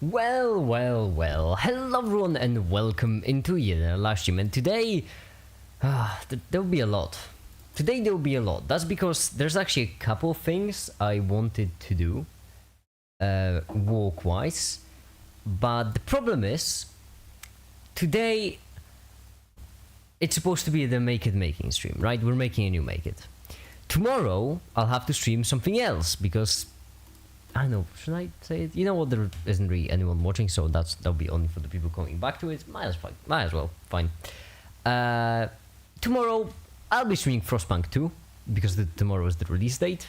Well. Hello everyone and welcome into yet another live stream. And today, there'll be a lot. Today there'll be a lot. That's because there's actually a couple of things I wanted to do, walk-wise. But the problem is, today, it's supposed to be the MAKiT making stream, right? We're making a new MAKiT. Tomorrow, I'll have to stream something else because I don't know, should I say it? You know what, there isn't really anyone watching, so that'll be only for the people coming back to it. Might as well, fine. Tomorrow, I'll be streaming Frostpunk 2, because tomorrow is the release date,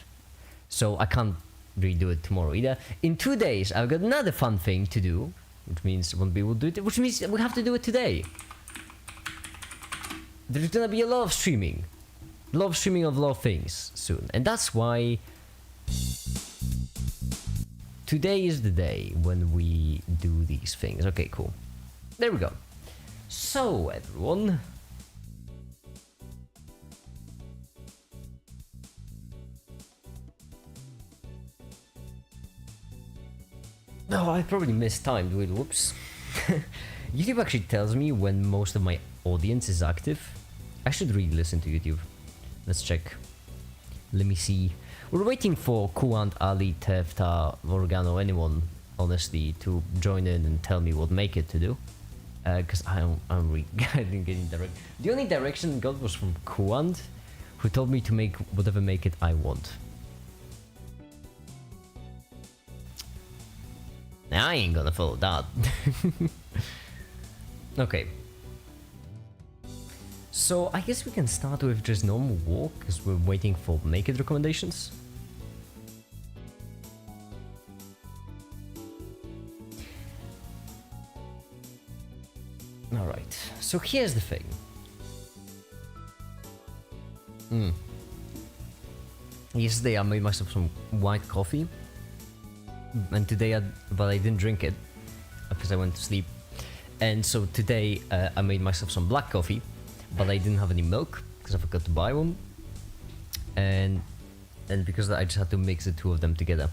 so I can't really do it tomorrow either. In 2 days, I've got another fun thing to do, which means I won't be able to do it, which means we have to do it today. There's gonna be a lot of streaming. A lot of a lot of things soon, and that's why today is the day when we do these things. Okay, cool. There we go. So, everyone. No, I probably mistimed. Wait, whoops. YouTube actually tells me when most of my audience is active. I should really listen to YouTube. Let's check. Let me see. We're waiting for Kuant, Ali, Tefta, Morgano, anyone, honestly, to join in and tell me what MAKiT to do. Because I'm really getting direct. The only direction I got was from Kuant, who told me to make whatever MAKiT I want. Now I ain't gonna follow that. Okay. So I guess we can start with just normal walk, because we're waiting for MAKiT recommendations. Alright, so here's the thing. Yesterday I made myself some white coffee, and today but I didn't drink it because I went to sleep. And so today I made myself some black coffee, but I didn't have any milk because I forgot to buy one, and because I just had to mix the two of them together.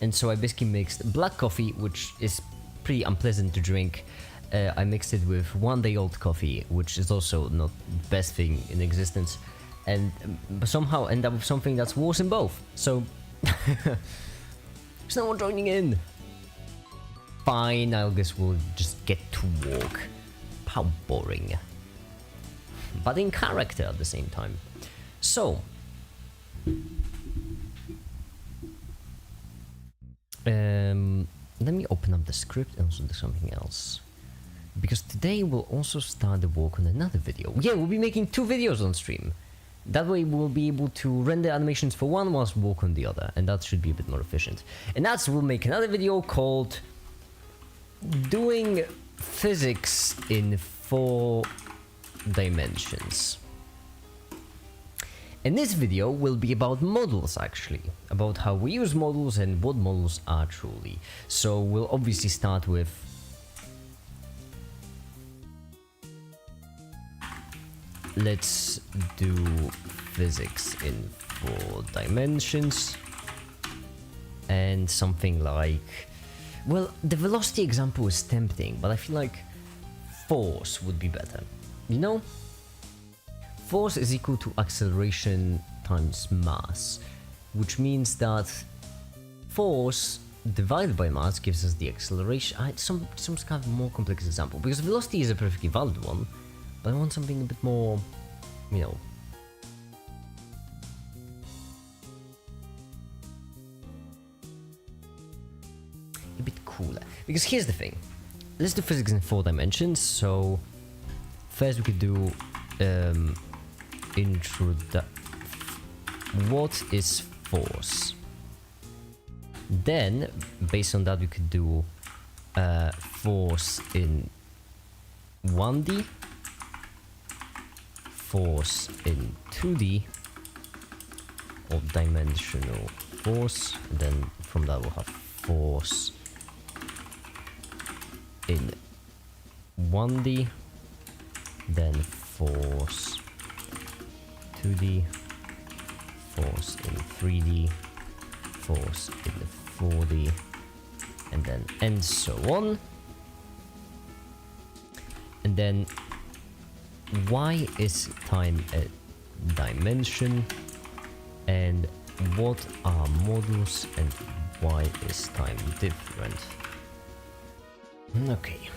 And so I basically mixed black coffee, which is pretty unpleasant to drink. I mixed it with one-day-old coffee, which is also not the best thing in existence, and somehow end up with something that's worse in both. So there's no one joining in. Fine, I guess we'll just get to walk. How boring. But in character at the same time. So, let me open up the script and also do something else. Because today we'll also start the walk on another video. Yeah, we'll be making 2 videos on stream. That way we'll be able to render animations for one whilst walk on the other, and that should be a bit more efficient. And that's, we'll make another video called Doing Physics in 4 Dimensions. And this video will be about models, actually, about how we use models and what models are truly. So we'll obviously start with let's do physics in 4 dimensions, and something like, well, the velocity example is tempting, but I feel like force would be better. You know? Force is equal to acceleration times mass, which means that force divided by mass gives us the acceleration. Some kind of more complex example, because velocity is a perfectly valid one, but I want something a bit more, you know. A bit cooler. Because here's the thing. Let's do physics in 4 dimensions. So first we could do what is force? Then based on that we could do force in 1D, force in 2D, or dimensional force, and then from that we'll have force in 1D, then force 2D, force in 3D, force in 4D, and so on. And then why is time a dimension, and what are models, and why is time different? Okay.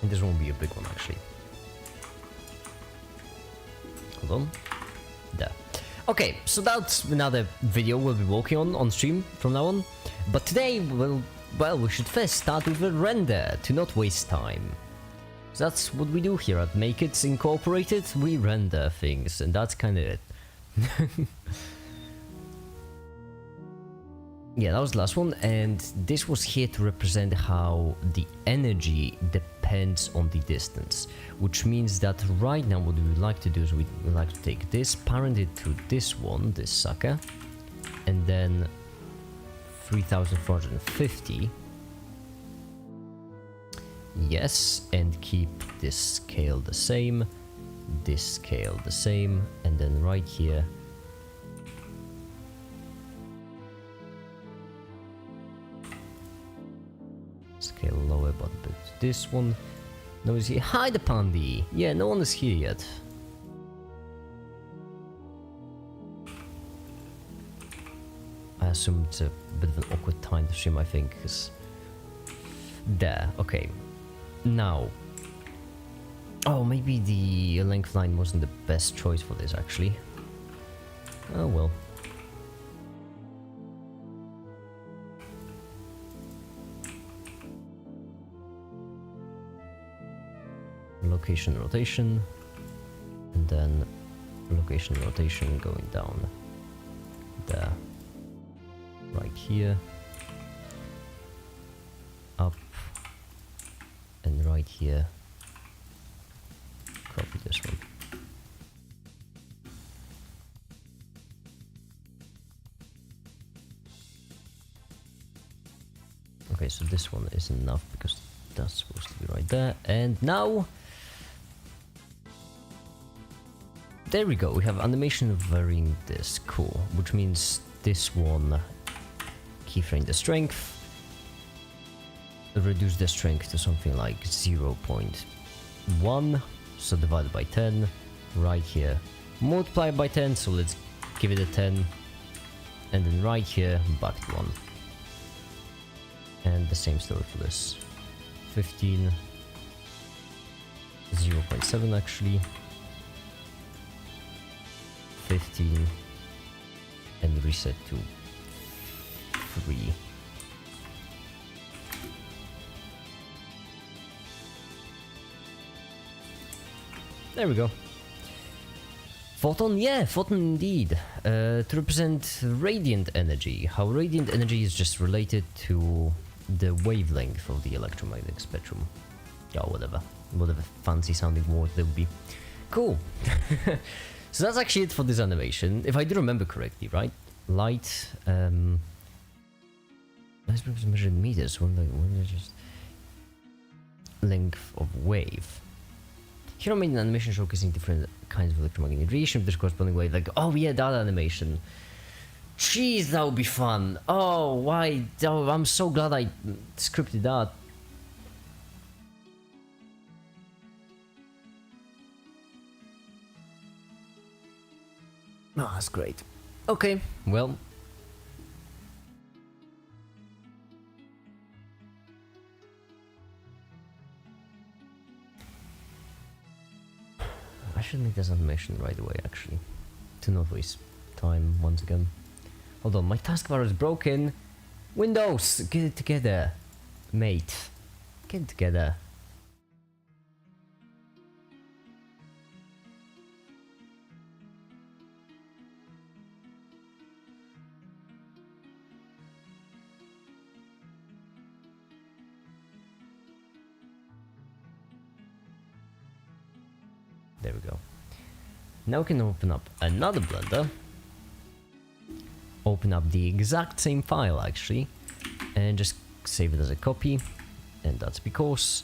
And this won't be a big one actually. Hold on. There. Okay, so that's another video we'll be working on stream from now on. But today, well, we should first start with a render to not waste time. So that's what we do here at MAKiT Incorporated. We render things, and that's kind of it. Yeah, that was the last one, and this was here to represent how the energy depends on the distance, which means that right now what we would like to do is we would like to take this, parent it to this one, this sucker, and then 3450. Yes, and keep this scale the same, this scale the same, and then right here scale lower, but this one. No is here. Hi, the Pandy. Yeah, no one is here yet. I assume it's a bit of an awkward time to stream, I think, because there. Okay. Now. Oh, maybe the length line wasn't the best choice for this, actually. Oh well. Location rotation, and then location rotation going down there, right here, up, and right here. Copy this one. Okay, so this one is enough because that's supposed to be right there, and now. There we go, we have animation of varying this, cool, which means this one, keyframe the strength, reduce the strength to something like 0.1, so divided by 10, right here, multiply by 10, so let's give it a 10, and then right here, back to 1. And the same story for this, 15, 0.7 actually, 15, and reset to 3. There we go. Photon, yeah, photon indeed. To represent radiant energy. How radiant energy is just related to the wavelength of the electromagnetic spectrum. Yeah, whatever fancy sounding word there would be. Cool. So that's actually it for this animation, if I do remember correctly, right? Light, let's measure in meters, when they just length of wave. Hero made an animation showcasing different kinds of electromagnetic radiation with this corresponding wave, like, oh yeah, that animation. Jeez, that would be fun. Oh, why? Oh, I'm so glad I scripted that. Oh, that's great. Okay, well. I should make this animation right away, actually. To not waste time once again. Hold on, my taskbar is broken. Windows, get it together. Mate, get it together. There we go. Now we can open up another Blender. Open up the exact same file actually, and just save it as a copy. And that's because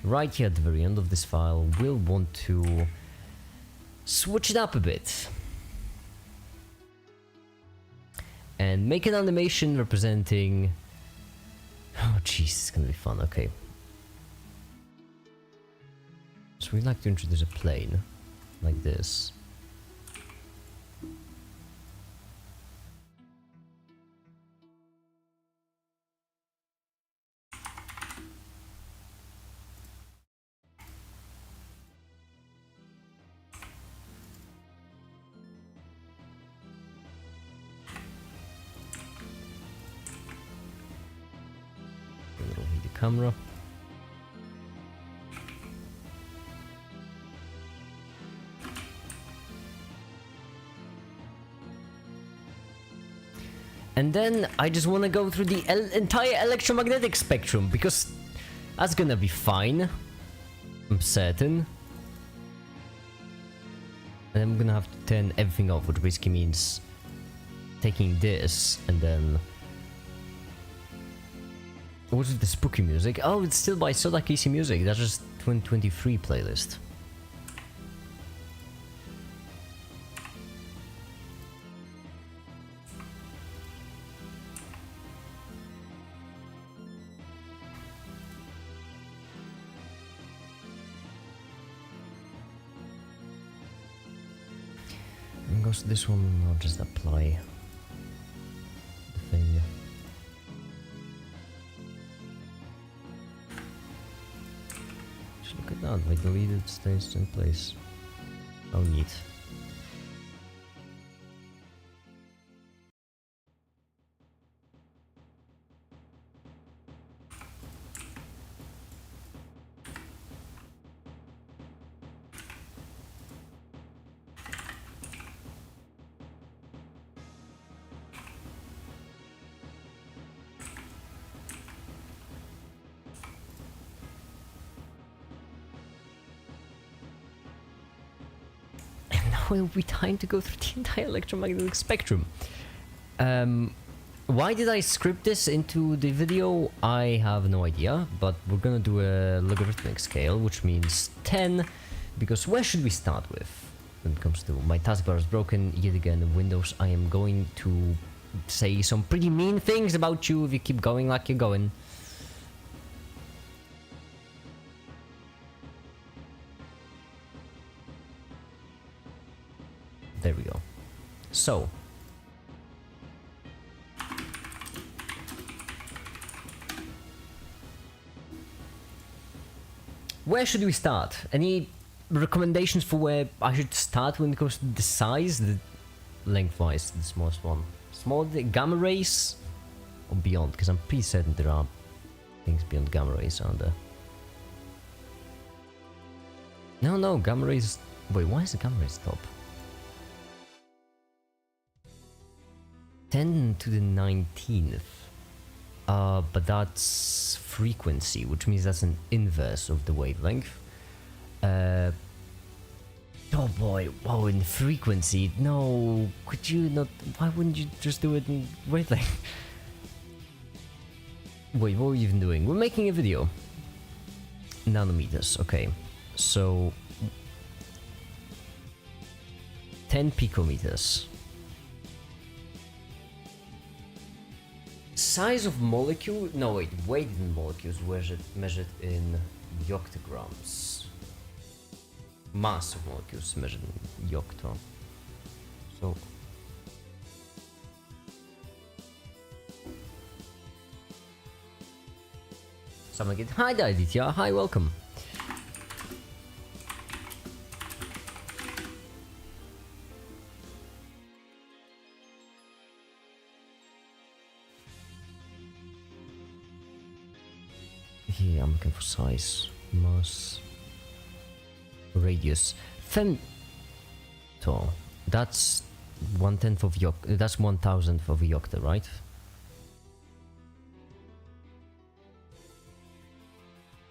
right here at the very end of this file, we'll want to switch it up a bit. And make an animation representing... Oh jeez, it's gonna be fun, okay. So we'd like to introduce a plane, like this. Camera. And then I just want to go through the entire electromagnetic spectrum, because that's gonna be fine, I'm certain. And I'm gonna have to turn everything off, which basically means taking this and then... What's with the spooky music? Oh, it's still by Soda Casey Music. That's just 2023 playlist. And goes to this one. I'll just apply the thing. Look at that, I deleted, stays in place. Oh, neat. Will be time to go through the entire electromagnetic spectrum. Why did I script this into the video? I have no idea, but we're gonna do a logarithmic scale, which means 10, because where should we start with when it comes to my taskbar is broken yet again? Windows, I am going to say some pretty mean things about you if you keep going like you're going. There we go. So, where should we start? Any recommendations for where I should start when it comes to the size, the lengthwise, the smallest one? Small, the gamma rays, or beyond? Because I'm pretty certain there are things beyond gamma rays, aren't there? No, gamma rays. Wait, why is the gamma rays top? 10 to the 19th. But that's frequency, which means that's an inverse of the wavelength. Oh boy, wow, in frequency, no, could you not, why wouldn't you just do it in wavelength? Wait, what are you even doing? We're making a video. Nanometers, okay, so 10 picometers. Size of molecule? No, wait, weight in molecules measured in yoctograms. Mass of molecules measured in yocto. So... Someone get... Hi there, Aditya. Hi, welcome. Yeah, I'm looking for size, mass, radius, femto. That's 1/10 of yocta. That's 1,000th of a yocta, right?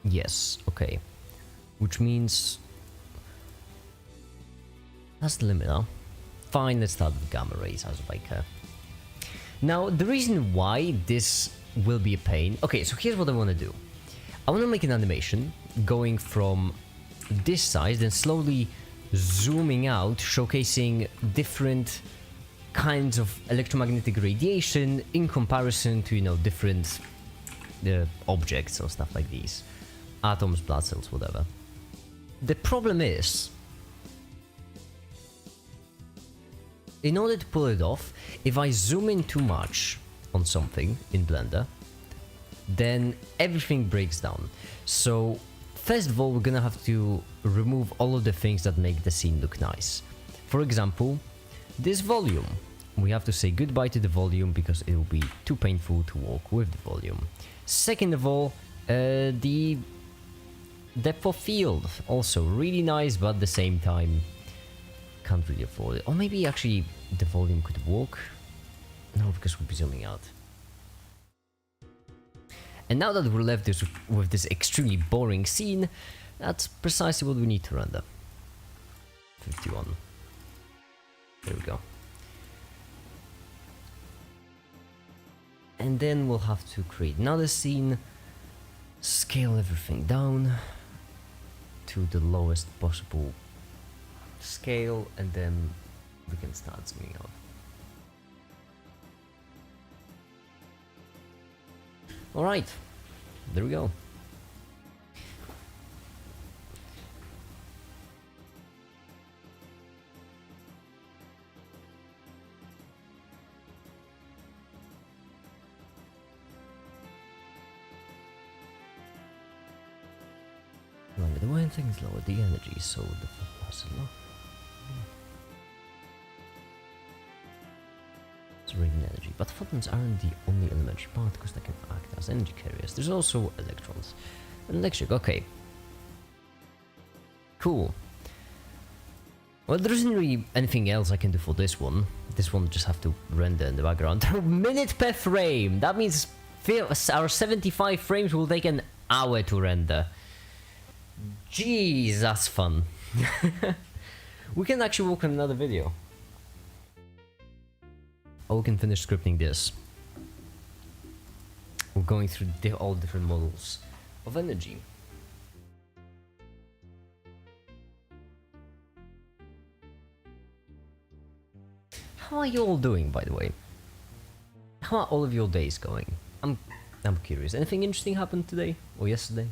Yes. Okay. Which means that's the limit, huh? Fine. Let's start with gamma rays as like. Now, the reason why this will be a pain. Okay, so here's what I want to do. I want to make an animation going from this size, then slowly zooming out, showcasing different kinds of electromagnetic radiation in comparison to, you know, different objects or stuff like these. Atoms, blood cells, whatever. The problem is, in order to pull it off, if I zoom in too much on something in Blender, then everything breaks down. So first of all, we're gonna have to remove all of the things that make the scene look nice. For example, this volume. We have to say goodbye to the volume because it will be too painful to walk with the volume. Second of all, the depth of field, also really nice, but at the same time can't really afford it. Or maybe actually the volume could walk. No, because we'll be zooming out. And now that we're left with this extremely boring scene, that's precisely what we need to render. 51. There we go. And then we'll have to create another scene, scale everything down to the lowest possible scale, and then we can start zooming out. Alright, there we go. Remember, the main thing is lower the energy, so the plus is low. It's radiant energy, but photons aren't the only elementary particles that can act as energy carriers. There's also electrons and electric. Okay, cool. Well, there isn't really anything else I can do for this one. This one just have to render in the background. Minute per frame. That means our 75 frames will take an hour to render. Jeez, that's fun. We can actually work on another video. Or we can finish scripting this. We're going through all different models of energy. How are you all doing, by the way? How are all of your days going? I'm curious. Anything interesting happened today or yesterday?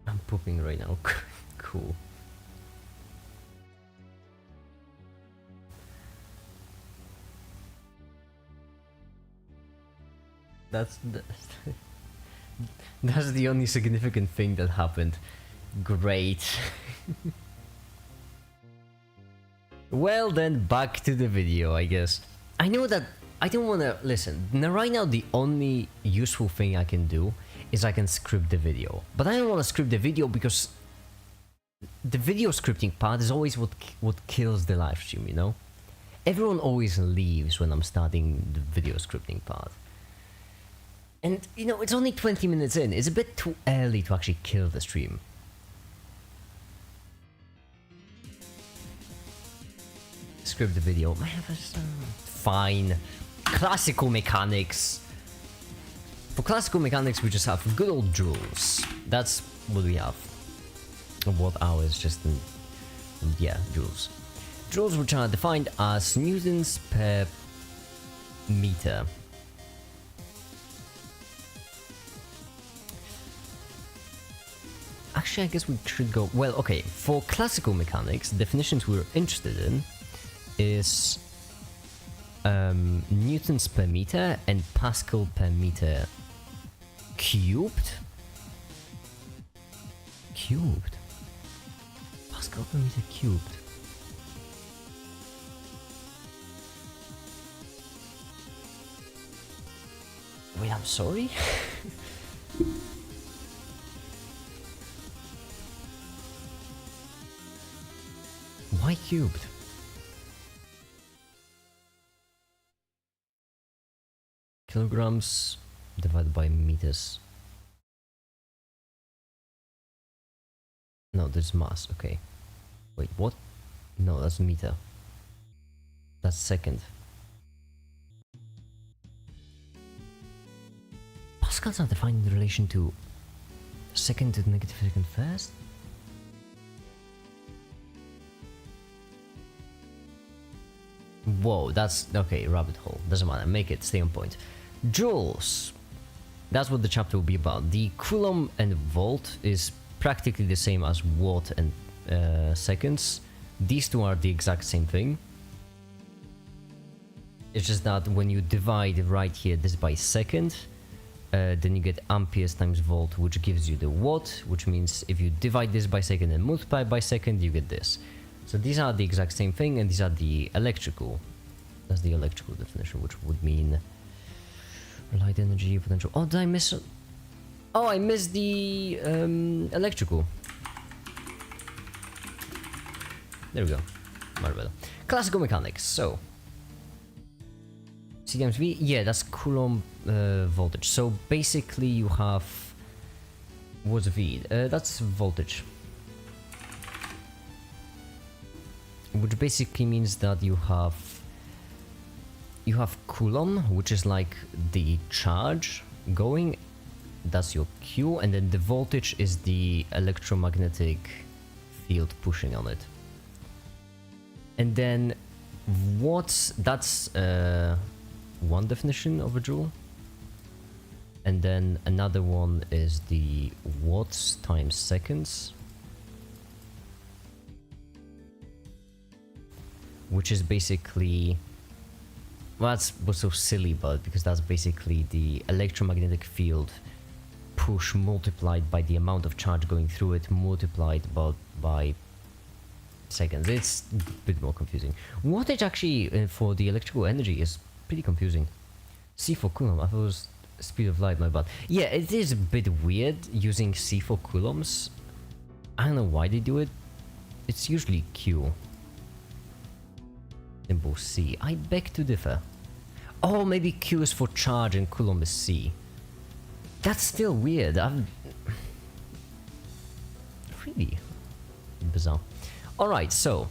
I'm pooping right now. Cool. That's the only significant thing that happened. Great. Well then, back to the video, I guess. I know that I don't want to listen. Now, right now, the only useful thing I can do is I can script the video. But I don't want to script the video because the video scripting part is always what kills the live stream, you know? Everyone always leaves when I'm starting the video scripting part. And, you know, it's only 20 minutes in. It's a bit too early to actually kill the stream. Script the video. Fine. Classical mechanics. For classical mechanics, we just have good old joules. That's what we have. Watt hours, just in, yeah, joules. Joules, which are defined as newtons per meter. Actually, I guess we should go... Well, okay, for classical mechanics, the definitions we're interested in is newtons per meter and Pascal per meter cubed? Cubed? Pascal per meter cubed. Wait, I'm sorry? Why cubed? Kilograms divided by meters. No, there's mass, okay. Wait, what? No, that's meter. That's second. Pascals are defined in relation to second to negative second first? Whoa, that's... okay, rabbit hole. Doesn't matter, make it, stay on point. Joules. That's what the chapter will be about. The coulomb and volt is practically the same as watt and seconds. These two are the exact same thing. It's just that when you divide right here this by second, then you get amperes times volt, which gives you the watt, which means if you divide this by second and multiply by second, you get this. So these are the exact same thing, and these are the electrical. That's the electrical definition, which would mean light energy, potential. Oh, did I miss? Oh, I missed the electrical. There we go. Much better. Classical mechanics. So C times V. Yeah, that's Coulomb voltage. So basically, you have what's V? That's voltage. Which basically means that you have Coulomb, which is like the charge going, that's your Q, and then the voltage is the electromagnetic field pushing on it. And then watts, that's one definition of a joule. And then another one is the watts times seconds, which is basically, well, that's what's so silly, but because that's basically the electromagnetic field push multiplied by the amount of charge going through it multiplied by seconds. It's a bit more confusing. Wattage actually for the electrical energy is pretty confusing. C for Coulomb, I thought it was speed of light, my bad. Yeah, it is a bit weird using C for Coulombs. I don't know why they do it. It's usually Q. Symbol C. I beg to differ. Oh, maybe Q is for charge and Coulomb is C. That's still weird. Really bizarre. Alright, so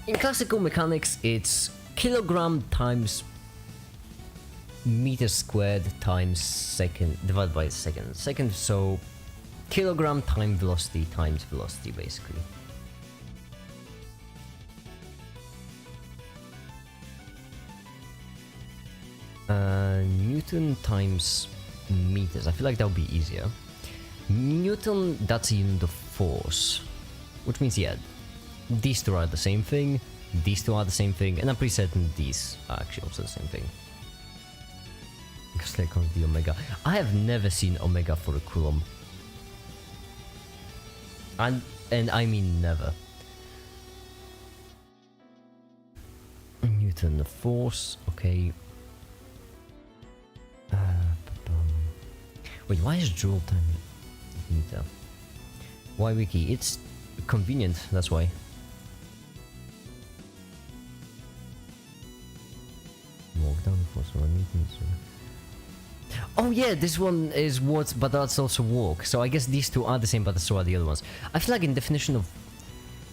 in classical mechanics, it's kilogram times meter squared times second divided by second. Second, so kilogram times velocity, basically. Newton times meters. I feel like that would be easier. Newton, that's a unit of force, which means, yeah, these two are the same thing, these two are the same thing, and I'm pretty certain these are actually also the same thing. Because there comes the omega. I have never seen omega for a Coulomb. And I mean never. Newton, the force, okay. Wait, why is joule time meter? Why wiki? It's convenient, that's why. Walk down force 1 meters. Oh yeah, this one is watts, but that's also walk. So I guess these two are the same, but so are the other ones. I feel like in definition of...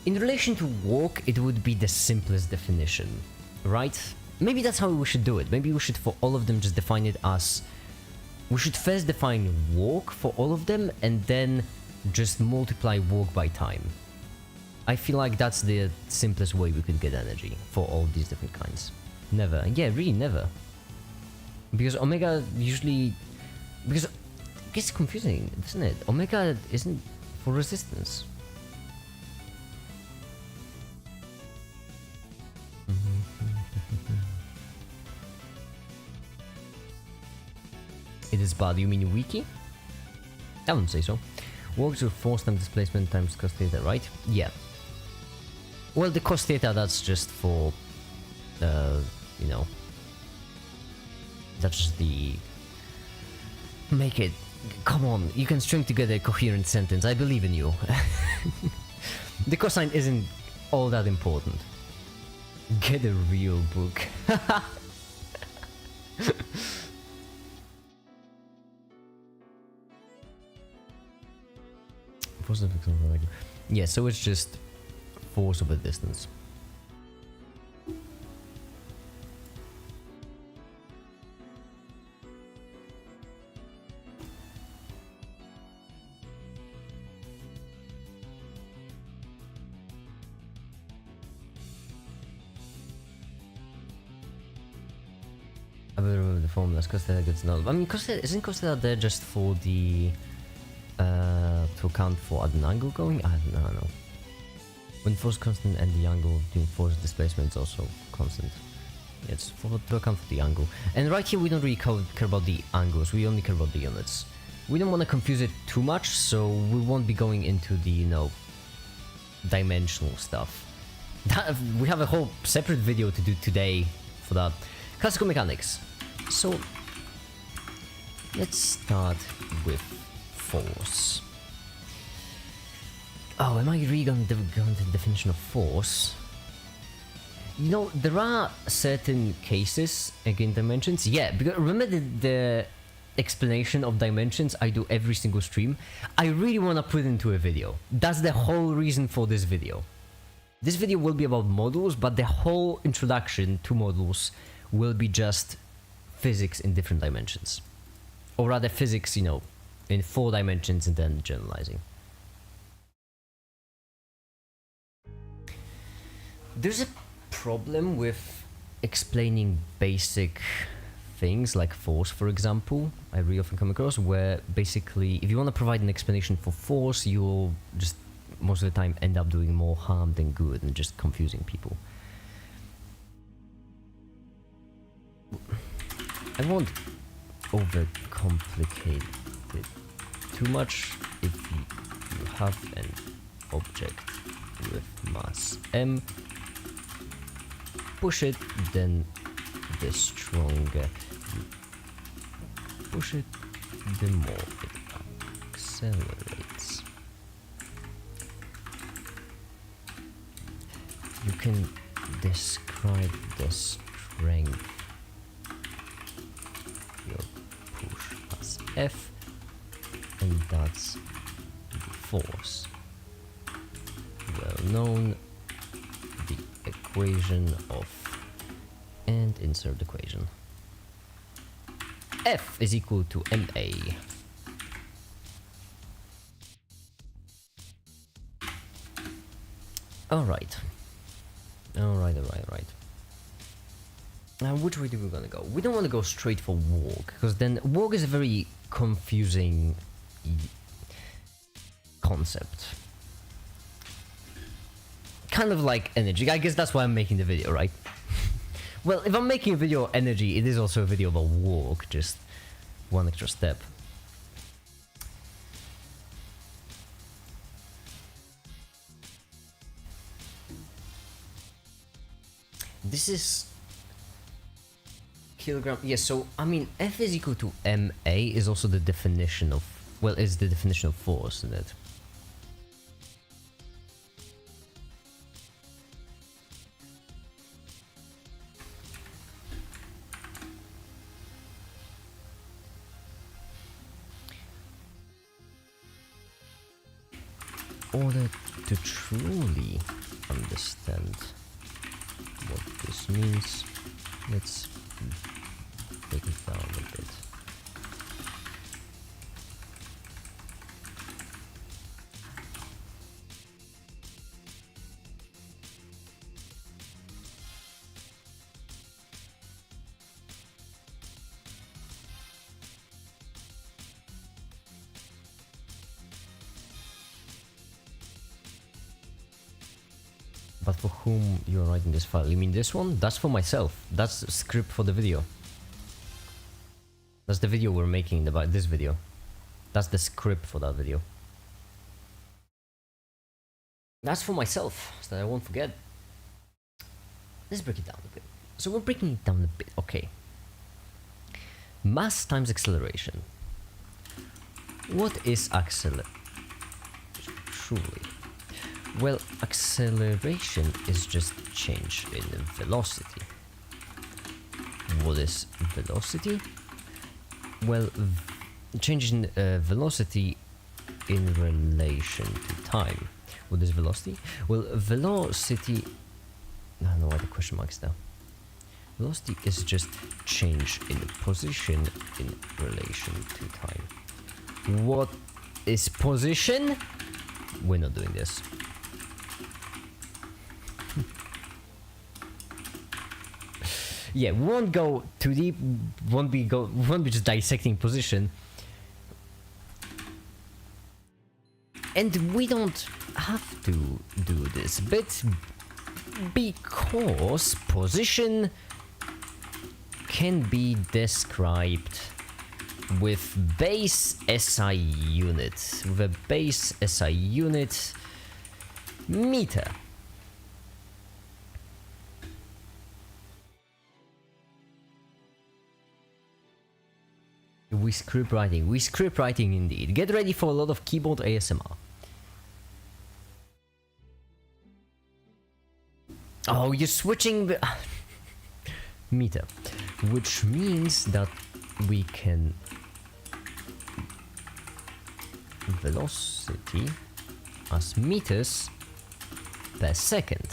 in relation to walk, it would be the simplest definition, right? Maybe that's how we should do it. Maybe we should, for all of them, just define it as... we should first define walk for all of them, and then just multiply walk by time. I feel like that's the simplest way we could get energy for all these different kinds. Never. Yeah, really never. Because omega usually... because it gets confusing, doesn't it? Omega isn't for resistance. It is bad. You mean wiki? I wouldn't say so. Works with force times displacement times cos theta, right? Yeah. Well, the cos theta, that's just for, you know, that's just the... make it... come on, you can string together a coherent sentence. I believe in you. The cosine isn't all that important. Get a real book. Yeah, so it's just force over distance. I will remove the formulas. Costella gets null. I mean, isn't Costella there just for the to account for an angle going? I don't know. When force constant and the angle during force displacement is also constant. Yeah, it's to account for the angle. And right here we don't really care about the angles. We only care about the units. We don't want to confuse it too much, so we won't be going into the, you know, dimensional stuff. We have a whole separate video to do today for that. Classical mechanics. So let's start with force. Oh, am I really going to go into the definition of force? You know, there are certain cases again dimensions. Yeah, because remember the explanation of dimensions I do every single stream? I really want to put it into a video. That's the whole reason for this video. This video will be about models, but the whole introduction to models will be just physics in different dimensions. Or rather physics, you know, in 4 dimensions and then generalizing. There's a problem with explaining basic things like force, for example. I really often come across where basically if you want to provide an explanation for force, you'll just most of the time end up doing more harm than good and just confusing people. I won't overcomplicate it too much. If you have an object with mass m, push it, then the stronger you push it, the more it accelerates. You can describe the strength your push as F, and that's the force. Well known, the equation of, and insert the equation. F is equal to ma. Alright. Alright. Now, which way do we gonna go? We don't want to go straight for walk, because then walk is a very confusing concept. Kind of like energy. I guess that's why I'm making the video, right? Well, if I'm making a video on energy, it is also a video about walk, just one extra step. This is kilogram. Yes, so I mean F is equal to ma is also the definition of, well, is the definition of force, isn't it? In order to truly understand what this means, let's break it down a bit. But for whom you're writing this file? You mean this one? That's for myself. That's a script for the video. That's the video we're making about this video. That's the script for that video. That's for myself, so that I won't forget. Let's break it down a bit. So we're breaking it down a bit, okay. Mass times acceleration. What is acceleration? Truly. Well, acceleration is just change in velocity. What is velocity? Well, change in velocity in relation to time. What is velocity? Well, velocity... I don't know why the question mark is there. Velocity is just change in position in relation to time. What is position? We're not doing this. Yeah, we won't go too deep. Won't be just dissecting position. And we don't have to do this bit because position can be described with base SI unit, with a base SI unit meter. We script writing indeed. Get ready for a lot of keyboard ASMR. Oh, you're switching the meter, which means that we can velocity as meters per second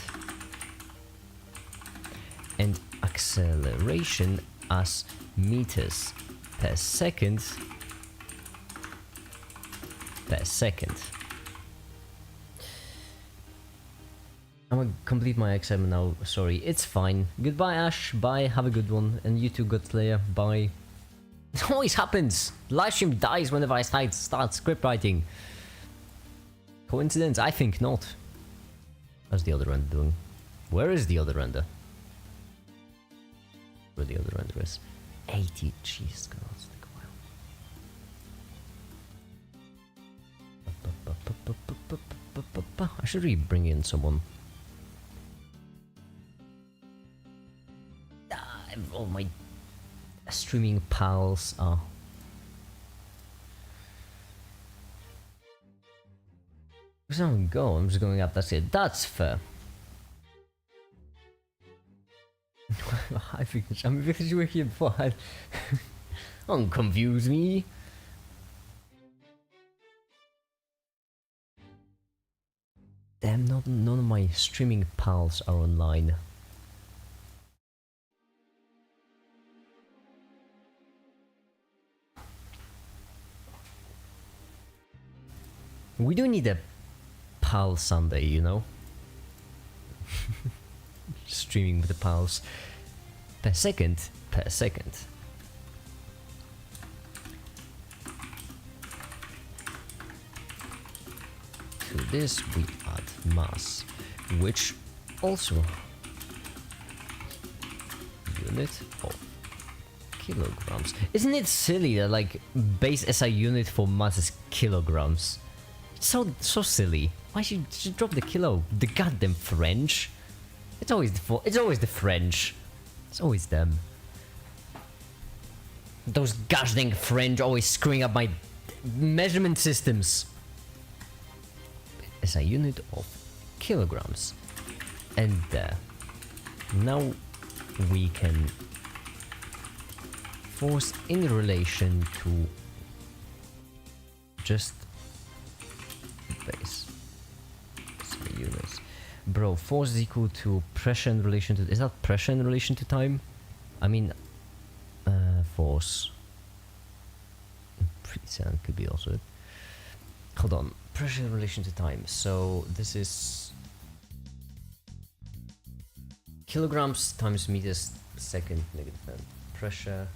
and acceleration as meters per second per second. I'm gonna complete my exam now. Sorry, it's fine. Goodbye, Ash. Bye. Have a good one. And you too, Godslayer. Bye. It always happens. Livestream dies whenever I start script writing. Coincidence? I think not. How's the other render doing? Where is the other render? Where the other render is? 80. Jeez, God, that's like a while. I should really bring in someone. All my streaming pals are. Where's I'm go? I'm just going up. That's it. That's fair. I think because you were here before. Don't confuse me. Damn, none of my streaming pals are online. We do need a pal Sunday, you know? Streaming with the pals. Per second. To this we add mass, which also unit of kilograms. Isn't it silly that like base SI unit for mass is kilograms? So silly. Why should you drop the kilo? The goddamn French. It's always the French. It's always them. Those goddamn French always screwing up my measurement systems. SI unit of kilograms. And now we can force in relation to just base SI units. Bro, force is equal to pressure in relation to... Is that pressure in relation to time? I mean... force. Pretty sound could be also it. Hold on. Pressure in relation to time. So this is... kilograms times meters second negative pressure.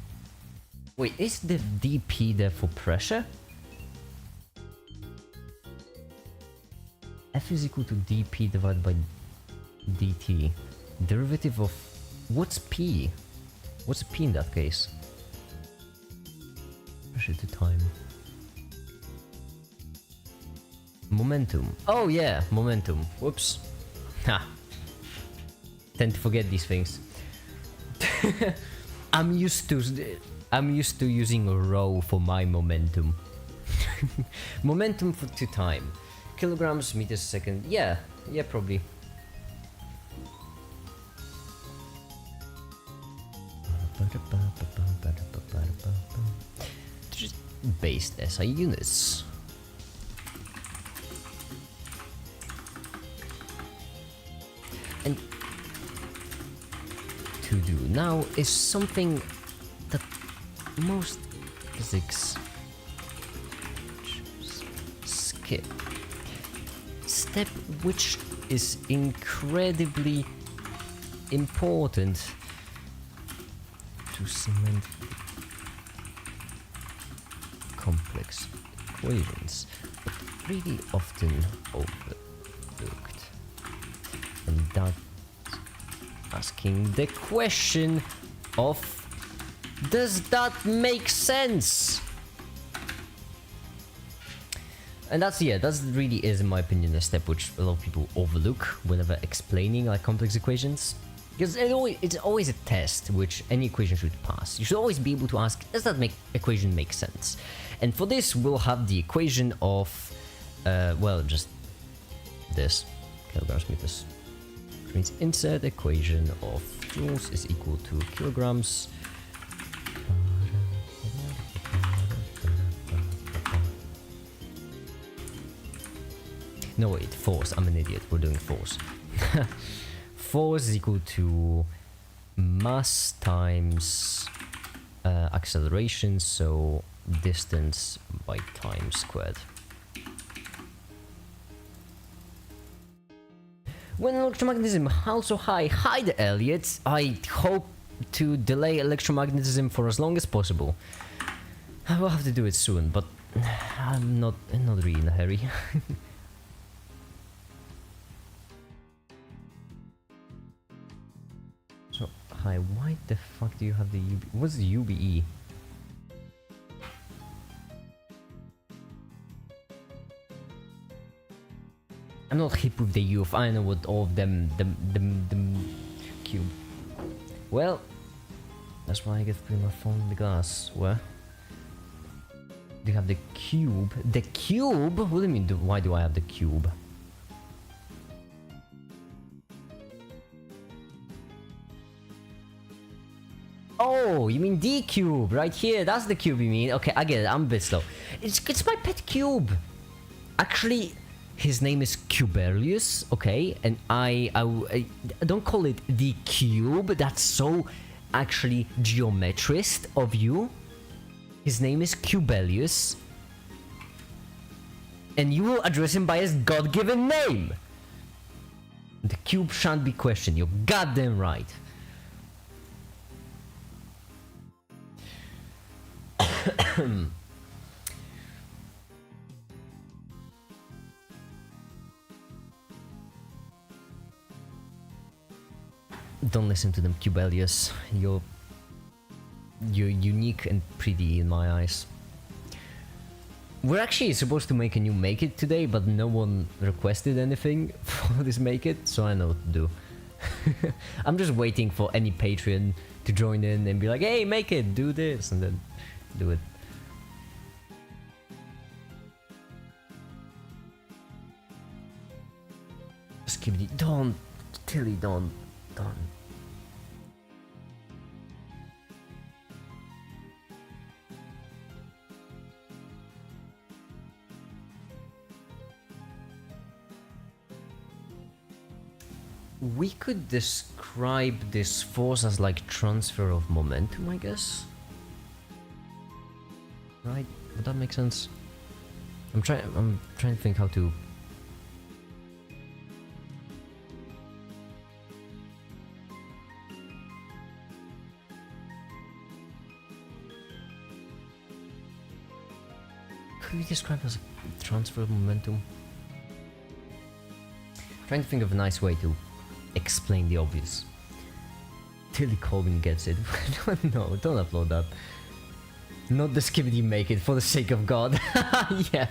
Wait, is the dp there for pressure? F is equal to dp divided by dt. Derivative of... what's p? What's p in that case? Pressure to time. Momentum. Oh yeah, momentum. Whoops. Ha. Tend to forget these things. I'm used to using a rho for my momentum. Momentum to time. Kilograms, meters second. Yeah, probably. Just based SI units. to do now is something that most physics skip. Step which is incredibly important to cement complex equations, but really often overlooked. And that's asking the question of, does that make sense? And that's really is, in my opinion, a step which a lot of people overlook whenever explaining like complex equations. Because it's always a test which any equation should pass. You should always be able to ask, does that equation make sense? And for this, we'll have the equation of, well, just this, kilograms meters. Which means insert equation of joules is equal to kilograms. No wait, force, I'm an idiot, we're doing force. Force is equal to mass times acceleration, so distance by time squared. When electromagnetism also high, hi the Elliot, I hope to delay electromagnetism for as long as possible. I will have to do it soon, but I'm not really in a hurry. So, hi, why the fuck do you have the UB? What's the UBE? I'm not hip with the youth, I know what all of them cube. Well, that's why I get to put my phone in the glass. Where? Do you have the cube? The cube? What do you mean, why do I have the cube? Oh, you mean the cube, right here, that's the cube you mean. Okay, I get it, I'm a bit slow. It's my pet cube. Actually, his name is Cubelius, okay, and I don't call it the cube, that's so actually geometrist of you. His name is Cubelius, and you will address him by his God-given name. The cube shan't be questioned, you're goddamn right. Don't listen to them, Cubelius. You're unique and pretty in my eyes. We're actually supposed to make a new MAKiT today, but no one requested anything for this MAKiT, so I know what to do. I'm just waiting for any Patreon to join in and be like, hey, MAKiT, do this, and then do it. Skibidi, don't, Tilly, don't. We could describe this force as like transfer of momentum, I guess. Right? Would that make sense? I'm trying to think how to. Could we describe it as a transfer of momentum? Trying to think of a nice way to explain the obvious. Tilly Colvin gets it. No, don't upload that. Not the Skibidi MAKiT, for the sake of God. Yeah.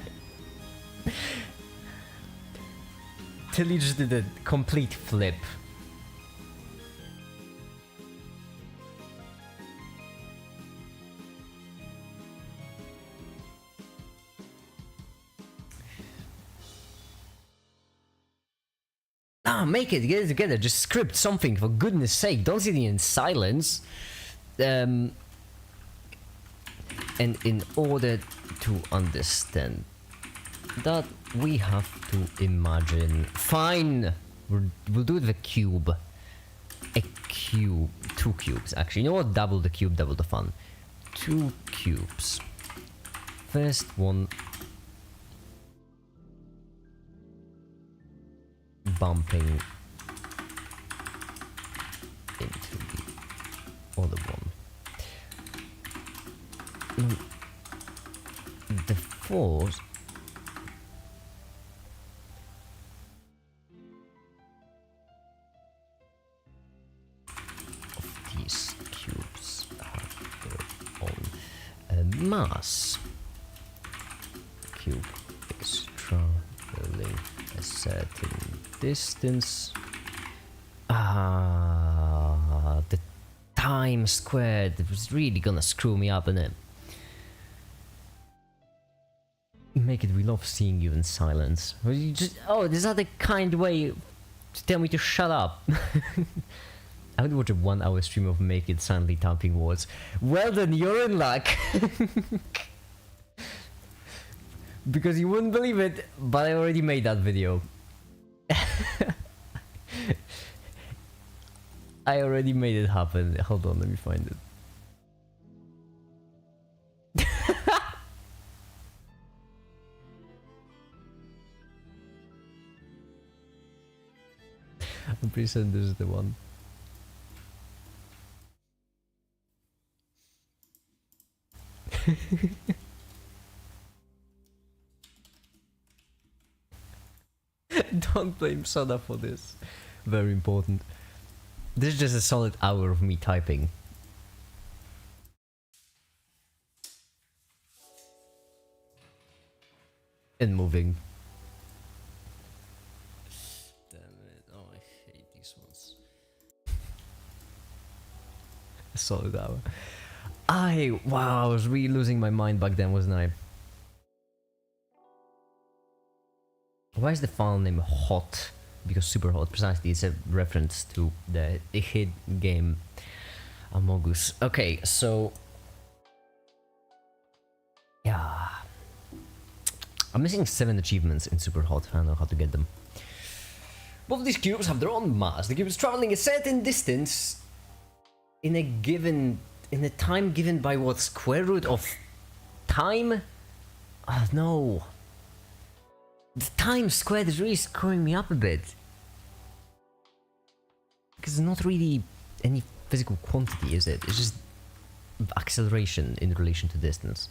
Tilly just did a complete flip. MAKiT, get it together, just script something, for goodness sake, don't sit in silence. And in order to understand that, we have to imagine... Fine! We'll do the cube. a cube, 2 cubes actually. You know what? Double the cube, double the fun. 2 cubes. First one bumping into the other one. The fourth of these cubes have their own mass. Cube is traveling a certain distance. The time squared. It was really gonna screw me up, innit? MAKiT, we love seeing you in silence. You just, oh, is that a kind way to tell me to shut up? I would watch a 1-hour stream of MAKiT silently typing words. Well then, you're in luck. Because you wouldn't believe it, but I already made that video. I already made it happen. Hold on, let me find it. I'm pretty certain this is the one. Don't blame Soda for this. Very important. This is just a solid hour of me typing. And moving. Damn it. Oh, I hate these ones. A solid hour. Wow, I was really losing my mind back then, wasn't I? Why is the file name hot? Because super hot, precisely, it's a reference to the hit game Among Us. Okay, so yeah, I'm missing 7 achievements in super hot. I don't know how to get them. Both of these cubes have their own mass. The cube is traveling a certain distance in a time given by what? Square root of time? Oh no. The time squared is really screwing me up a bit. Because it's not really any physical quantity, is it? It's just acceleration in relation to distance.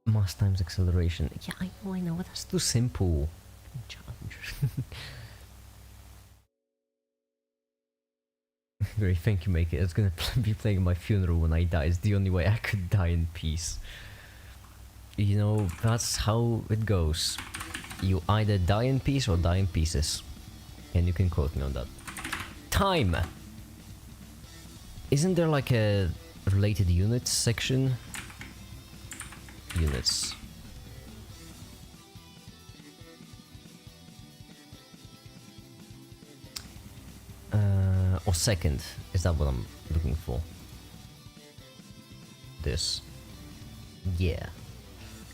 Mass times acceleration. Yeah, I know, but that's too simple. Challenge. Very, thank you, MAKiT. It's gonna be playing at my funeral when I die. It's the only way I could die in peace. You know, that's how it goes. You either die in peace or die in pieces. And you can quote me on that. Time! Isn't there like a related units section? Units. Or second, is that what I'm looking for? This. Yeah.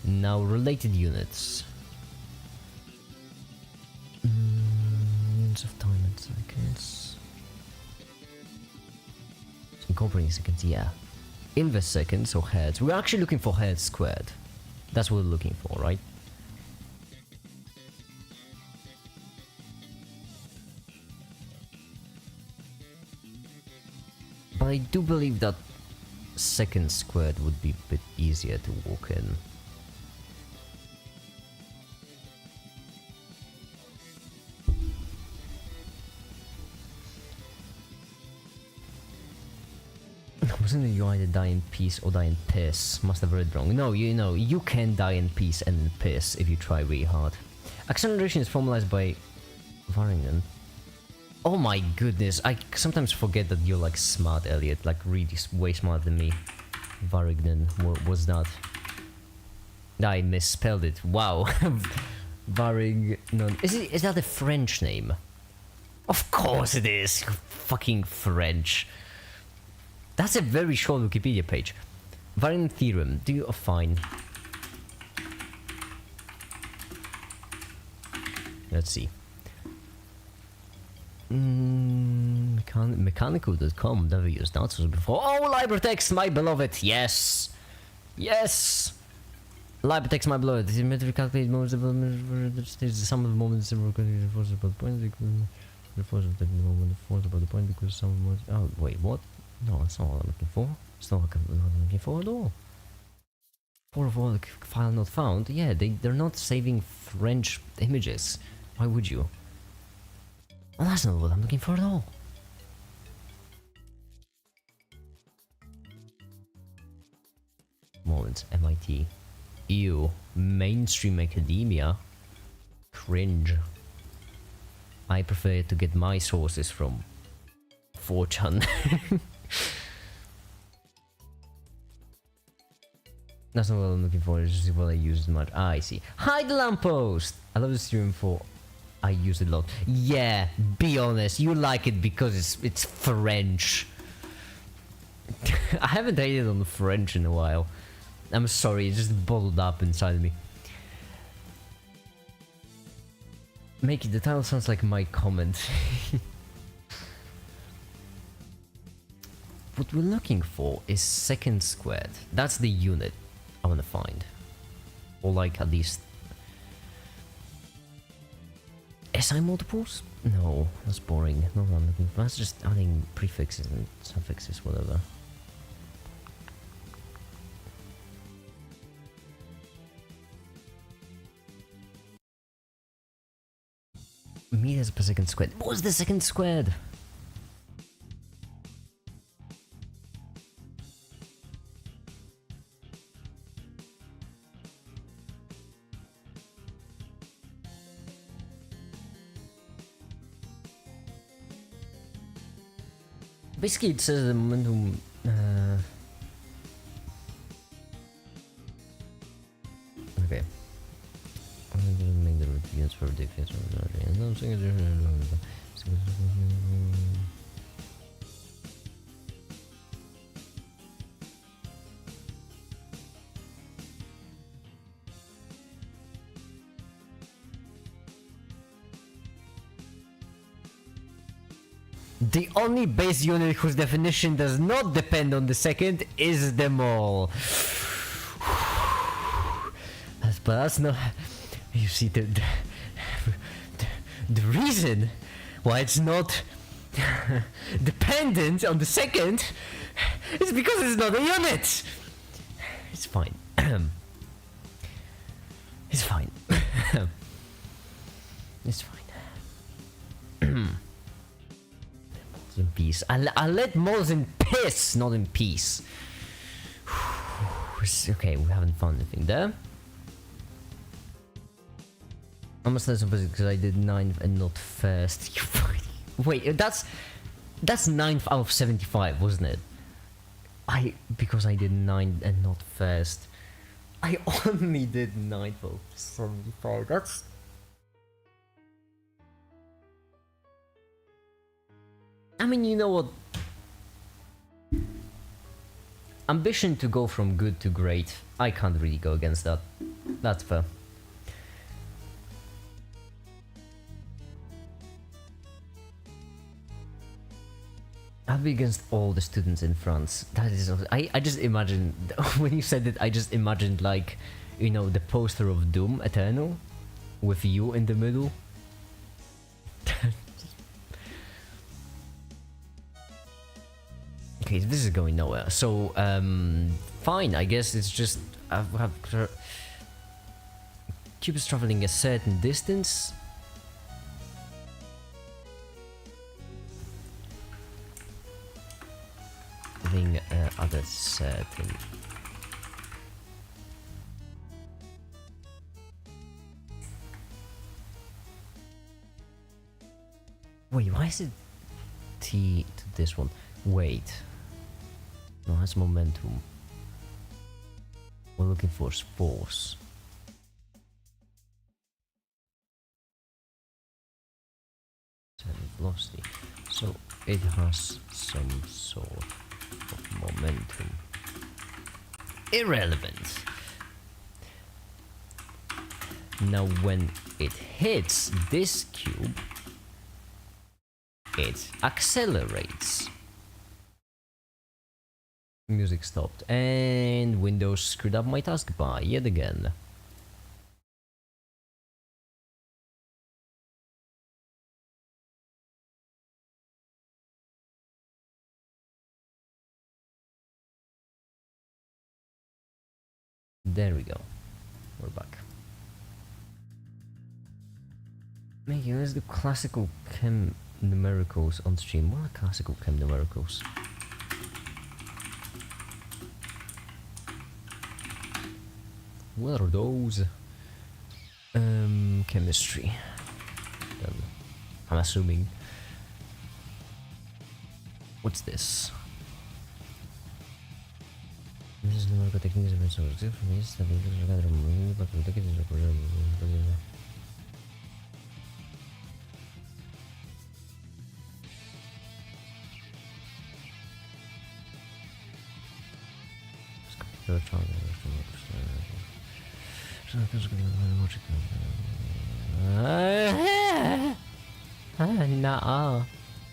Now related units. Units of time and seconds. Incorporating seconds, yeah. Inverse seconds or hertz. We're actually looking for hertz squared. That's what we're looking for, right? But I do believe that second squared would be a bit easier to walk in. Wasn't it you either die in peace or die in piss? Must have read wrong. No, you know, you can die in peace and in piss if you try really hard. Acceleration is formalized by Varingen. Oh my goodness, I sometimes forget that you're like smart, Elliot, like really way smarter than me. Varingen, what was that? I misspelled it, wow. Varingen, is that a French name? Of course it is, you fucking French. That's a very short Wikipedia page. Varingen theorem, do you fine? Let's see. Mechanical.com, never used that source before. Oh, LibreText, my beloved, yes! Yes! LibreText, my beloved. This is calculate moments of the sum of the moments of the force about the point, the force of the moment, the force about the point, because some moments. Oh, wait, what? No, that's not what I'm looking for. It's not what I'm looking for at all. For of all, file not found. Yeah, they're not saving French images. Why would you? Well, that's not what I'm looking for at all. Moments, MIT. Ew. Mainstream academia. Cringe. I prefer to get my sources from 4chan. That's not what I'm looking for, it's just what I use much. Ah, I see. Hi, the lamppost! I love the stream for... I use it a lot. Yeah, be honest, you like it because it's French. I haven't hated on French in a while. I'm sorry, it's just bottled up inside of me. MAKiT, the title sounds like my comment. What we're looking for is second squared. That's the unit I want to find. Or like at least... SI multiples? No, that's boring. Not what I'm looking for. That's just adding prefixes and suffixes, whatever. Meters per second squared. What's the second squared? Basically, it says the momentum. Okay. I'm gonna make the reviews for defense. The only base unit whose definition does not depend on the second is the mole. But that's not... You see, the reason why it's not dependent on the second is because it's not a unit. It's fine. It's fine. It's fine. Moles in peace. I'll let moles in piss, not in peace. Okay, we haven't found anything there. I must learn some physics because I did 9th and not first. Wait, that's 9th out of 75, wasn't it? Because I did 9th and not first. I only did 9th out of 75. That's... I mean, you know what? Ambition to go from good to great. I can't really go against that. That's fair. I'll be against all the students in France. That is... I just imagine... When you said it, I just imagined, like, you know, the poster of Doom Eternal with you in the middle. Okay, this is going nowhere. So, fine, I guess it's just... Cube is traveling a certain distance. Other certain. Wait, why is it T to this one? Wait. No, that's momentum. We're looking for force. Velocity. So it has some sort of momentum. Irrelevant. Now when it hits this cube, it accelerates. Music stopped, and Windows screwed up my taskbar yet again. There we go. We're back. Maybe let's do classical chem numericals on stream. What are classical chem numericals? What are those? Chemistry. I'm assuming. What's this? This is numerical techniques of resources for me. Nah,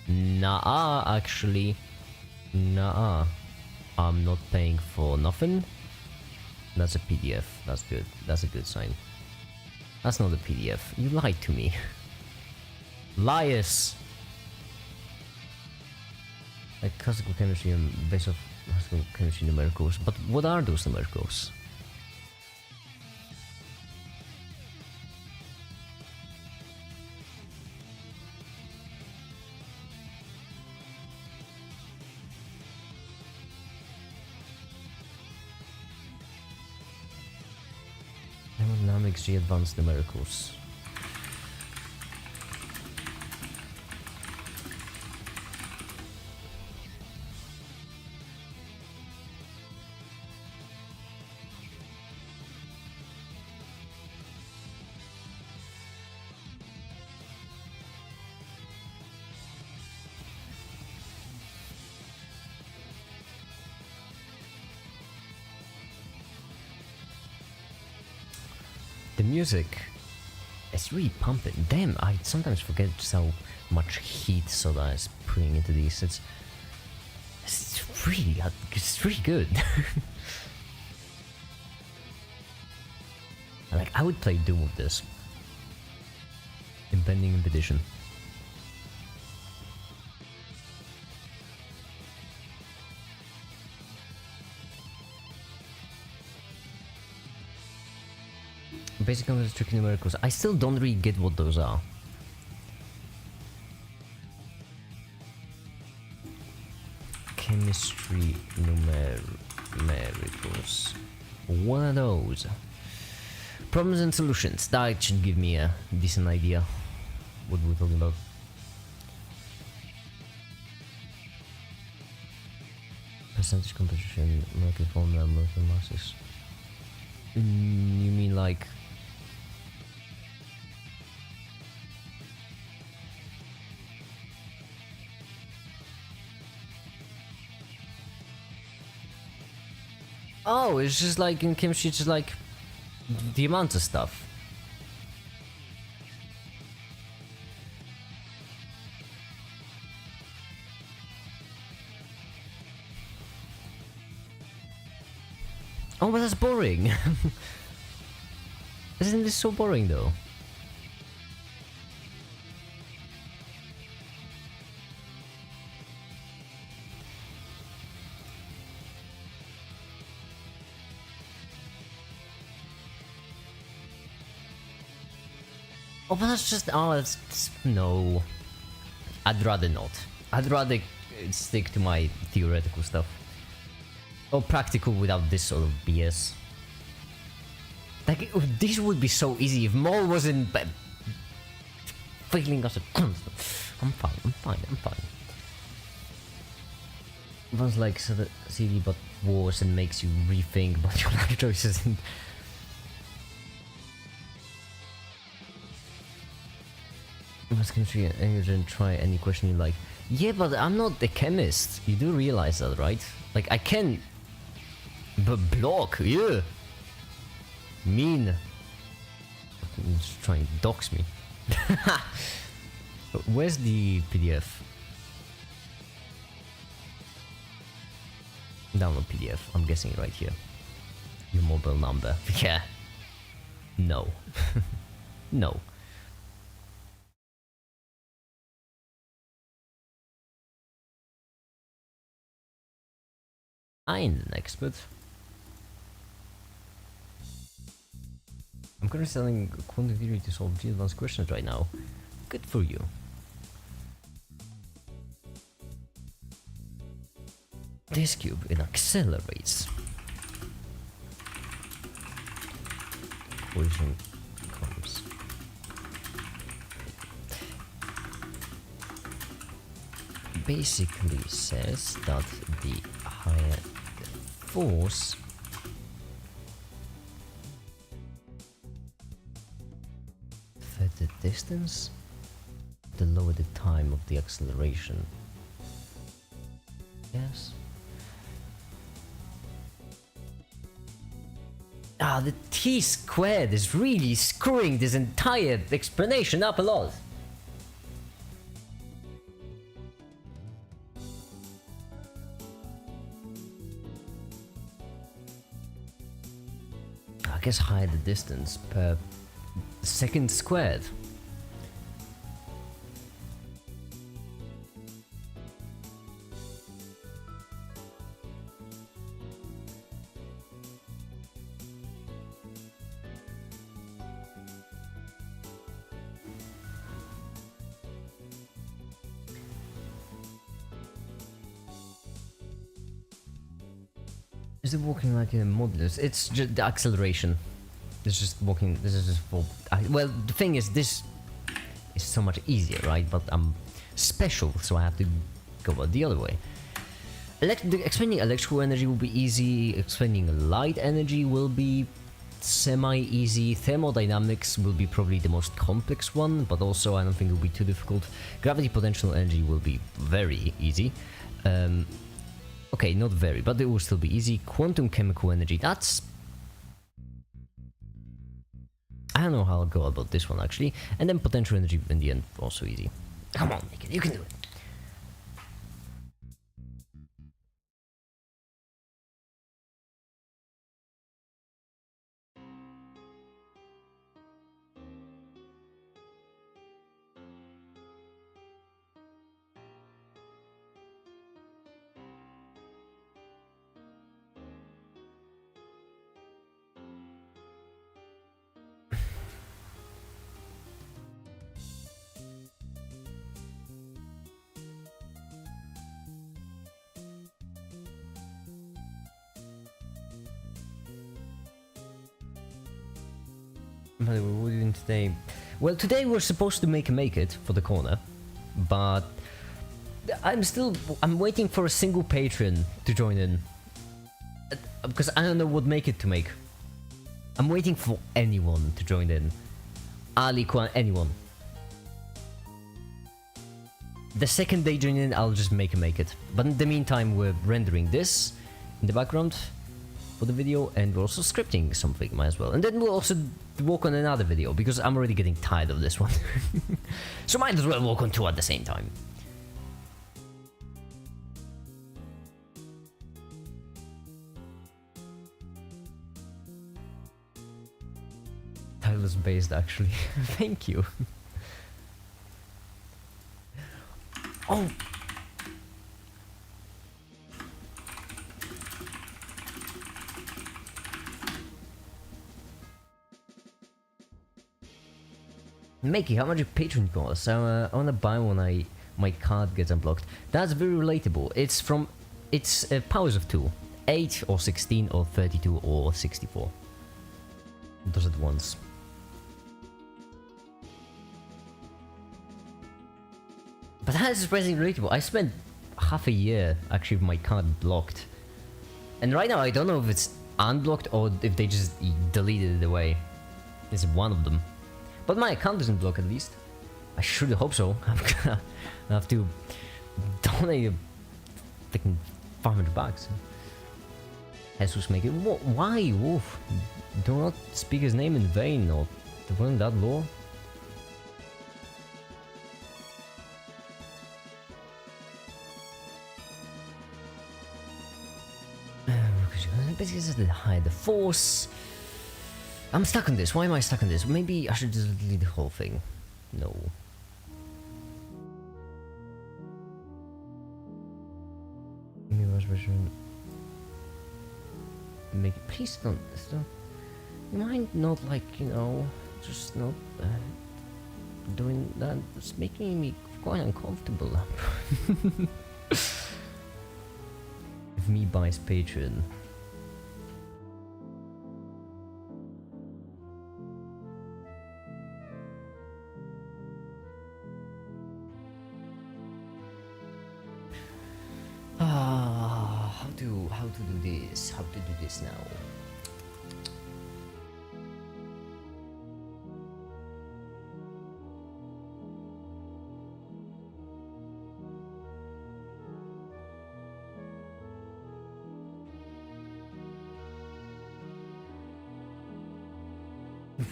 nah, actually, nah. I'm not paying for nothing. That's a PDF. That's good. That's a good sign. That's not a PDF. You lied to me. Liars! Like classical chemistry and base of classical chemistry numericals. But what are those numericals? Thermodynamics G advanced numericals. The music is really pumping. Damn, I sometimes forget just how much heat soda is putting into these. It's really good. Like, I would play Doom with this. Impending Impedition. Basic concepts, tricky numericals. I still don't really get what those are. Chemistry numericals. What are those? Problems and solutions. That should give me a decent idea what we're talking about. Percentage composition, molecular formula, molecular masses. You mean like... Oh, it's just like in chemistry, it's just like the amount of stuff. Oh, but that's boring. Isn't this so boring though? Oh, but that's just... Oh, that's... No. I'd rather not. I'd rather stick to my theoretical stuff. Or practical without this sort of BS. Like, this would be so easy if Mole wasn't... failing us at constant. I'm fine. One's like CD but worse and makes you rethink about your life choices and... Chemistry and try any question you like. Yeah, but I'm not a chemist. You do realize that, right? Like, I can... block, yeah. Mean. He's trying to dox me. Where's the PDF? Download PDF. I'm guessing right here. Your mobile number. Yeah. No. No. I ain't an expert. I'm currently selling quantum theory to solve advanced questions right now. Good for you. This cube, it accelerates. Collision comes. Basically says that the higher the force, the distance, the lower the time of the acceleration. Yes. Ah, the t squared is really screwing this entire explanation up a lot. I guess higher the distance per second squared. Is it walking like a modulus? It's just the acceleration. It's just walking. This is just for. Well, the thing is, this is so much easier, right? But I'm special, so I have to go the other way. Explaining electrical energy will be easy. Explaining light energy will be semi-easy. Thermodynamics will be probably the most complex one, but also I don't think it will be too difficult. Gravity potential energy will be very easy. Okay, not very, but it will still be easy. Quantum chemical energy, that's... I don't know how I'll go about this one, actually. And then potential energy in the end, also easy. Come on, MAKiT, you can do it. What are we doing today? Well, today we're supposed to make a MAKiT for the corner, but I'm waiting for a single patron to join in, because I don't know what MAKiT to make. I'm waiting for anyone to join in. Ali, Kwan, anyone. The second they join in, I'll just make a MAKiT. But in the meantime, we're rendering this in the background for the video, and we're also scripting something, might as well. And then we'll also work on another video, because I'm already getting tired of this one. So might as well work on two at the same time. Title's based, actually. Thank you. Oh! MAKiT, how much a patron costs? I wanna buy when my card gets unblocked. That's very relatable. It's powers of 2. 8 or 16 or 32 or 64. Does it once. But that is surprisingly relatable. I spent half a year actually with my card blocked. And right now I don't know if it's unblocked or if they just deleted it away. It's one of them. But my account doesn't block at least. I should hope so. I'm gonna have to donate taking $500. Jesus, make it. Why, Wolf? Do not speak his name in vain, or There wasn't that law? Basically, this is the hide the force. I'm stuck on this. Why am I stuck on this? Maybe I should just delete the whole thing. No. Make it. Please don't. You mind not, like, you know, just not doing that? It's making me quite uncomfortable. If me buys Patreon. How to do this? How to do this now?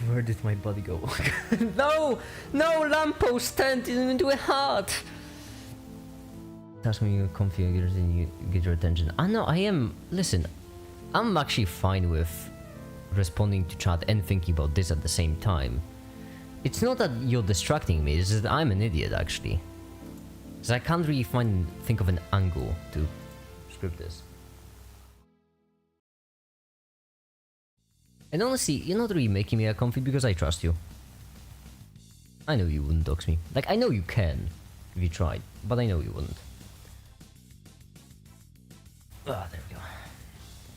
Where did my body go? No! No! Lamppost turned into a heart! That's when you configure and you get your attention. No, I am... Listen, I'm actually fine with responding to chat and thinking about this at the same time. It's not that you're distracting me, it's just that I'm an idiot, actually. Because I can't really think of an angle to script this. And honestly, you're not really making me uncomfy because I trust you. I know you wouldn't dox me. Like, I know you can, if you tried, but I know you wouldn't. Ah, there we go.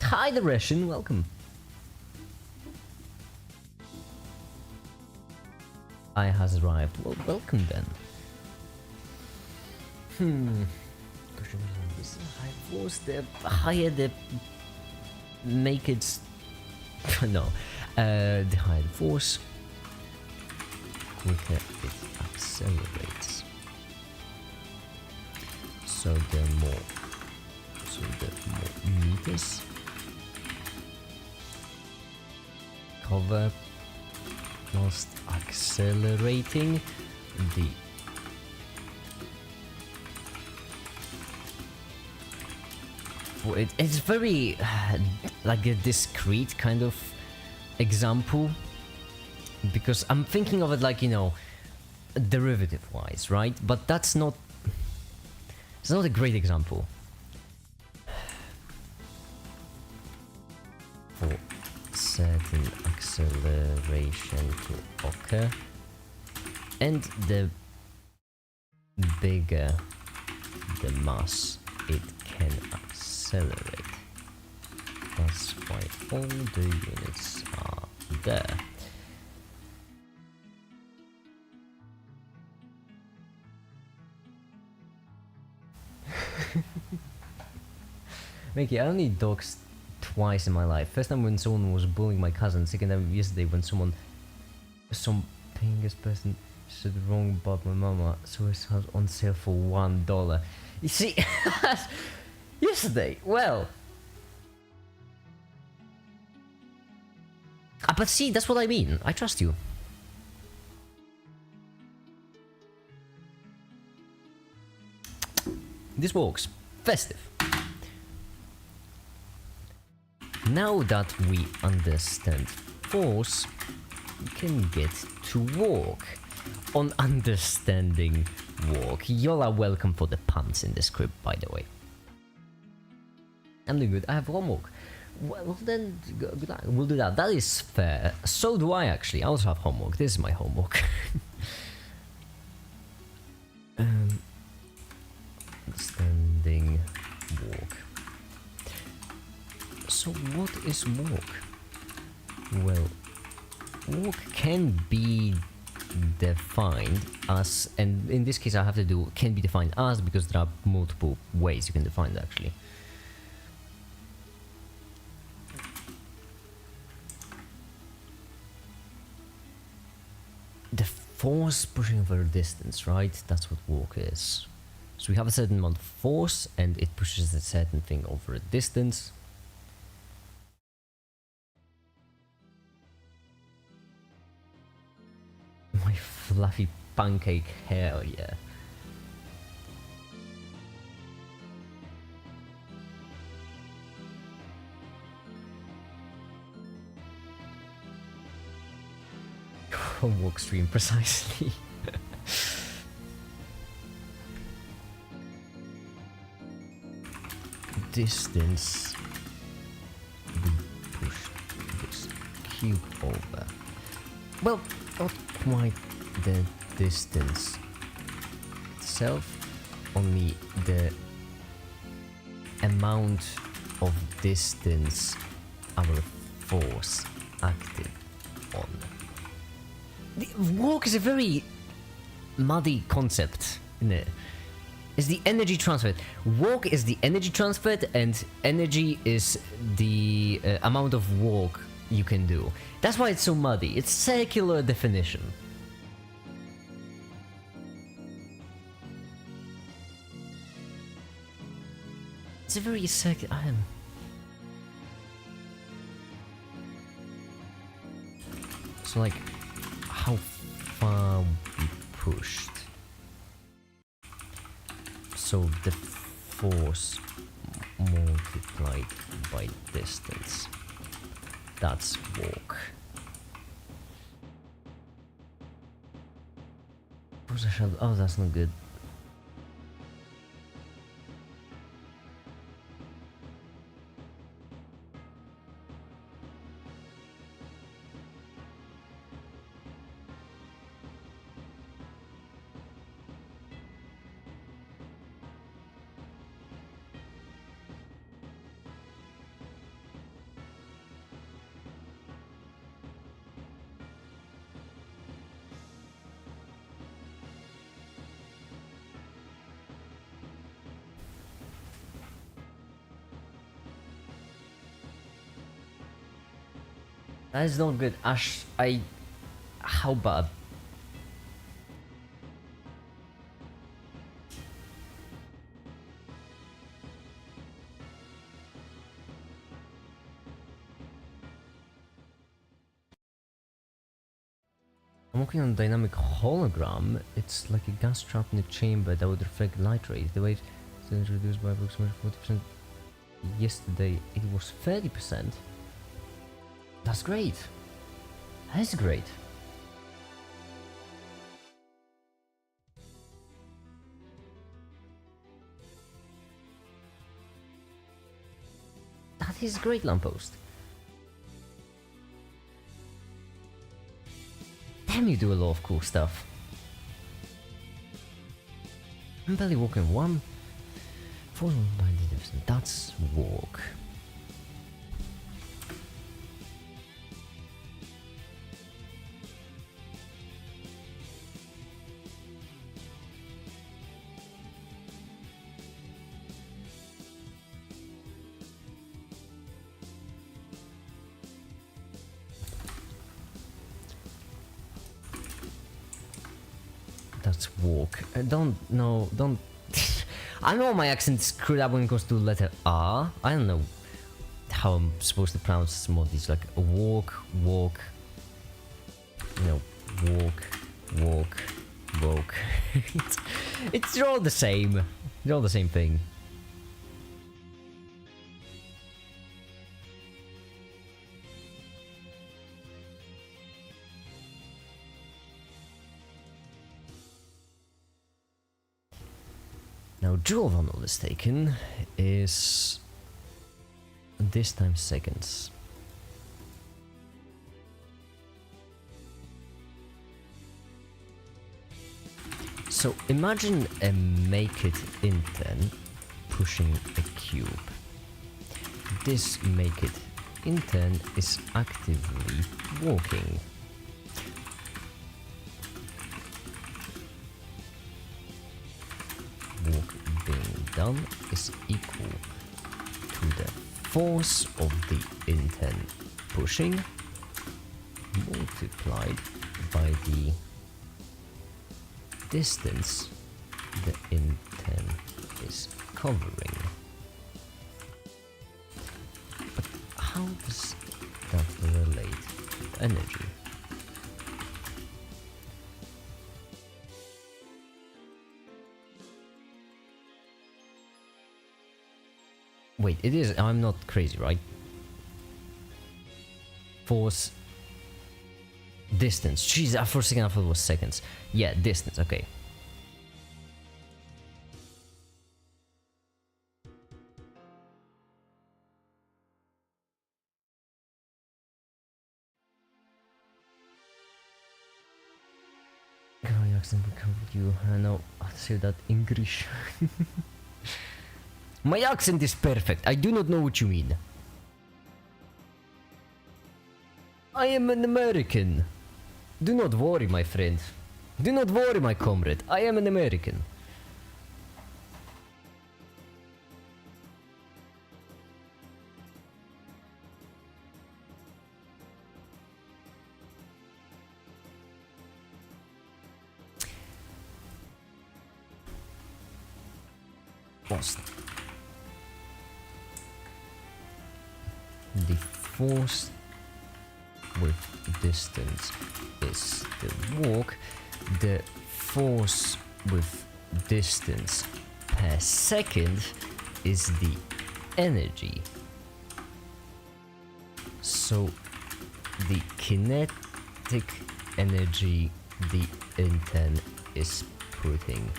Hi, the Russian, welcome. I has arrived. Well, welcome then. Was the higher the MAKiT? No, the higher the force, quicker it accelerates. So the more meters cover whilst accelerating the it's very like a discrete kind of example, because I'm thinking of it like, you know, derivative wise, right? But that's not, it's not a great example. For certain acceleration to occur, and the bigger the mass it can accelerate. That's why all the units are there. Mickey, I only doxed twice in my life. First time when someone was bullying my cousin, second time yesterday when some pingus person said wrong about my mama, so it's on sale for $1. You see, yesterday, well. But see, that's what I mean. I trust you. This works. Festive. Now that we understand force, we can get to work on understanding work. Y'all are welcome for the puns in the script, by the way. I'm doing good. I have homework. Well then, good luck. We'll do that. That is fair. So do I, actually. I also have homework. This is my homework. Understanding work. So what is work? Well, work can be defined as, and in this case I have to do can be defined as because there are multiple ways you can define it actually. The force pushing over a distance, right? That's what work is. So we have a certain amount of force and it pushes a certain thing over a distance. fluffy pancake, hell yeah. Walk stream precisely. Distance. We push this cube over. Well, not quite the distance itself, only the amount of distance our force acted on. The walk is a very muddy concept, isn't it? It's the energy transferred. Walk is the energy transferred, and energy is the amount of walk you can do. That's why it's so muddy. It's circular definition. It's a very circular. So like, how far we pushed. So the force multiplied by distance. That's walk. Oh, that's not good. That is not good, Ash. How bad? I'm working on a dynamic hologram. It's like a gas trap in a chamber that would reflect light rays. The weight is reduced by approximately 40%. Yesterday it was 30%. That's great. That's great. That is great, lamppost. Damn, you do a lot of cool stuff. I'm barely walking one. Followed by the distance. That's walk. That's walk. Don't. I know my accent's screwed up when it goes to the letter R. I don't know how I'm supposed to pronounce some of these. Like walk, walk. You know, walk. It's all the same. It's all the same thing. Now, joule, if I'm not mistaken, is this time seconds. So imagine a MAKiT intern pushing a cube. This MAKiT intern is actively walking. Walk being done is equal to the force of the intern pushing multiplied by the distance the intern is covering. But how does that relate to energy? Wait, it is. I'm not crazy, right? Force. Distance. Jeez, for a second I thought it was seconds. Yeah, distance. Okay. I accidentally covered you. I know. I'll say that English. My accent is perfect. I do not know what you mean. I am an American. Do not worry, my friend. Do not worry, my comrade. I am an American. Lost. The force with distance is the walk. The force with distance per second is the energy. So the kinetic energy the intern is putting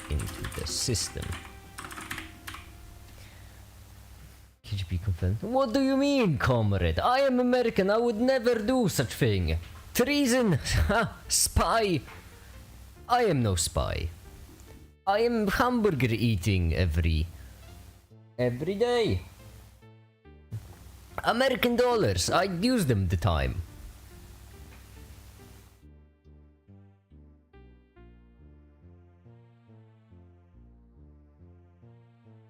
into the system. KGB confirmed. What do you mean, comrade? I am American. I would never do such thing. Treason! Spy! I am no spy. I am hamburger eating every day. American dollars. I use them the time.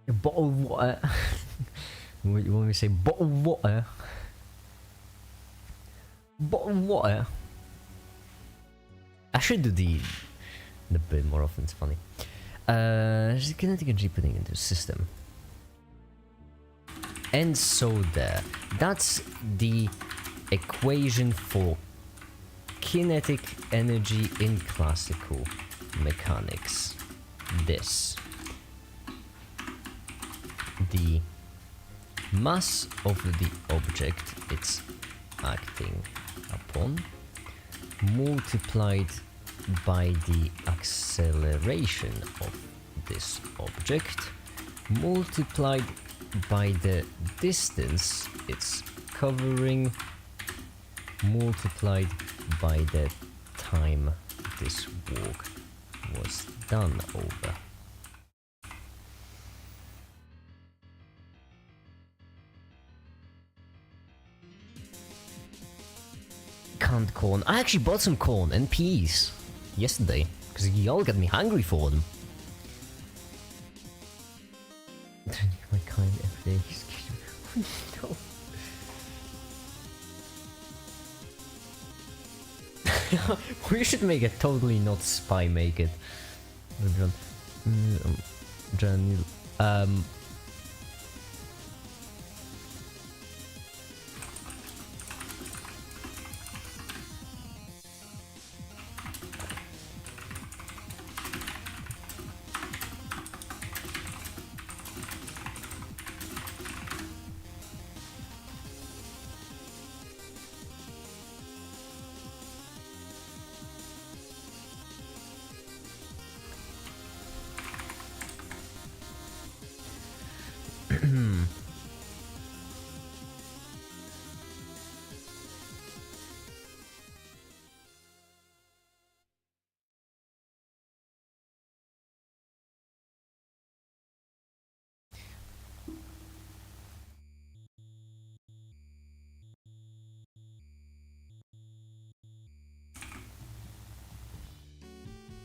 A bottle of water. You want me to say bottle of water? Bottle of water? I should do the bit more often, it's funny. Kinetic energy putting into the system. And so there. That's the equation for kinetic energy in classical mechanics. This. The mass of the object it's acting upon multiplied by the acceleration of this object multiplied by the distance it's covering multiplied by the time this walk was done over. Canned corn. I actually bought some corn and peas yesterday because y'all got me hungry for them. My kind every day. No. We should make a totally not spy make it.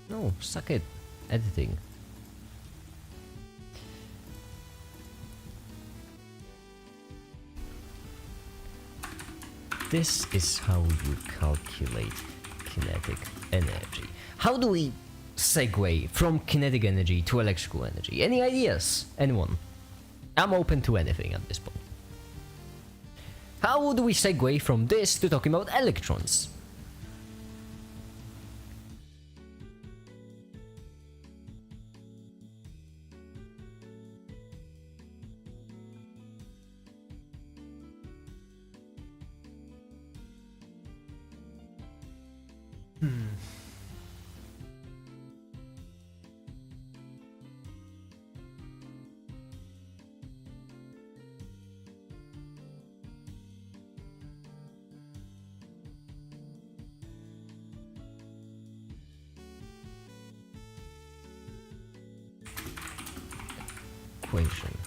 No, suck it. Editing. This is how you calculate kinetic energy. How do we segue from kinetic energy to electrical energy? Any ideas? Anyone? I'm open to anything at this point. How do we segue from this to talking about electrons? Equation.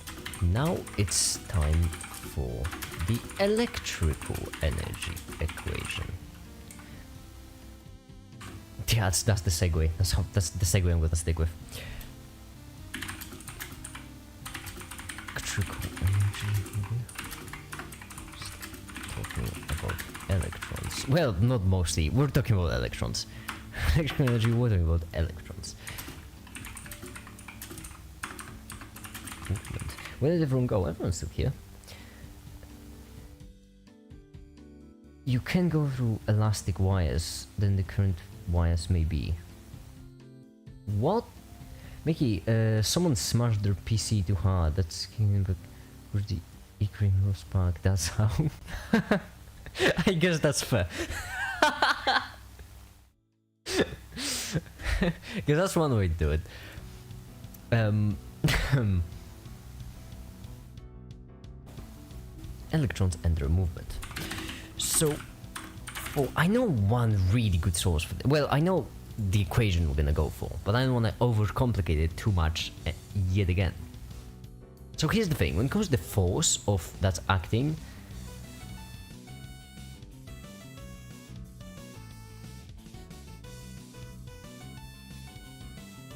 Now it's time for the electrical energy equation. Yeah, that's the segue. That's the segue I'm gonna stick with. Electrical energy. Talking about electrons. Well, not mostly. We're talking about electrons. Electrical energy. We're talking about electrons. Movement. Where did everyone go? Everyone's still here. You can go through elastic wires, then the current wires may be. What? Mickey, someone smashed their PC too hard. That's where's the Ikrim Rose Park? That's how. I guess that's fair. Because that's one way to do it. Electrons and their movement. So, oh, I know one really good source for that. Well, I know the equation we're gonna go for, but I don't want to overcomplicate it too much yet again. So here's the thing, when it comes to the force of that's acting,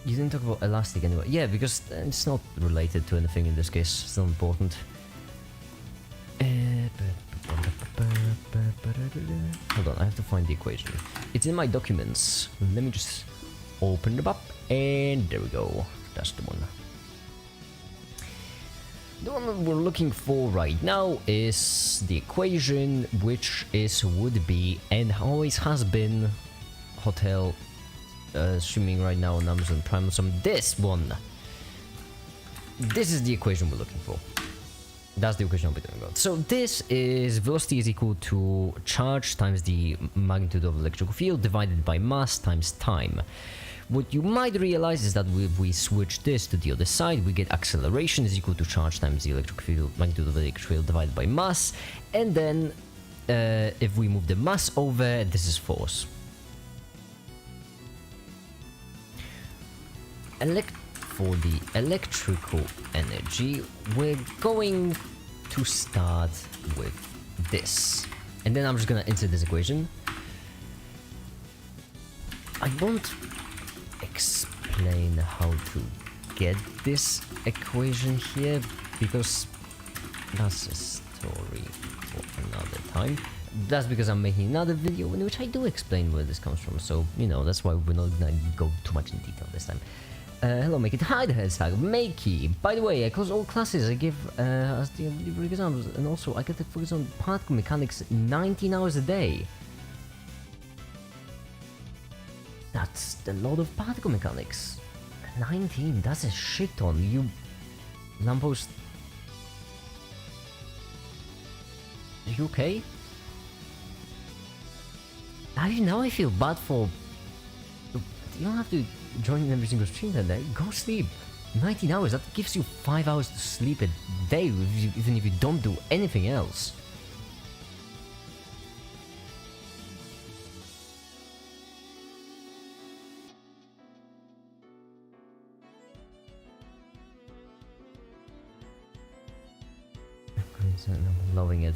you didn't talk about elastic anyway. Yeah, because it's not related to anything in this case, it's not important. Hold on, I have to find the equation. It's in my documents. Let me just open them up, and there we go. That's the one. The one that we're looking for right now is the equation, which would be and always has been hotel. Streaming right now on Amazon Prime. This one. This is the equation we're looking for. That's the equation I'll be talking about. So this is velocity is equal to charge times the magnitude of electrical field divided by mass times time. What you might realize is that if we switch this to the other side, we get acceleration is equal to charge times the electric field, magnitude of the electric field divided by mass. And then if we move the mass over, this is force. For the electrical energy, we're going to start with this. And then I'm just gonna insert this equation. I won't explain how to get this equation here, because that's a story for another time. That's because I'm making another video in which I do explain where this comes from, so, you know, that's why we're not gonna go too much in detail this time. Hello, MAKiT. Hi, the hashtag MAKiT. By the way, I close all classes I give as the exams, and also I get to focus on particle mechanics 19 hours a day. That's a lot of particle mechanics. 19, that's a shit ton. You lamppost. Are you okay? Now I feel bad for. You don't have to join every single stream that day. Go sleep. 19 hours, that gives you 5 hours to sleep a day, even if you don't do anything else. I'm loving it.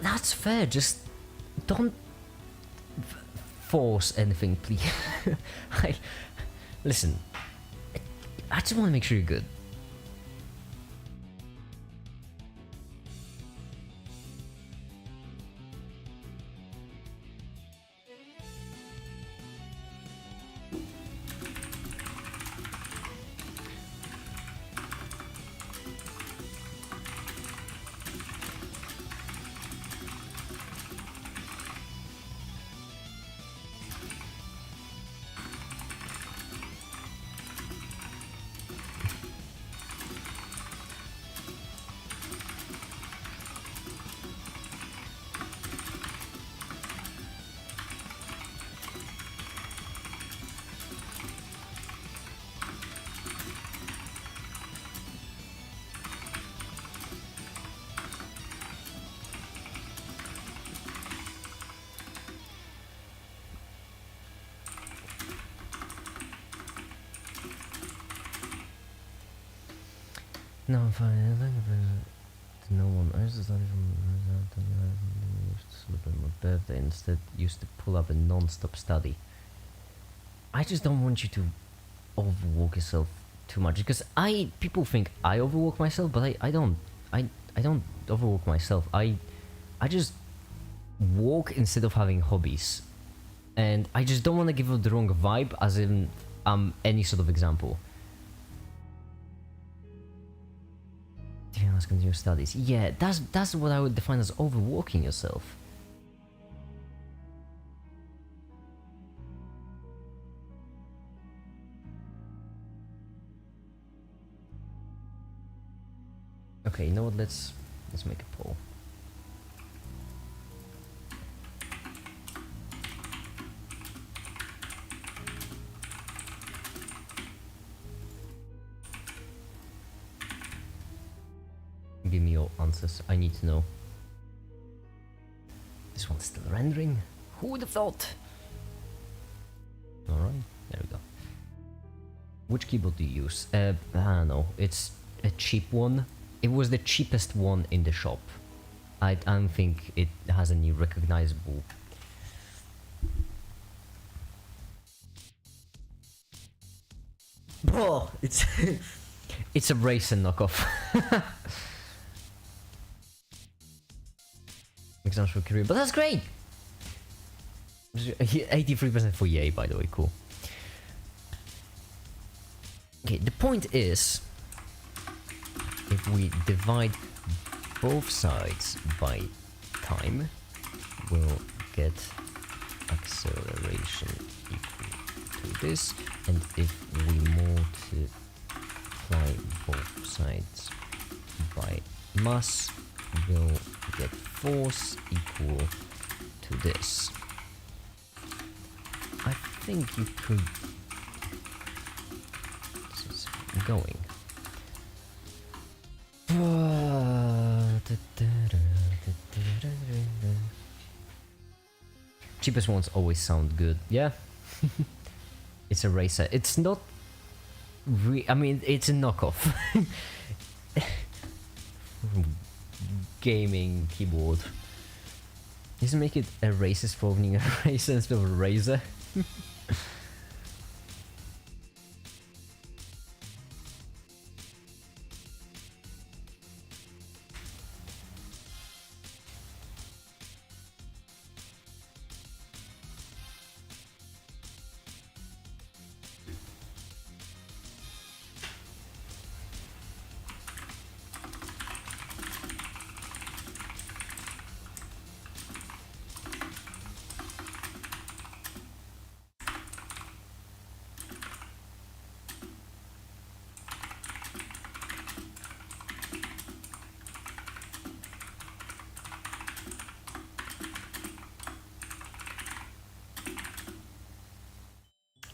That's fair, just don't force anything, please. Listen, I just want to make sure you're good. No, I'm fine. No one. I just started from used to celebrate my birthday. Instead, used to pull up a non-stop study. I just don't want you to overwork yourself too much because people think I overwork myself, but I don't. I don't overwork myself. I just work instead of having hobbies, and I just don't want to give out the wrong vibe, as in any sort of example. Let's continue studies. Yeah, that's what I would define as overworking yourself. Okay, you know what? Let's make a poll. Give me your answers. I need to know. This one's still rendering. Who would have thought? Alright, there we go. Which keyboard do you use? I don't know. It's a cheap one. It was the cheapest one in the shop. I don't think it has any recognizable. Oh, it's it's a Razer knockoff. Exams for career, but that's great. 83% for yay, by the way, cool. Okay, the point is, if we divide both sides by time, we'll get acceleration equal to this, and if we multiply both sides by mass, we'll get force equal to this. I think you could... This is going. Cheapest ones always sound good, yeah? It's a Razer. It's not... I mean, it's a knockoff. Gaming keyboard. Doesn't make it a racist for owning a Razer instead of a Razer.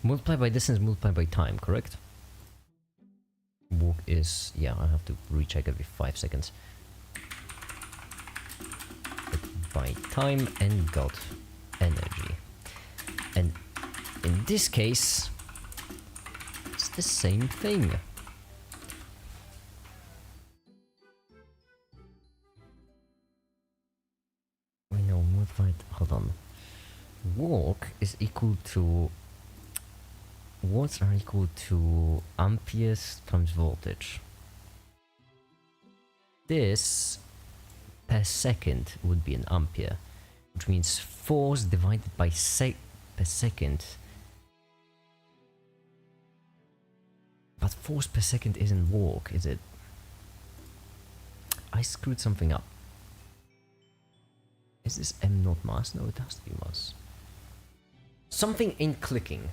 Multiply by distance, multiply by time, correct? Walk is... yeah, I have to recheck every 5 seconds. But by time and got energy. And in this case, it's the same thing. We know multiplied... hold on. Walk is equal to... watts are equal to amperes times voltage. This per second would be an ampere, which means force divided by per second. But force per second isn't walk, is it? I screwed something up. Is this M not mass? No, it has to be mass. Something ain't clicking.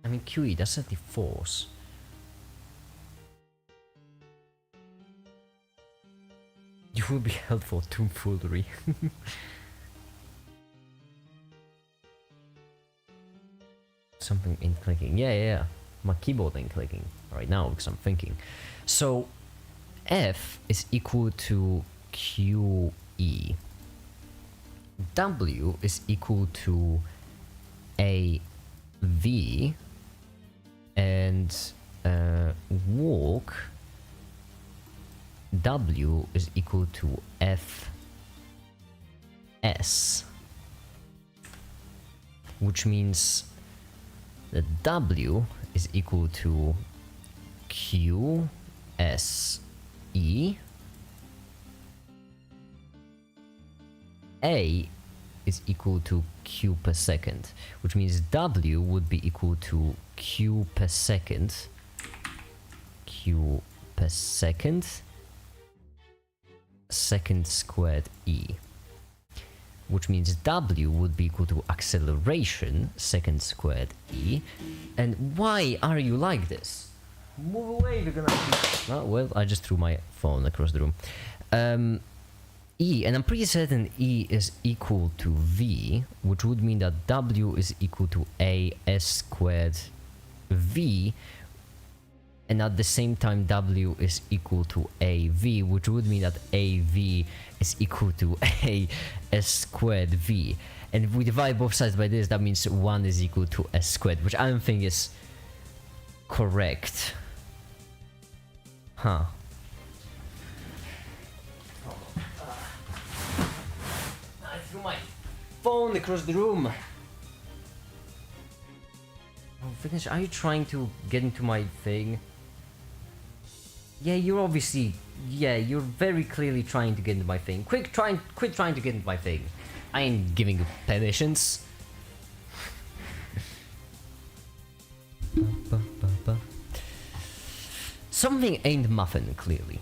I mean, QE, that's not the force. You will be held for tomfoolery. Something ain't clicking. Yeah. My keyboard ain't clicking right now because I'm thinking. So F is equal to QE. W is equal to AV. And walk, W is equal to FS. Which means that W is equal to QSE. A is equal to Q per second, which means W would be equal to Q per second. Q per second. Second squared E. Which means W would be equal to acceleration, second squared E. And why are you like this? Move away, we're gonna... Oh, well, I just threw my phone across the room. E, and I'm pretty certain E is equal to V, which would mean that W is equal to AS squared V, and at the same time W is equal to AV, which would mean that AV is equal to AS squared V. And if we divide both sides by this, that means 1 is equal to S squared, which I don't think is correct. Huh. I threw my phone across the room. Oh, Vignesh, are you trying to get into my thing? Yeah, you're obviously... Yeah, you're very clearly trying to get into my thing. Quit trying to get into my thing. I ain't giving you permissions. Something ain't muffin, clearly.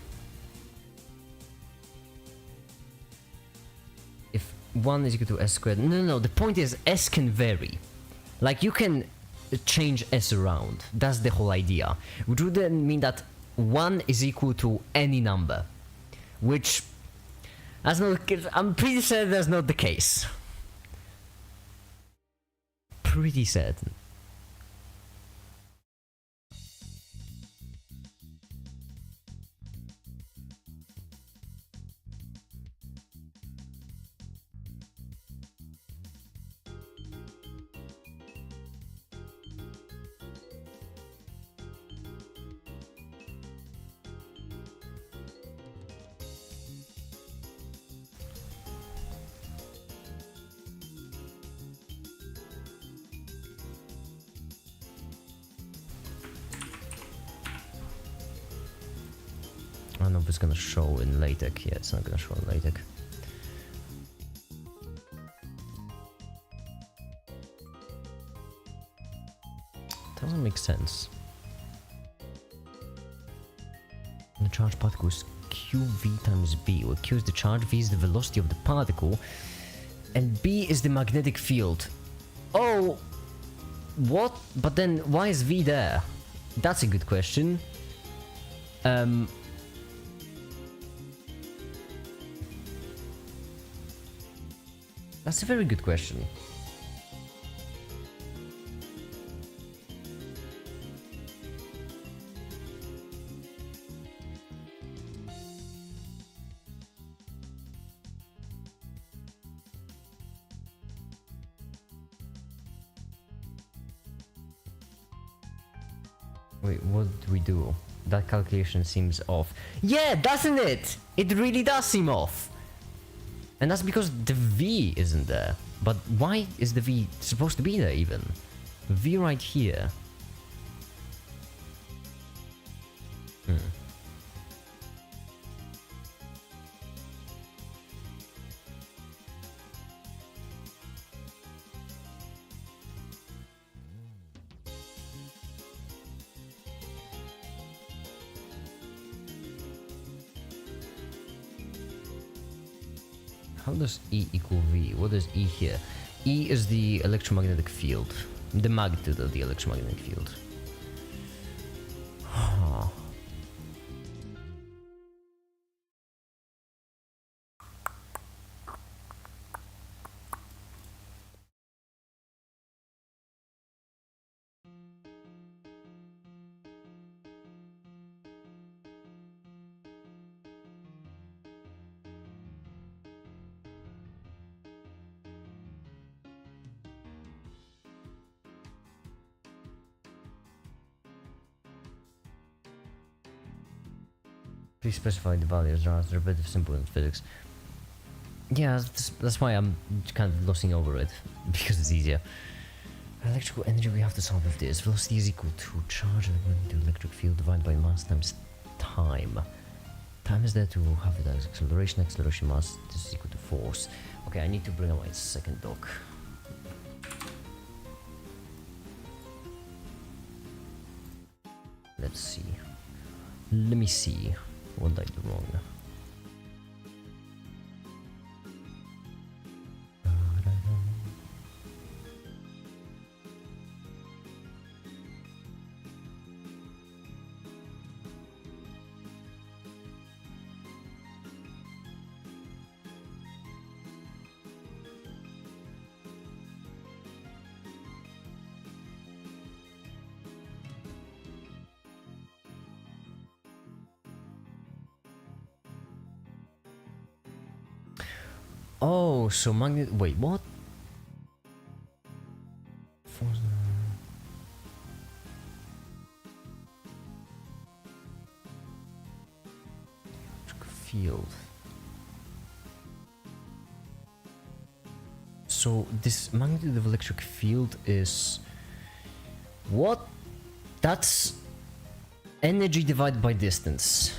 If 1 is equal to S squared... No, the point is S can vary. Like, you can change S around. That's the whole idea. Which would then mean that 1 is equal to any number. Which... That's not... I'm pretty certain that's not the case. Pretty certain. I don't know if it's gonna show in LaTeX. Yeah, it's not gonna show in LaTeX. Doesn't make sense. The charge particle is QV times B, where Q is the charge, V is the velocity of the particle, and B is the magnetic field. Oh! What? But then why is V there? That's a good question. That's a very good question. Wait, what do we do? That calculation seems off. Yeah, doesn't it? It really does seem off. And that's because the V isn't there. But why is the V supposed to be there even? V right here. How does E equal V? What is E here? E is the electromagnetic field. The magnitude of the electromagnetic field. Please specify the values. It's repetitive, simple in physics. Yeah, that's why I'm kind of glossing over it, because it's easier. Electrical energy we have to solve with this. Velocity is equal to charge equivalent to electric field divided by mass times time. Time is there to have it as acceleration, acceleration mass, this is equal to force. Okay, I need to bring up my second dock. Let's see. Let me see. What did I do wrong? Oh, so magnet. Wait, what? Force. Field. So this magnitude of electric field is what? That's energy divided by distance.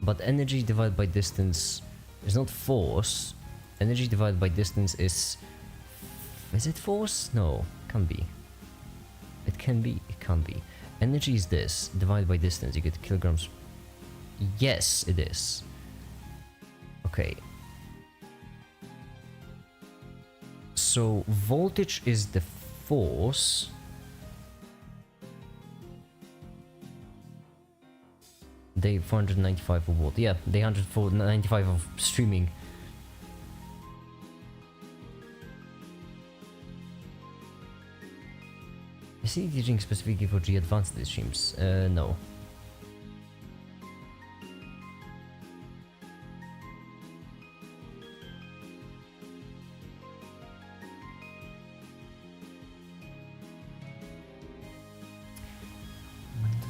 But energy divided by distance is not force. Energy divided by distance is... Is it force? No, can't be. It can be, it can't be. Energy is this, divided by distance, you get kilograms. Yes, it is. Okay. So voltage is the force. Day 495 of what? Yeah, day 195 of streaming. Is he teaching specifically for G advanced streams? No.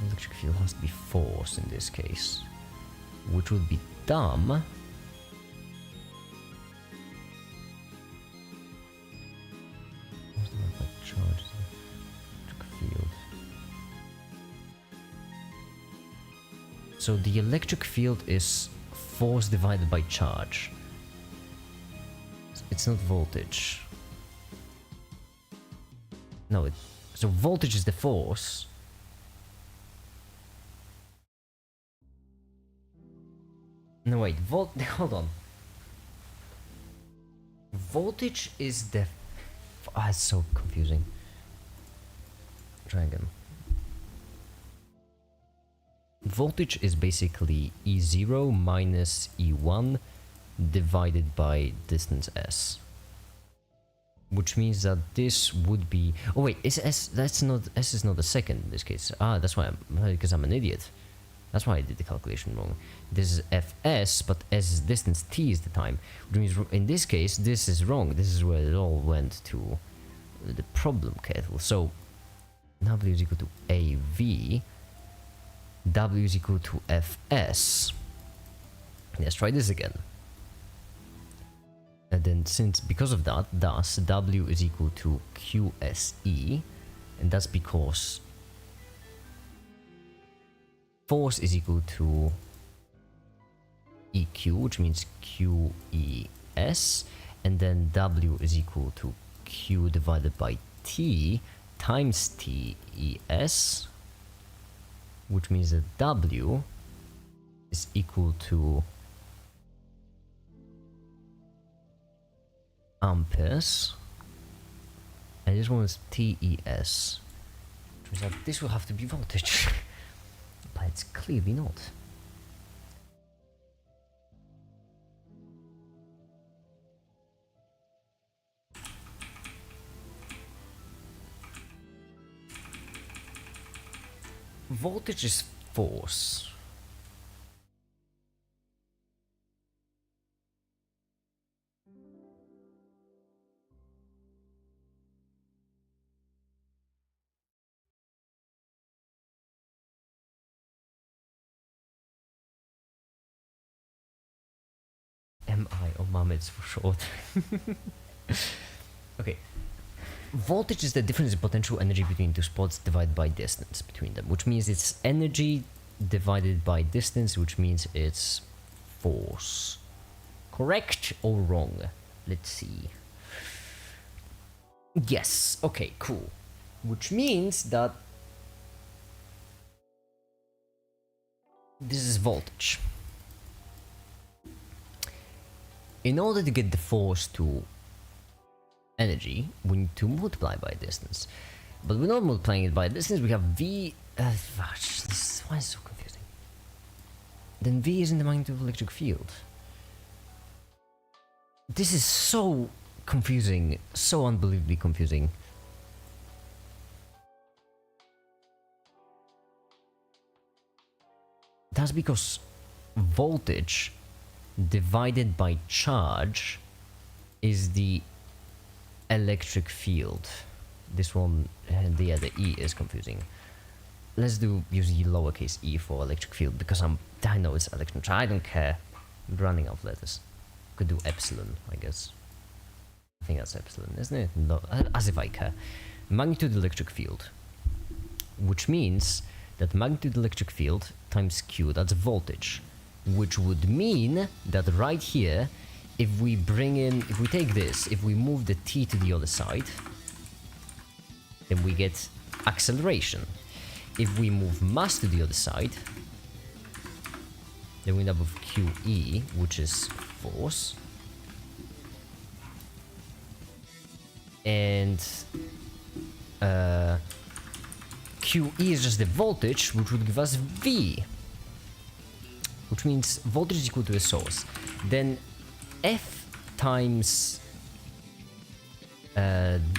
Electric field has to be force in this case, which would be dumb. What's the like charge? Electric field. So the electric field is force divided by charge. It's not voltage. No, so voltage is the force. No wait, hold on. Voltage is the... it's so confusing. Try again. Voltage is basically E0 minus E1 divided by distance S. Which means that this would be... Oh wait, is S... That's not... S is not a second in this case. Ah, that's why because I'm an idiot. That's why I did the calculation wrong. This is Fs, but S is distance, T is the time. Which means in this case, this is wrong. This is where it all went to the problem kettle. So, W is equal to AV. W is equal to Fs. Let's try this again. And then because of that, thus W is equal to QSE. And that's because force is equal to EQ, which means QES, and then W is equal to Q divided by T times TES, which means that W is equal to amperes, and this one is TES, which means that this will have to be voltage. But it's clearly not. Voltage is force. MI or MAMITs for short. Okay. Voltage is the difference in potential energy between two spots divided by distance between them, which means it's energy divided by distance, which means it's force. Correct or wrong? Let's see. Yes, okay, cool. Which means that this is voltage. In order to get the force to energy, we need to multiply by distance. But we're not multiplying it by distance, we have V... why is it so confusing? Then V is in the magnitude of electric field. This is so confusing, so unbelievably confusing. That's because voltage divided by charge is the electric field. This one, the E is confusing. Let's use the lowercase e for electric field because I know it's electron charge. I don't care. I'm running out of letters. Could do epsilon, I guess. I think that's epsilon, isn't it? No, as if I care. Magnitude electric field, which means that magnitude electric field times Q, that's voltage, which would mean that right here, if we take this, if we move the T to the other side, then we get acceleration. If we move mass to the other side, then we end up with QE, which is force. And QE is just the voltage, which would give us V, which means voltage is equal to the source. Then F times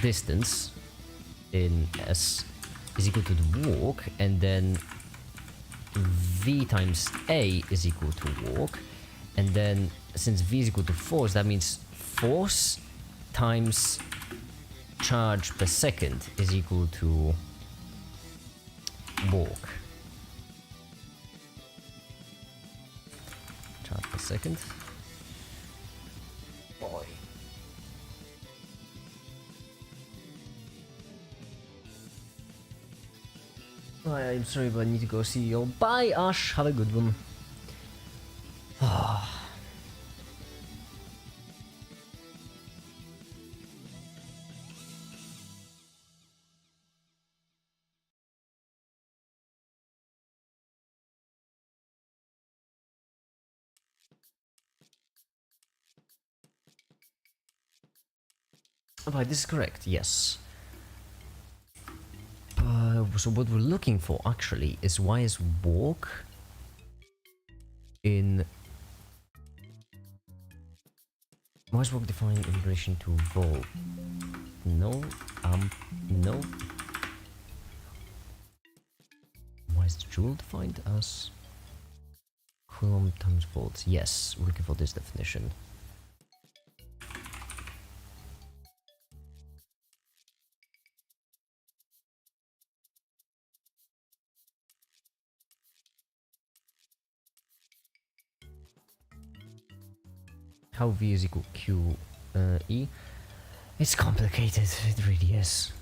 distance in S is equal to the walk, and then V times A is equal to walk, and then since V is equal to force, that means force times charge per second is equal to walk. Charge per second. Boy. I'm sorry, but I need to go see you. Bye, Ash. Have a good one. Right, this is correct, yes. So what we're looking for actually is why is walk in... Why is walk defined in relation to volt? No, no. Why is the joule defined as coulomb times volts? Yes, we're looking for this definition. How V is equal Q E? It's complicated, it really is.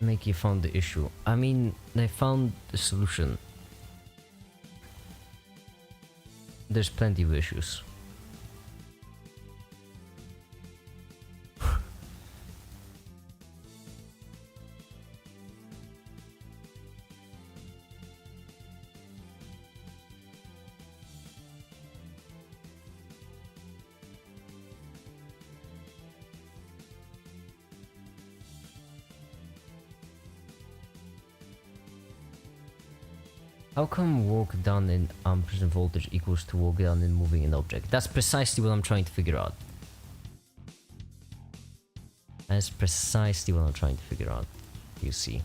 MAKiT found the issue. I mean, they found the solution. There's plenty of issues. How come work done in ampersand voltage equals to work done in moving an object? That's precisely what I'm trying to figure out. That's precisely what I'm trying to figure out. You see.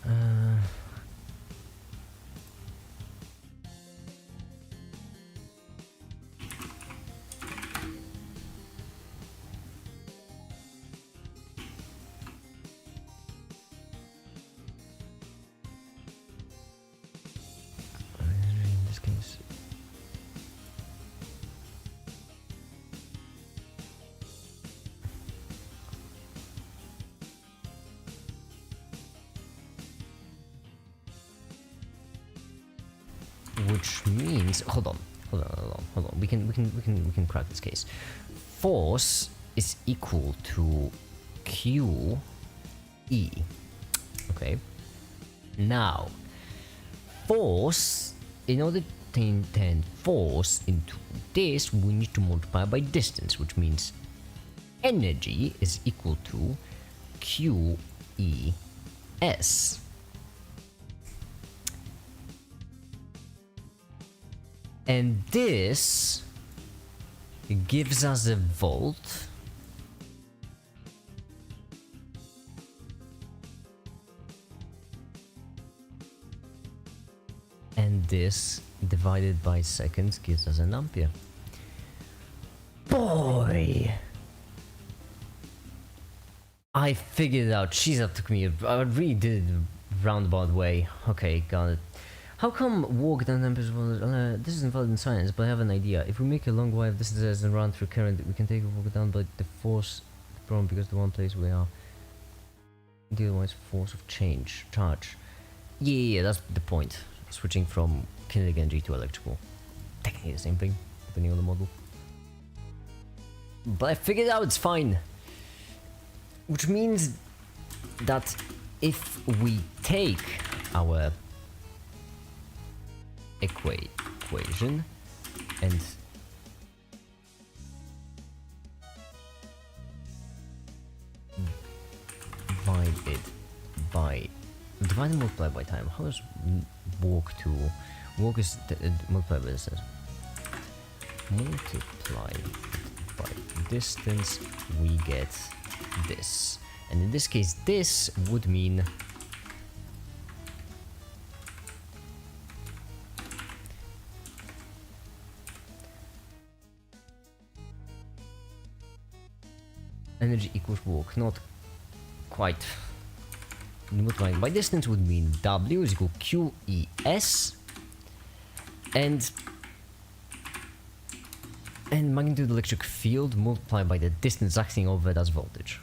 In this case. Which means, hold on. We can crack this case. Force is equal to Q E. Okay. Now, force, in order to turn force into this, we need to multiply by distance, which means energy is equal to Q E S. And this gives us a volt. And this divided by seconds gives us an ampere. Boy! I figured it out. Jeez, that took me I really did it a roundabout way. Okay, got it. How come walk down numbers? This is involved in science, but I have an idea. If we make a long wire of distances and run through current, we can take a walk down by the force problem because the one place we are. The other one is force of charge. Yeah, that's the point. Switching from kinetic energy to electrical. Technically the same thing, depending on the model. But I figured out it's fine. Which means that if we take our equation and divide and multiply by time. How does walk is multiplied by distance. Multiply by distance, we get this, and in this case this would mean energy equals walk, not quite. Multiplying by distance would mean W is equal QES, and magnitude electric field multiplied by the distance acting over it as voltage.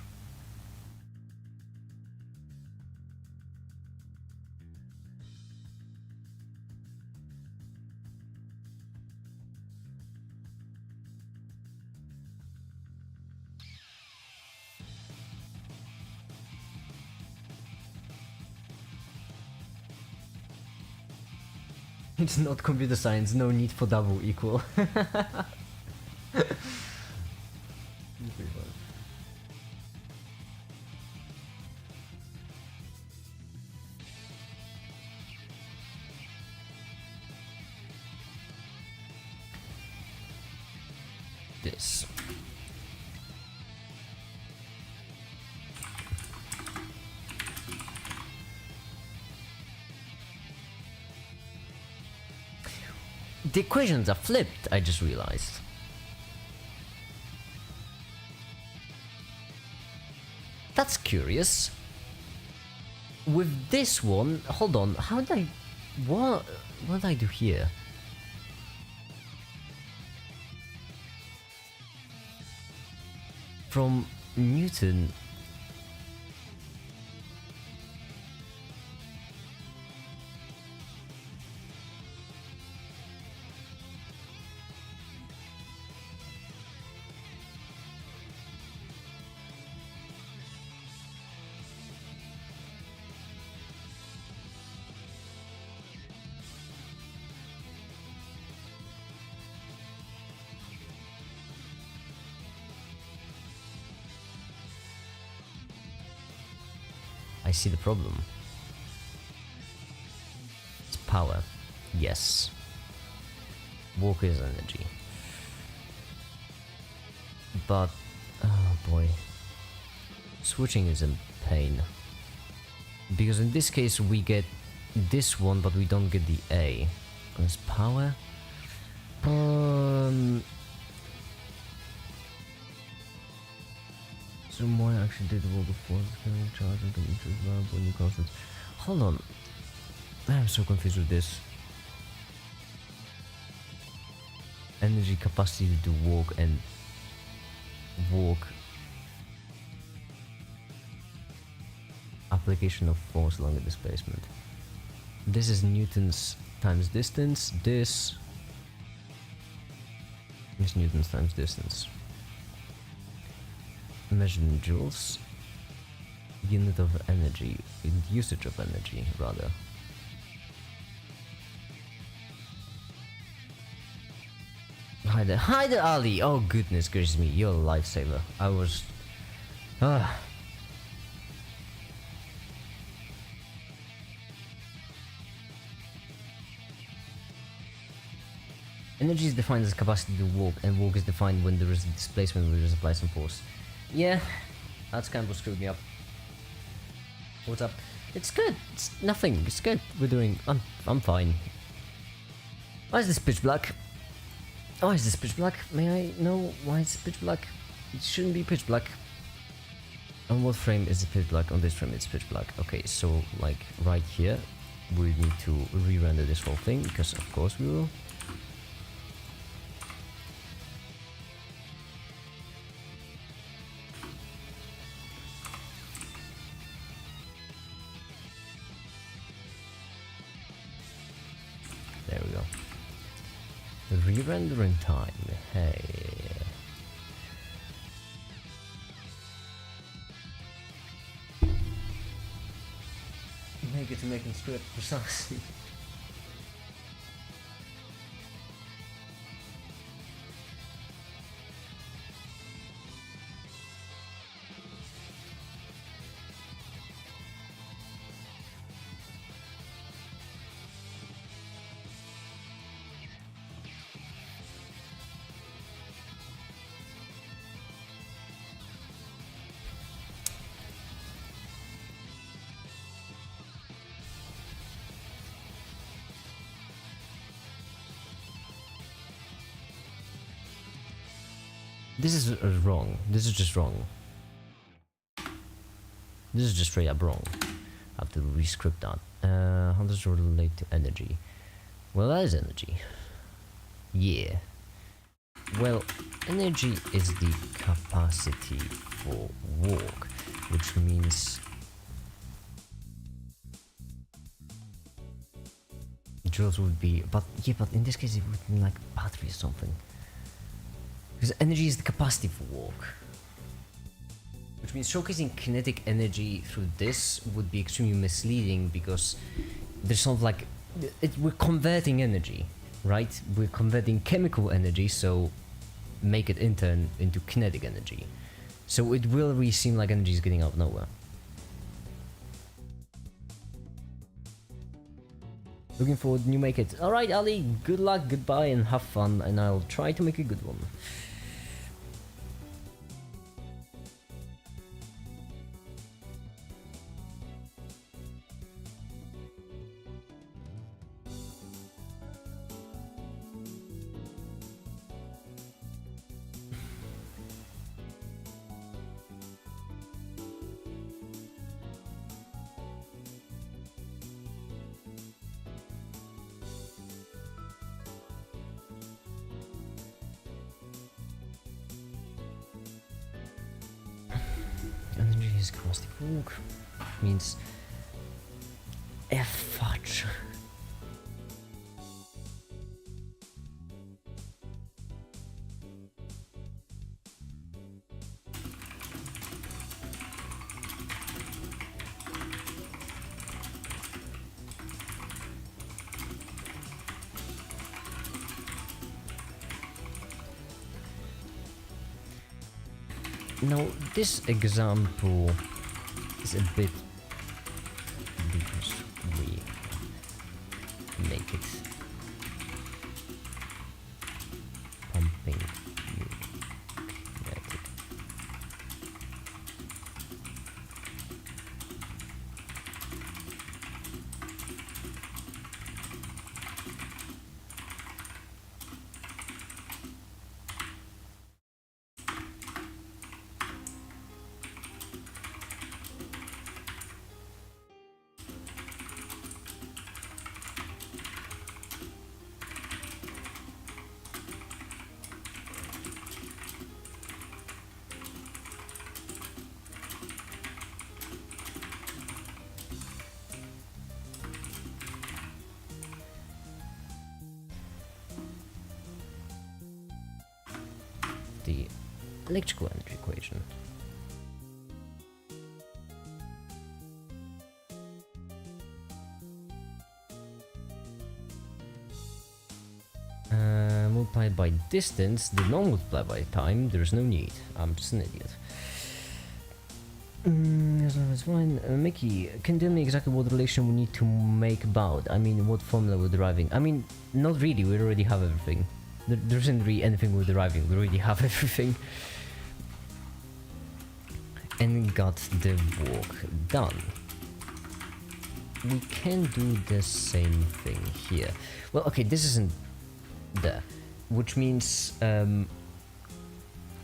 It's not computer science, no need for double equal. This. The equations are flipped, I just realized. That's curious. With this one, hold on, how did I... What did I do here? From Newton... I see the problem. It's power. Yes. Walk is energy. But, oh boy. Switching is a pain. Because in this case we get this one, but we don't get the A. Because power? So more actually did walk before the charge and the interest variable new constants. Hold on. I'm so confused with this. Energy capacity to walk and walk. Application of force along the displacement. This is newtons times distance. This is newtons times distance. Measured in joules. Unit of energy. Usage of energy, rather. Hi there, Ali! Oh goodness gracious me, you're a lifesaver. I was... Energy is defined as capacity to walk, and walk is defined when there is a displacement where there is applied some force. Yeah, that's kind of what screwed me up. What's up? It's good. It's nothing. It's good. We're doing... I'm fine. Why is this pitch black? Why is this pitch black? May I know why it's pitch black? It shouldn't be pitch black. On what frame is it pitch black? On this frame it's pitch black. Okay, so like right here, we need to re-render this whole thing, because of course we will. There we go. Re-rendering time. Hey. Make it to making script precisely. This is wrong. This is just wrong. This is just straight up wrong. I have to re-script that. How does it relate to energy? Well, that is energy. Yeah. Well, energy is the capacity for walk, which means joules would be, but yeah, but in this case it would mean like battery or something. Because energy is the capacity for walk. Which means showcasing kinetic energy through this would be extremely misleading, because there's sort of like... we're converting energy, right? We're converting chemical energy, so make it in turn into kinetic energy. So it will really seem like energy is getting out of nowhere. Looking forward to new MAKiT. Alright Ali, good luck, goodbye, and have fun, and I'll try to make a good one. Energy is capacity for walk. Means fudge. Now, this example is a bit because make it pumping kinetic. The electrical energy equation. Multiplied by distance, did not multiply by time, there's no need. I'm just an idiot. That's fine. Mickey, can you tell me exactly what relation we need to make about? I mean, what formula we're deriving? I mean, not really, we already have everything. There isn't really anything we're deriving, we already have everything. And got the work done. We can do the same thing here. Well, okay, this isn't there, which means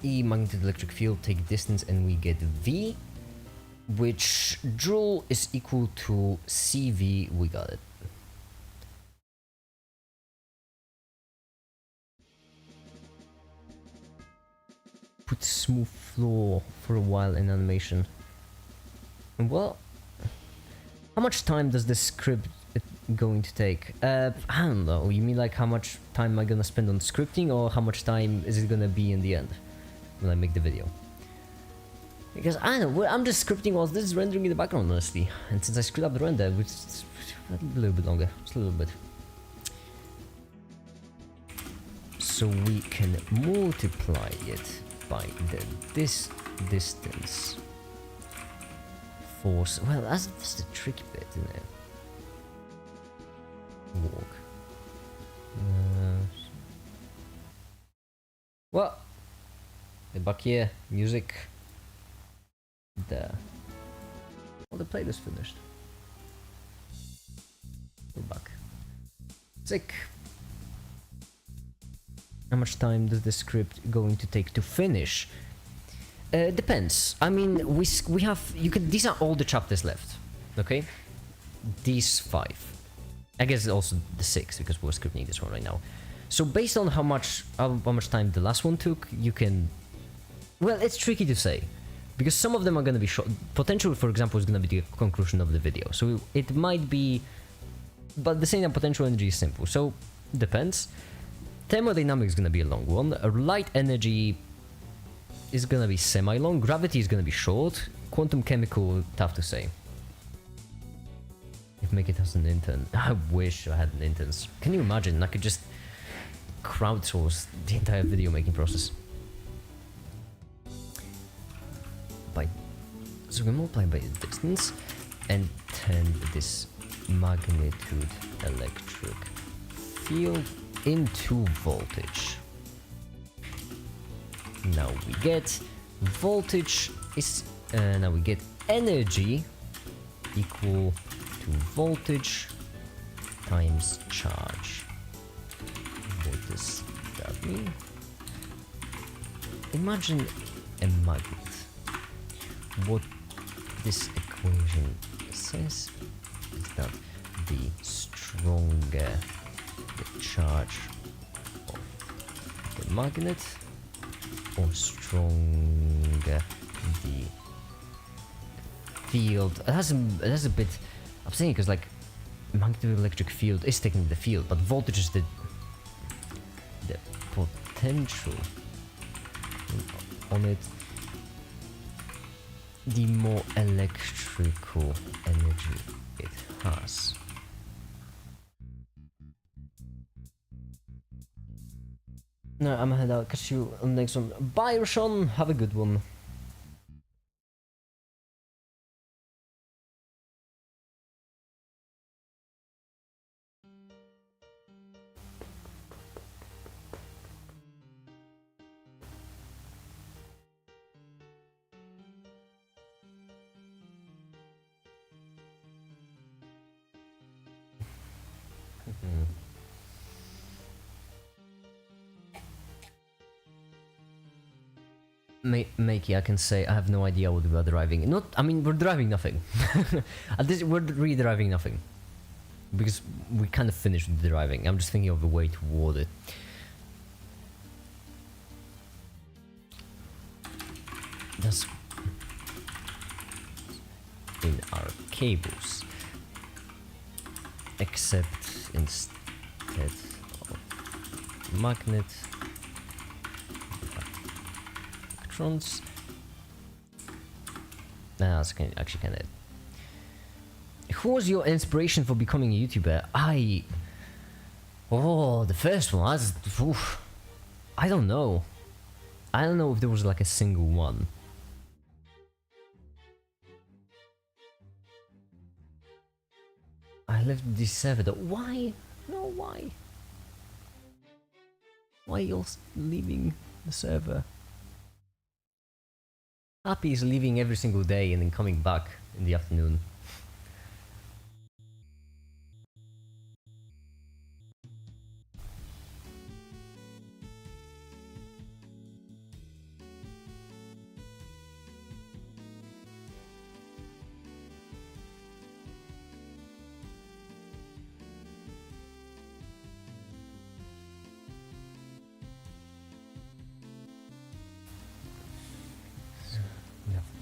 E magnetic electric field take distance and we get V, which joule is equal to CV, we got it. Put smooth floor for a while in animation. Well, how much time does this script going to take? I don't know, you mean like how much time am I gonna spend on scripting, or how much time is it gonna be in the end when I make the video? Because I don't know, I'm just scripting while this is rendering in the background, honestly. And since I screwed up the render, which is a little bit longer, just a little bit. So we can multiply it by this distance. Force, well, that's the tricky bit, isn't it? Walk. Well, back here, music. There. Well, the playlist finished. Go back. Sick. How much time does the script going to take to finish? Depends. I mean, we have, you can, these are all the chapters left, okay? These 5. I guess also the 6 because we're scripting this one right now. So based on how much time the last one took, you can, well, it's tricky to say because some of them are going to be short. Potential, for example, is going to be the conclusion of the video. So it might be, but the same time, potential energy is simple. So depends. Thermodynamics is going to be a long one. Light energy is going to be semi-long. Gravity is going to be short. Quantum chemical, tough to say. If MAKiT has an intern. I wish I had an intern. Can you imagine? I could just crowdsource the entire video making process. So we multiply by the distance and turn this magnitude electric field into voltage. Now we get voltage is now we get energy equal to voltage times charge. What does that mean? Imagine a magnet. What this equation says is that the stronger the charge of the magnet, or stronger the field. It has a bit. I'm saying because like magnetic electric field is technically the field, but voltage is the potential on it. The more electrical energy it has. No, I'm gonna head out. Catch you on the next one. Bye, Roshan. Have a good one. Makey, I can say I have no idea what we are driving. Not, I mean, we're driving nothing. At this, we're really driving nothing. Because we kind of finished the driving. I'm just thinking of the way toward it. That's in our cables. Except instead of magnet, electrons. That's actually kind of. Who was your inspiration for becoming a YouTuber? Oh, the first one. Oof. I don't know. I don't know if there was like a single one. I left this server though. Why? No, why? Why are you leaving the server? Happy is leaving every single day and then coming back in the afternoon.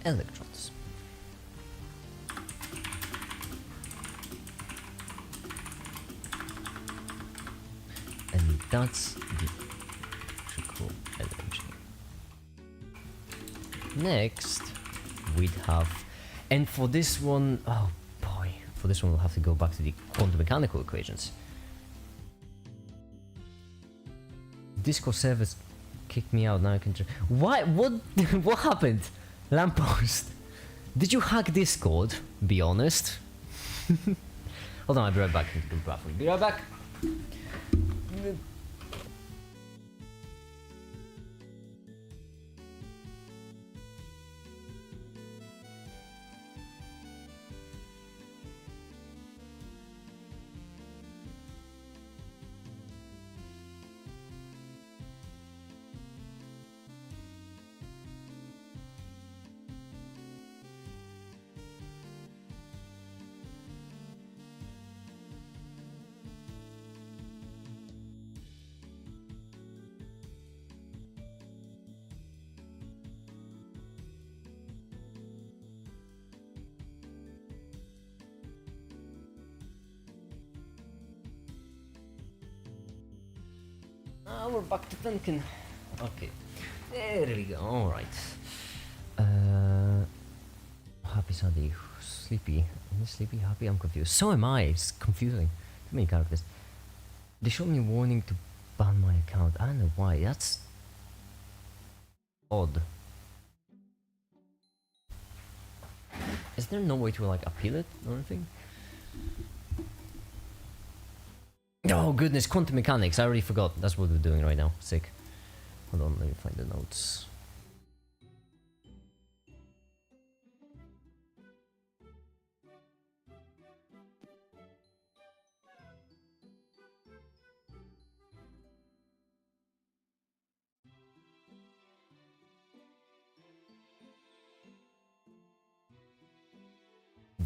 Electrons. And that's the electrical energy. Next, we'd have, and for this one, oh boy, for this one we'll have to go back to the quantum mechanical equations. Discord servers kicked me out, now I can. Why? What? What happened? Lamppost. Did you hack Discord? Be honest. Hold on, I'll be right back into the bathroom. Be right back. We're back to thinking. Okay, there we go. All right. Happy Sunday. Sleepy. Am I sleepy? Happy? I'm confused. So am I. It's confusing. Too many characters. They showed me a warning to ban my account. I don't know why. That's odd. Is there no way to like appeal it or anything? Oh goodness, quantum mechanics, I already forgot. That's what we're doing right now. Sick. Hold on, let me find the notes.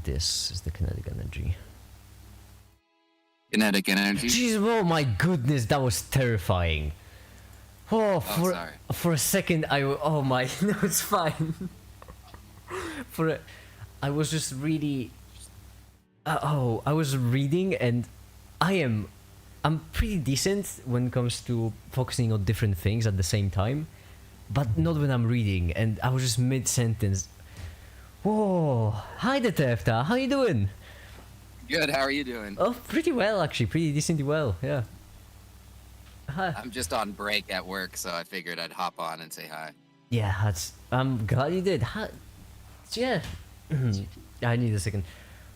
This is the kinetic energy. Kinetic energy? Jeez, oh my goodness, that was terrifying. Oh, for a second, oh my, no, it's fine. I was just really, I was reading and I'm pretty decent when it comes to focusing on different things at the same time, but not when I'm reading, and I was just mid-sentence. Whoa, hi Detefta, how you doing? Good, how are you doing? Oh, pretty well actually, pretty decently well, yeah. Hi. I'm just on break at work, so I figured I'd hop on and say hi. Yeah, I'm glad you did. Yeah, I need a second.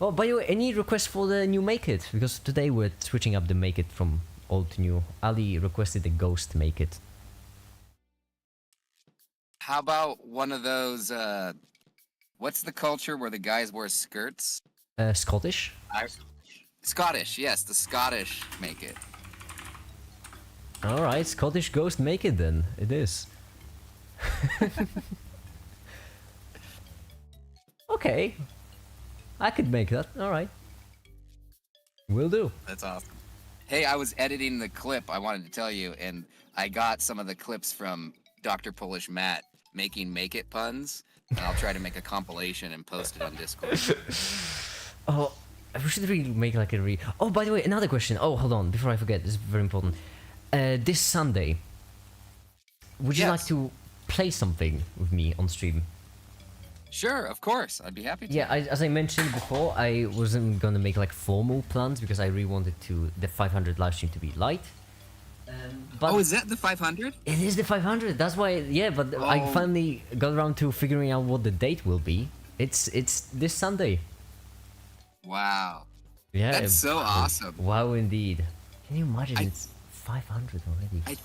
Oh, by the way, any requests for the new MAKiT? Because today we're switching up the MAKiT from old to new. Ali requested the Ghost MAKiT. How about one of those, what's the culture where the guys wear skirts? Scottish? Scottish, yes, the Scottish make it. Alright, Scottish Ghost make it then. It is. Okay. I could make that. Alright. Will do. That's awesome. Hey, I was editing the clip I wanted to tell you, and I got some of the clips from Dr. Polish Matt making MAKiT puns, and I'll try to make a compilation and post it on Discord. Oh, we should really make like a Oh, by the way, another question. Oh, hold on. Before I forget, this is very important. This Sunday, would you like to play something with me on stream? Sure, of course. I'd be happy to. Yeah, as I mentioned before, I wasn't gonna make like formal plans because I really wanted the 500 live stream to be light. But oh, is that the 500? It is the 500. That's why, yeah. But I finally got around to figuring out what the date will be. It's this Sunday. Wow. Yeah, that's so awesome. Wow, indeed. Can you imagine? It's 500 already.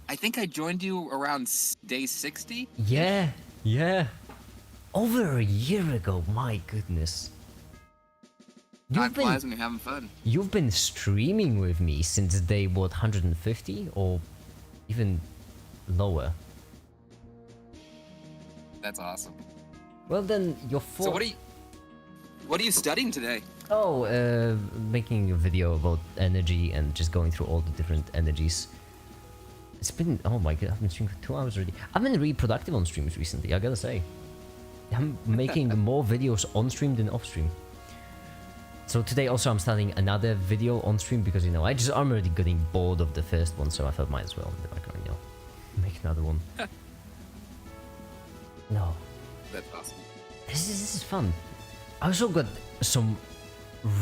I think I joined you around day 60. Yeah, yeah. Over a year ago. My goodness. Time flies when you're having fun. You've been streaming with me since day, what, 150 or even lower? That's awesome. Well then, you're So what are you studying today? Oh, making a video about energy and just going through all the different energies. It's been, oh my god, I've been streaming for 2 hours already. I've been really productive on streams recently, I gotta say. I'm making more videos on stream than off stream. So today also I'm starting another video on stream because, you know, I'm already getting bored of the first one, so I thought might as well in the background, you know, make another one. No. That's awesome. This is fun. I also got some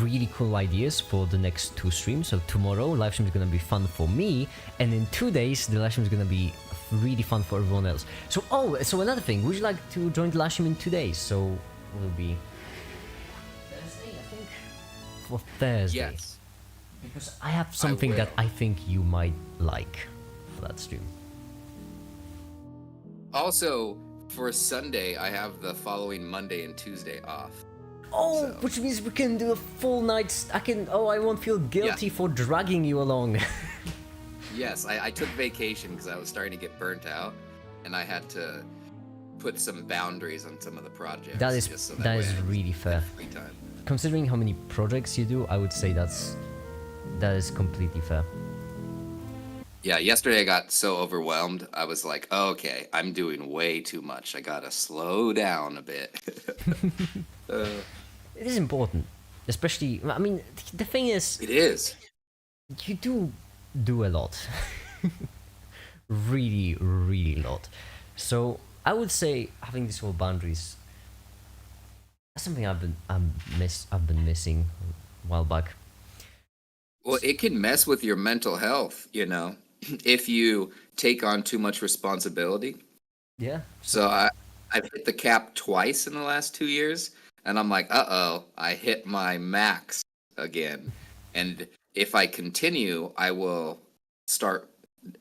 really cool ideas for the next 2 streams. So tomorrow, live stream is gonna be fun for me, and in 2 days, the live stream is gonna be really fun for everyone else. So, so another thing, would you like to join the live stream in 2 days? So, will be Thursday, I think. For Thursday. Yes. Because I have something that I think you might like for that stream. Also, for Sunday, I have the following Monday and Tuesday off. Oh, So- which means we can do a full night. I won't feel guilty for dragging you along. Yes, I took vacation because I was starting to get burnt out, and I had to put some boundaries on some of the projects. That is just so that way is I had really fair. free time. Considering how many projects you do, I would say that is completely fair. Yeah, yesterday I got so overwhelmed. I was like, oh, okay, I'm doing way too much. I gotta slow down a bit. It is important, especially. I mean, the thing is, It is. you do a lot, really, really a lot. So I would say having these whole boundaries. That's something I've been missing a while back. Well, it can mess with your mental health, you know, if you take on too much responsibility. Yeah. So I've hit the cap twice in the last 2 years, and I'm like, uh-oh, I hit my max again. And if I continue, I will start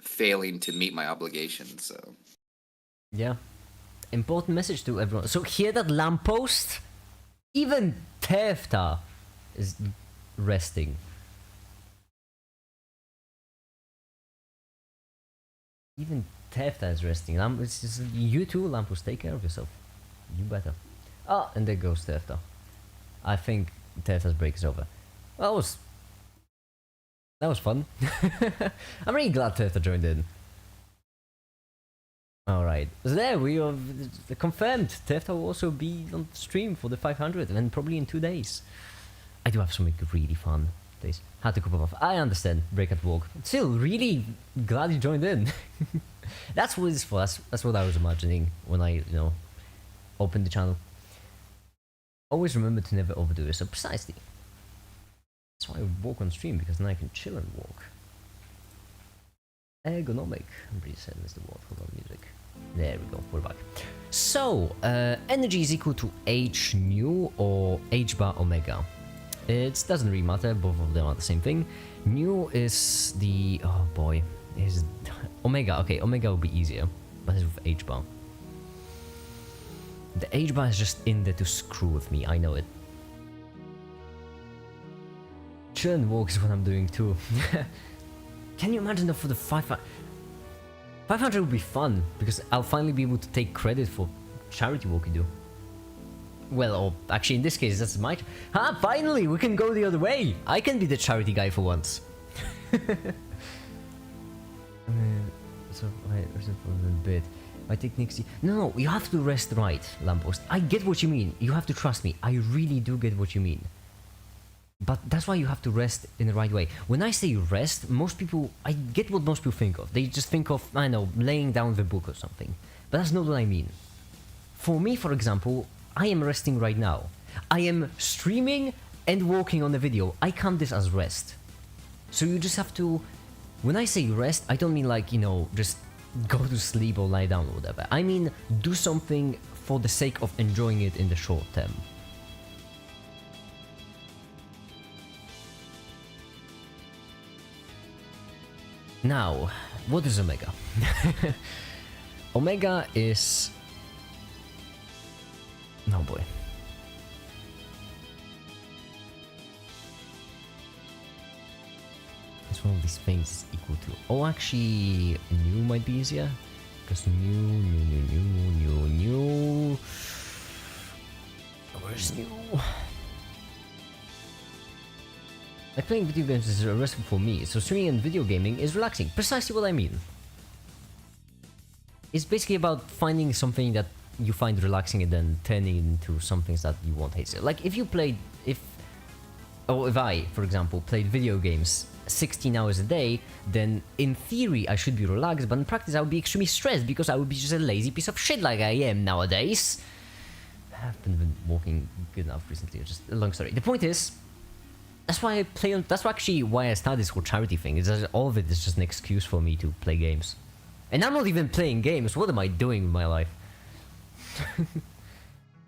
failing to meet my obligations. So Yeah. Important message to everyone. So hear that lamppost? Even Tefta is resting. Even Tefta is resting. It's just, you too, lamppost, take care of yourself. You better. Ah, and there goes Tefta. I think Tefta's break is over. Well, that was fun. I'm really glad Tefta joined in. Alright, so there we have confirmed. Tefta will also be on stream for the 500 and probably in 2 days. I do have something really fun days. Had to coop off. I understand, break at work. Still, really glad you joined in. That's what it's for. That's what I was imagining when I, you know, opened the channel. Always remember to never overdo it. So precisely. That's why I walk on stream, because then I can chill and walk. Ergonomic. I'm pretty certain is the word. Hold on, music. There we go. We're back. So, energy is equal to H nu or H bar omega. It doesn't really matter. Both of them are the same thing. Nu is the, oh boy, is omega. Okay, omega will be easier, but it's with H bar. The H bar is just in there to screw with me. I know it. chill and walk is what I'm doing too. Can you imagine that for the 500 would be fun, because I'll finally be able to take credit for charity work you do. Well, or actually in this case, that's my... finally! We can go the other way! I can be the charity guy for once. So, I rest for a little bit. I take Nixie... No, you have to rest right, Lamppost. I get what you mean. You have to trust me. I really do get what you mean. But that's why you have to rest in the right way. When I say rest, most people... I get what most people think of. They just think of, I don't know, laying down the book or something. But that's not what I mean. For me, for example, I am resting right now. I am streaming and working on the video. I count this as rest. So you just have to... When I say rest, I don't mean like, you know, just go to sleep or lie down or whatever. I mean, do something for the sake of enjoying it in the short term. Now, what is Omega? Omega is... Oh boy. It's one of these things is equal to... Oh, actually, new might be easier. Because new... Where's new? Like playing video games is restful for me, so streaming and video gaming is relaxing. Precisely what I mean. It's basically about finding something that you find relaxing and then turning it into something that you won't hate. Like if you played... If I, for example, played video games 16 hours a day, then in theory I should be relaxed, but in practice I would be extremely stressed because I would be just a lazy piece of shit like I am nowadays. I haven't been walking good enough recently, just a long story. The point is, that's why I play on... That's actually why I started this whole charity thing. Is that all of it is just an excuse for me to play games. And I'm not even playing games. What am I doing with my life?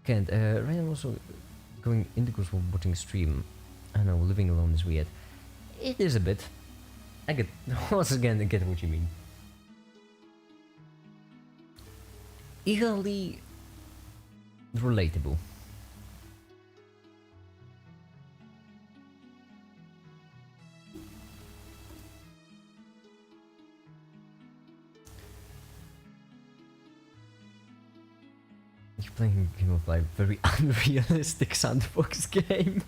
Can't. Right, I'm also going integral for watching a stream. I know, living alone is weird. It is a bit. I get... Once again, I get what you mean. Eagerly... relatable. You're playing Game of Life, very unrealistic sandbox game.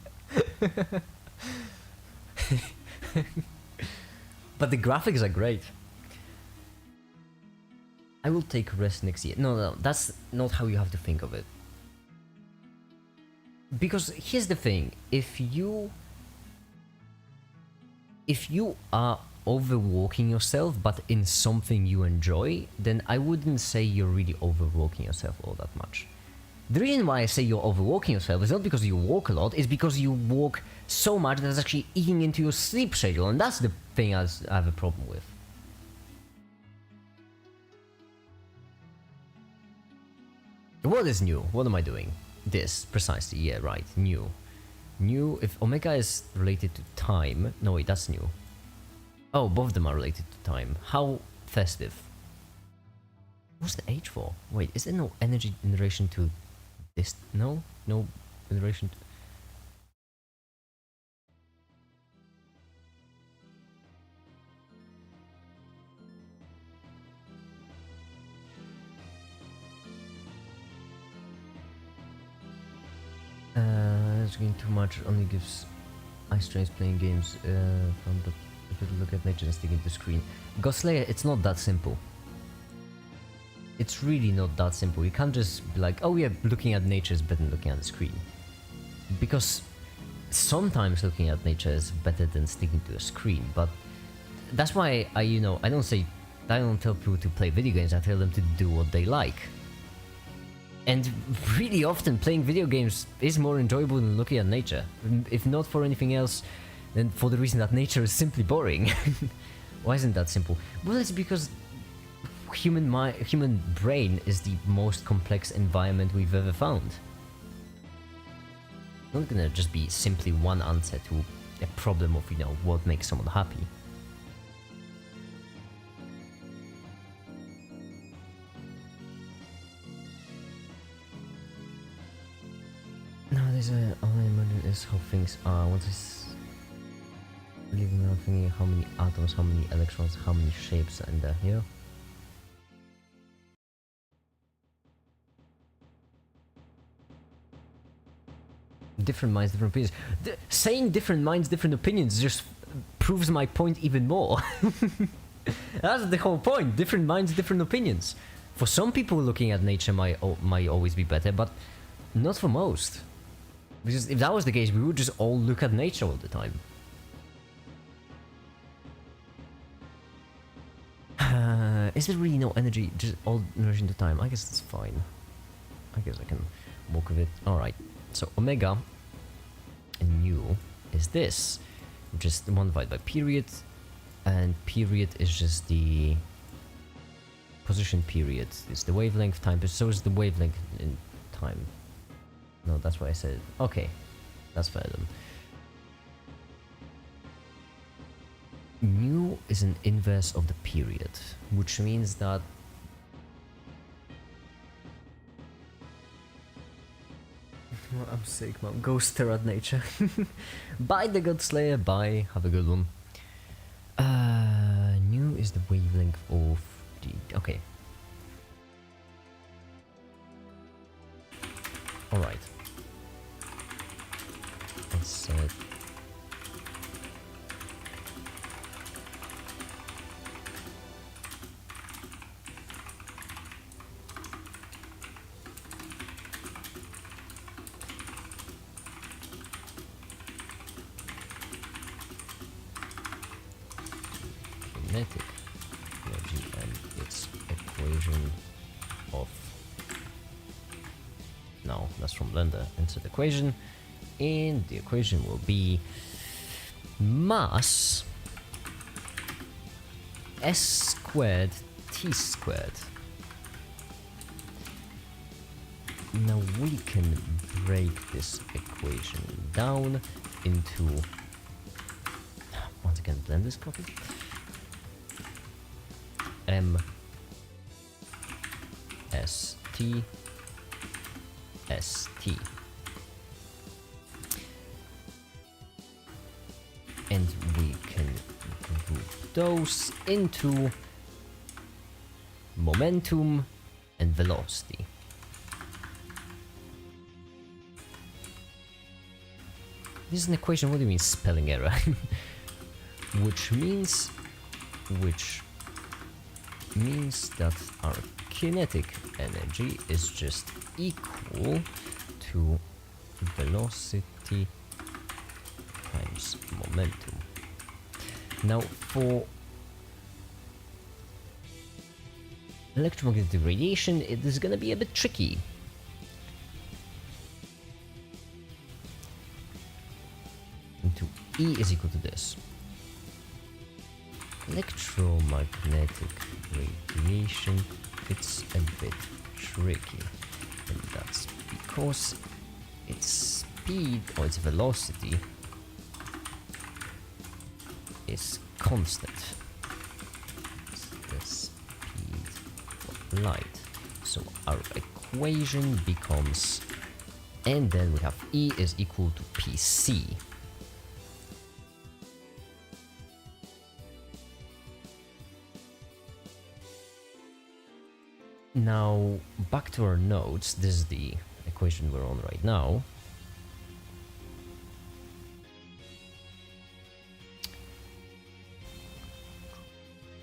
But the graphics are great. I will take rest next year. No, that's not how you have to think of it. Because here's the thing, if you are overworking yourself but in something you enjoy, then I wouldn't say you're really overworking yourself all that much. The reason why I say you're overworking yourself is not because you walk a lot, it's because you walk so much that it's actually eating into your sleep schedule, and that's the thing I have a problem with. What is new? What am I doing? This, precisely, yeah, right, new. New, if Omega is related to time... No, wait, that's new. Oh, both of them are related to time. How festive. What's the H for? Wait, is there no energy in relation to this? No? No in relation to... It's getting too much, only gives eye strains playing games from the look at nature and sticking to the screen. Ghostslayer, it's not that simple. It's really not that simple. You can't just be like, oh yeah, looking at nature is better than looking at the screen. Because sometimes looking at nature is better than sticking to a screen, but that's why I don't tell people to play video games, I tell them to do what they like. And really often playing video games is more enjoyable than looking at nature. If not for anything else, then for the reason that nature is simply boring. Why isn't that simple? Well, it's because human brain is the most complex environment we've ever found. Not gonna just be simply one answer to a problem of, you know, what makes someone happy. Nowadays, all I imagine is how things are. Living without thinking how many atoms, how many electrons, how many shapes, and here. Different minds, different opinions. Saying different minds, different opinions just proves my point even more. That's the whole point. Different minds, different opinions. For some people, looking at nature might always be better, but not for most. Because if that was the case, we would just all look at nature all the time. Is there really no energy? Just all energy into time? I guess that's fine. I guess I can work with it. Alright. So omega and nu is this. Just 1 divided by period. And period is just the position period. It's the wavelength time. So is the wavelength in time. No, that's what I said. Okay. That's fair then. Nu is an inverse of the period, which means that I'm sick, man. Go stare at nature. Bye, the God Slayer. Bye. Have a good one. Nu is the wavelength of the. Okay. All right. Let's kinetic energy and its equation of. No, that's from Blender. Insert equation, and the equation will be mass s squared t squared. Now we can break this equation down into, once again, Blender's copy. M S T S T, and we can group those into momentum and velocity. This is an equation. What do you mean spelling error? which means that our kinetic energy is just equal to velocity times momentum. Now for electromagnetic radiation, it is gonna be a bit tricky. Into E is equal to this. Electromagnetic radiation, it's a bit tricky, and that's because its speed or its velocity is constant. It's the speed of light. So our equation becomes, and then we have E is equal to PC. Now, back to our notes. This is the equation we're on right now.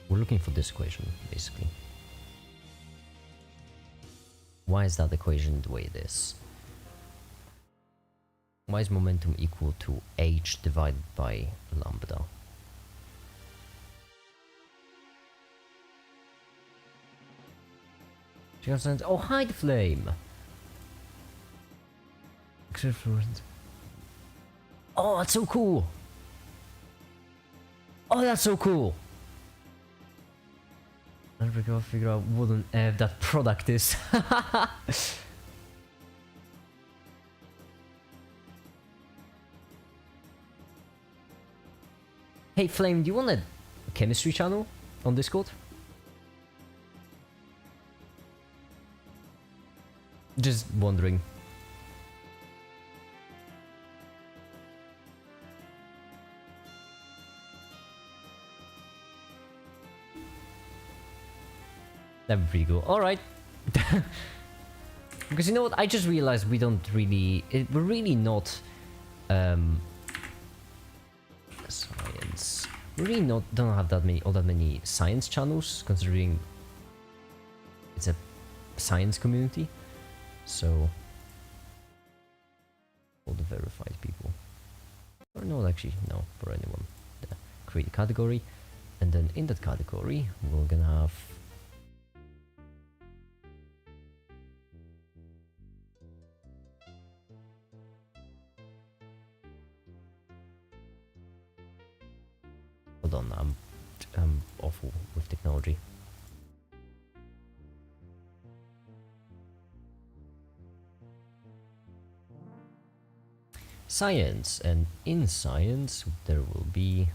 We're looking for this equation, basically. Why is that equation the way it is? Why is momentum equal to h divided by lambda? Oh, hi, the flame! Oh, that's so cool! Oh, that's so cool! I'll figure out what on earth that product is. Hey, Flame, do you want a chemistry channel on Discord? Just wondering. That'd be pretty cool. Alright. Because you know what? I just realized we don't really... we're really not... science. We really don't have all that many science channels, considering it's a science community. So... all the verified people. Or no, actually, no, for anyone. Yeah. Create a category. And then in that category, we're gonna have... Hold on, I'm awful with technology. Science, and in science there will be...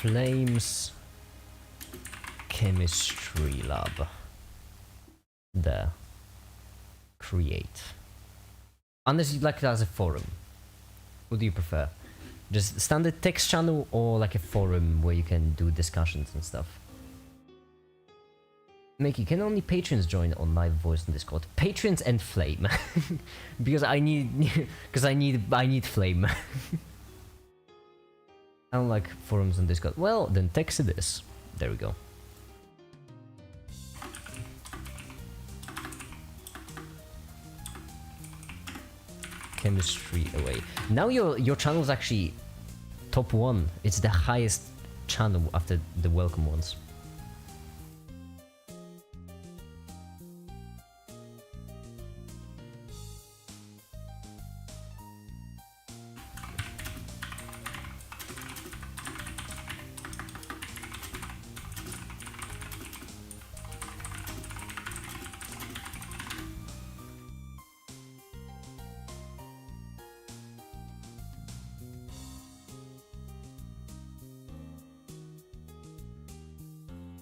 Flames Chemistry Lab. There. Create. Unless you'd like it as a forum. What do you prefer? Just standard text channel or like a forum where you can do discussions and stuff? MAKiT, can only patrons join on live voice on Discord? Patrons and flame. Because I need flame. I don't like forums on Discord. Well, then text it is. There we go. Chemistry away. Now your channel is actually top 1. It's the highest channel after the welcome ones.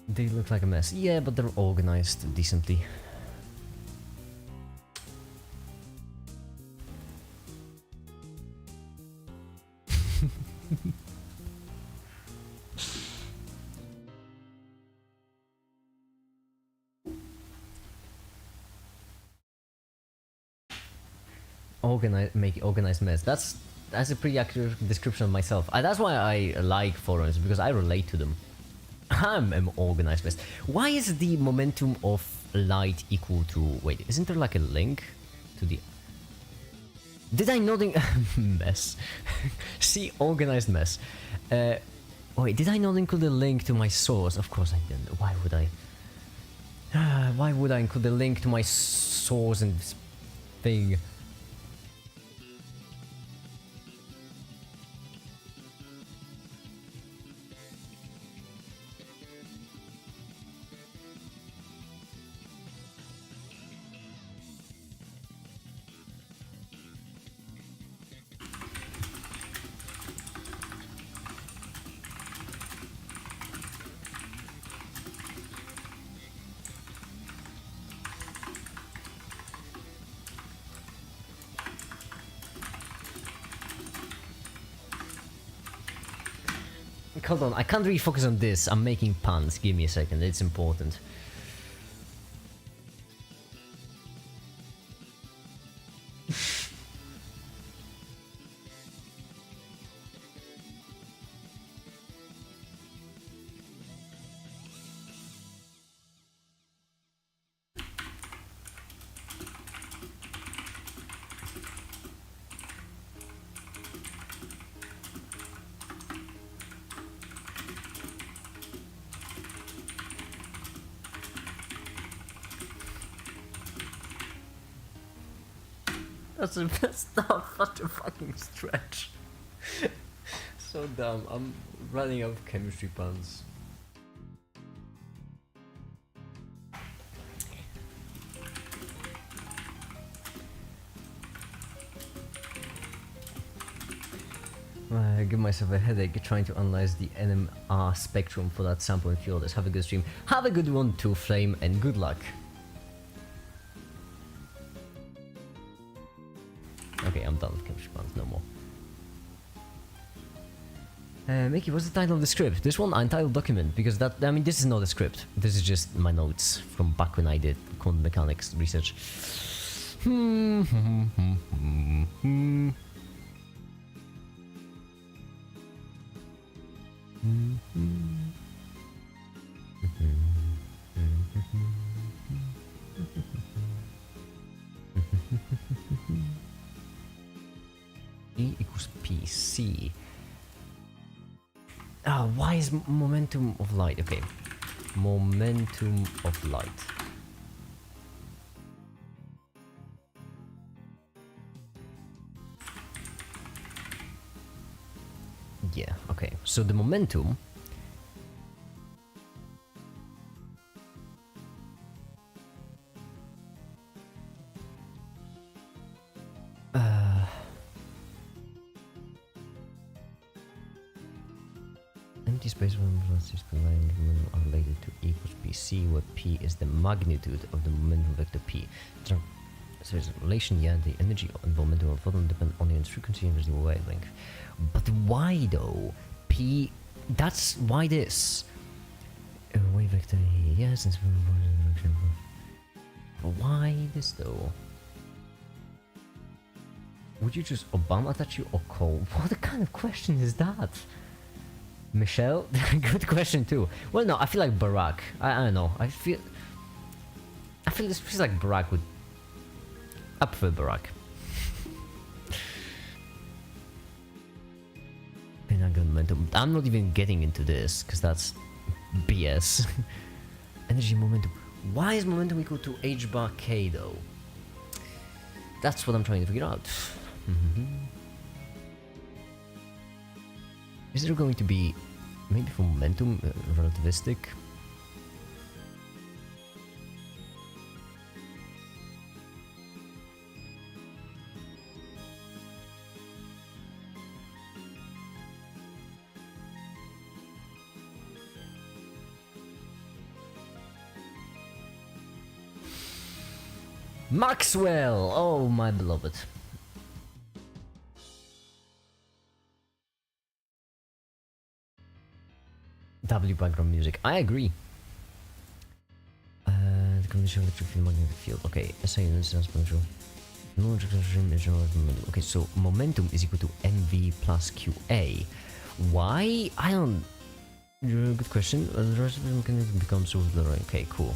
They look like a mess. Yeah, but they're organized decently. Make organized mess. That's a pretty accurate description of myself. That's why I like forums, because I relate to them. I'm an organized mess. Why is the momentum of light equal to... Wait, isn't there like a link to the... Did I not... mess. See, organized mess. Wait, did I not include a link to my source? Of course I didn't. Why would I? Why would I include a link to my source and this thing? Hold on, I can't really focus on this. I'm making puns. Give me a second, it's important. that's not such a fucking stretch. So dumb. I'm running out of chemistry puns. I give myself a headache trying to analyze the NMR spectrum for that sample in field. Have a good stream. Have a good one too, Flame, and good luck. Okay, I'm done with chemistry puns, no more. MAKiT, what's the title of the script? This one, Untitled Document, because that, I mean, this is not a script. This is just my notes from back when I did quantum mechanics research. E equals PC. Why is momentum of light? Okay, momentum of light. Yeah, okay, so the momentum empty space velocities are related to E equals PC, where P is the magnitude of the momentum vector P. So there's a relation, yeah, the energy and momentum of photon depend only on its frequency and residual wavelength. But why though? P, that's why this. Wave vector here, yes, it's but why this though? Would you choose Obama, Tachi, or Cole? What kind of question is that? Michelle? Good question too. Well, no, I feel like Barack. I don't know. I feel this feels like Barack would. I prefer Barack. Momentum. I'm not even getting into this because that's BS. Energy momentum. Why is momentum equal to h bar k though? That's what I'm trying to figure out. Is there going to be maybe for momentum relativistic? Maxwell! Oh, my beloved. W background music. I agree. The combination of electric field, magnetic field. Okay, SI units is exponential. No electric regime is momentum. Okay, so momentum is equal to mv plus qa. Why? I don't. Good question. The rest of the mechanism becomes over. Okay, cool.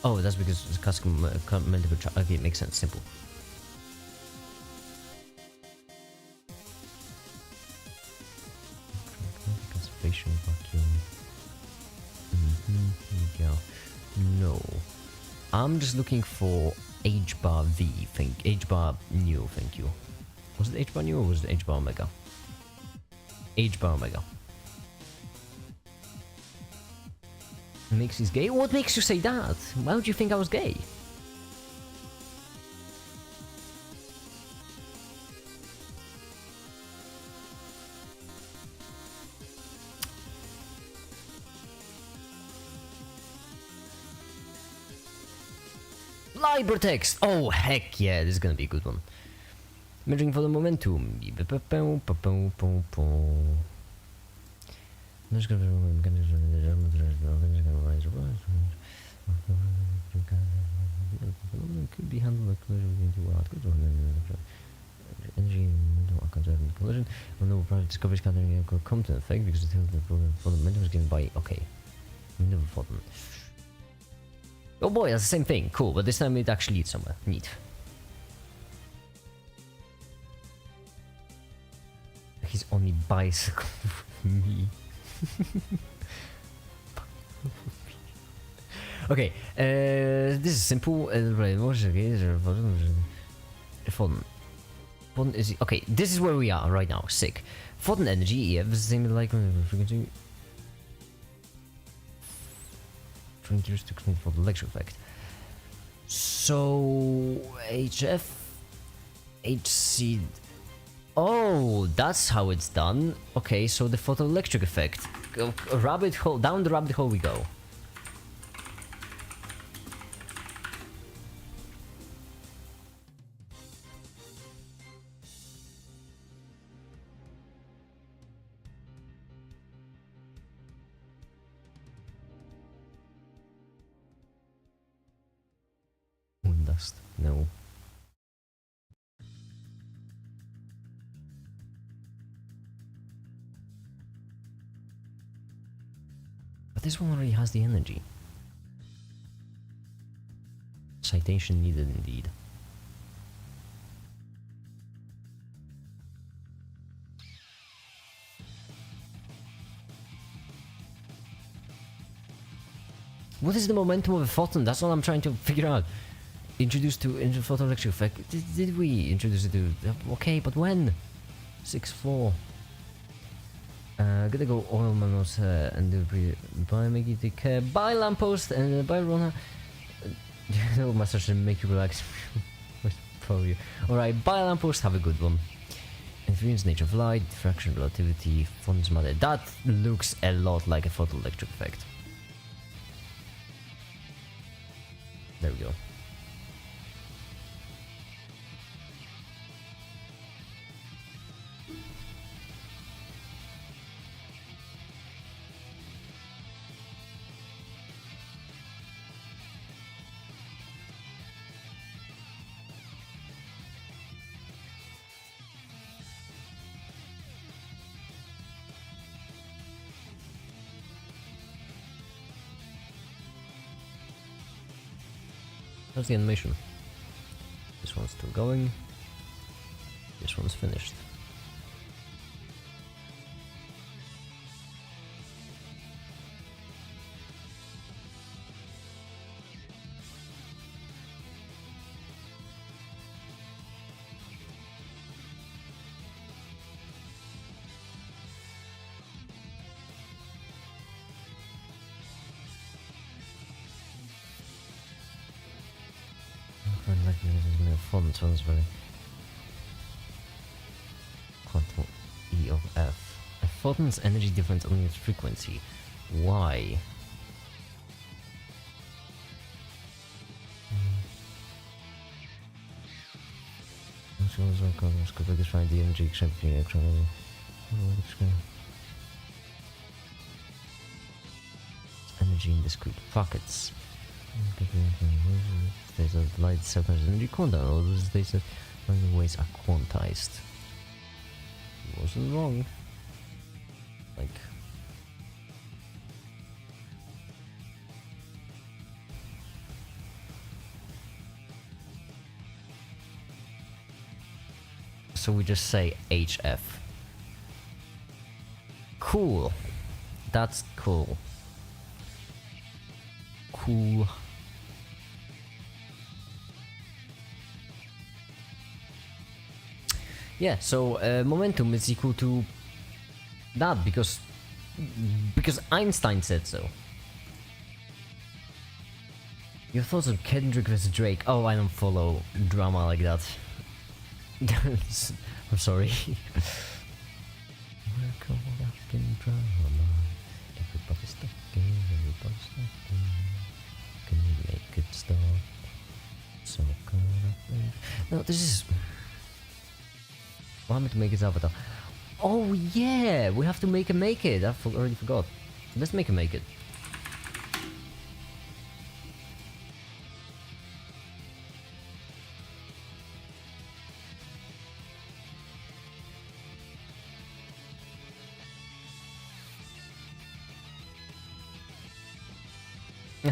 Oh, that's because it's classical momentum. Okay, it makes sense. Simple. Conservation vacuum. Yeah. No. I'm just looking for H bar V. H bar new. Thank you. Was it H bar new or was it H bar omega? H bar omega. Makes us gay? What makes you say that? Why would you think I was gay? Libretext! Oh heck yeah, this is gonna be a good one. Measuring for the momentum. Could be handled like collision between two energy are conserved in collision. No project discoveries can come to effect because the momentum is given by never photon. Oh boy, that's the same thing. Cool, but this time it actually leads somewhere. Neat. He's only bicycle with me. Okay, this is simple. photon. Photon is okay. This is where we are right now. Sick. Photon energy. EF is the same like frequency. Transduced to explain for the electric effect. So HF, HC. Oh, that's how it's done. Okay, so the photoelectric effect. A rabbit hole. Down the rabbit hole we go. Moon dust. No. But this one already has the energy. Citation needed indeed. What is the momentum of a photon? That's all I'm trying to figure out. Introduced to into photoelectric effect. Did we introduce it to? Okay, but when? 6-4. Gotta go oil manos and do buy MAKiT, buy lamppost and buy Rona. No massage and make you relax. Probably. Alright, buy lamppost, have a good one. Influence nature of light, diffraction, relativity, photons matter. That looks a lot like a photoelectric effect. There we go. How's the animation? This one's still going. This one's finished. Font sounds very quantum E of F. A photon's energy difference only its frequency. Why? Find the energy except the electron. Energy in discrete pockets. States of light sometimes energy quantized. All those states of ways are quantized. He wasn't wrong. Like. So we just say HF. Cool. That's cool. Cool. Yeah, so momentum is equal to that because Einstein said so. Your thoughts on Kendrick vs Drake? Oh, I don't follow drama like that. I'm sorry. We're caught up in drama. Everybody's talking, everybody's talking. Can we make it stop? So caught up in... No, this is... What happened to make his avatar? Oh yeah, we have to make a MAKiT. I already forgot. Let's make a MAKiT.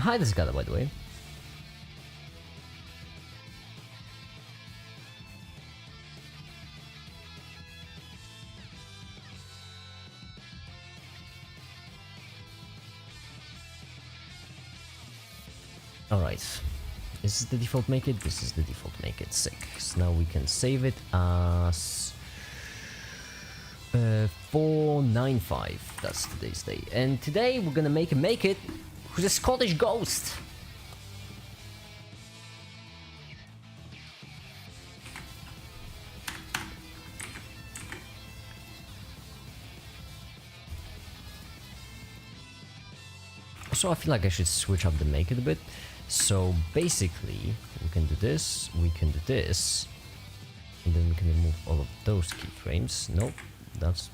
Hi, this guy, by the way. Alright. Is this the default MAKiT? This is the default MAKiT. Sick. So now we can save it as 495. That's today's day. And today we're gonna make a MAKiT who's a Scottish ghost. So I feel like I should switch up the MAKiT a bit. So basically, we can do this, we can do this, and then we can remove all of those keyframes. Nope, that's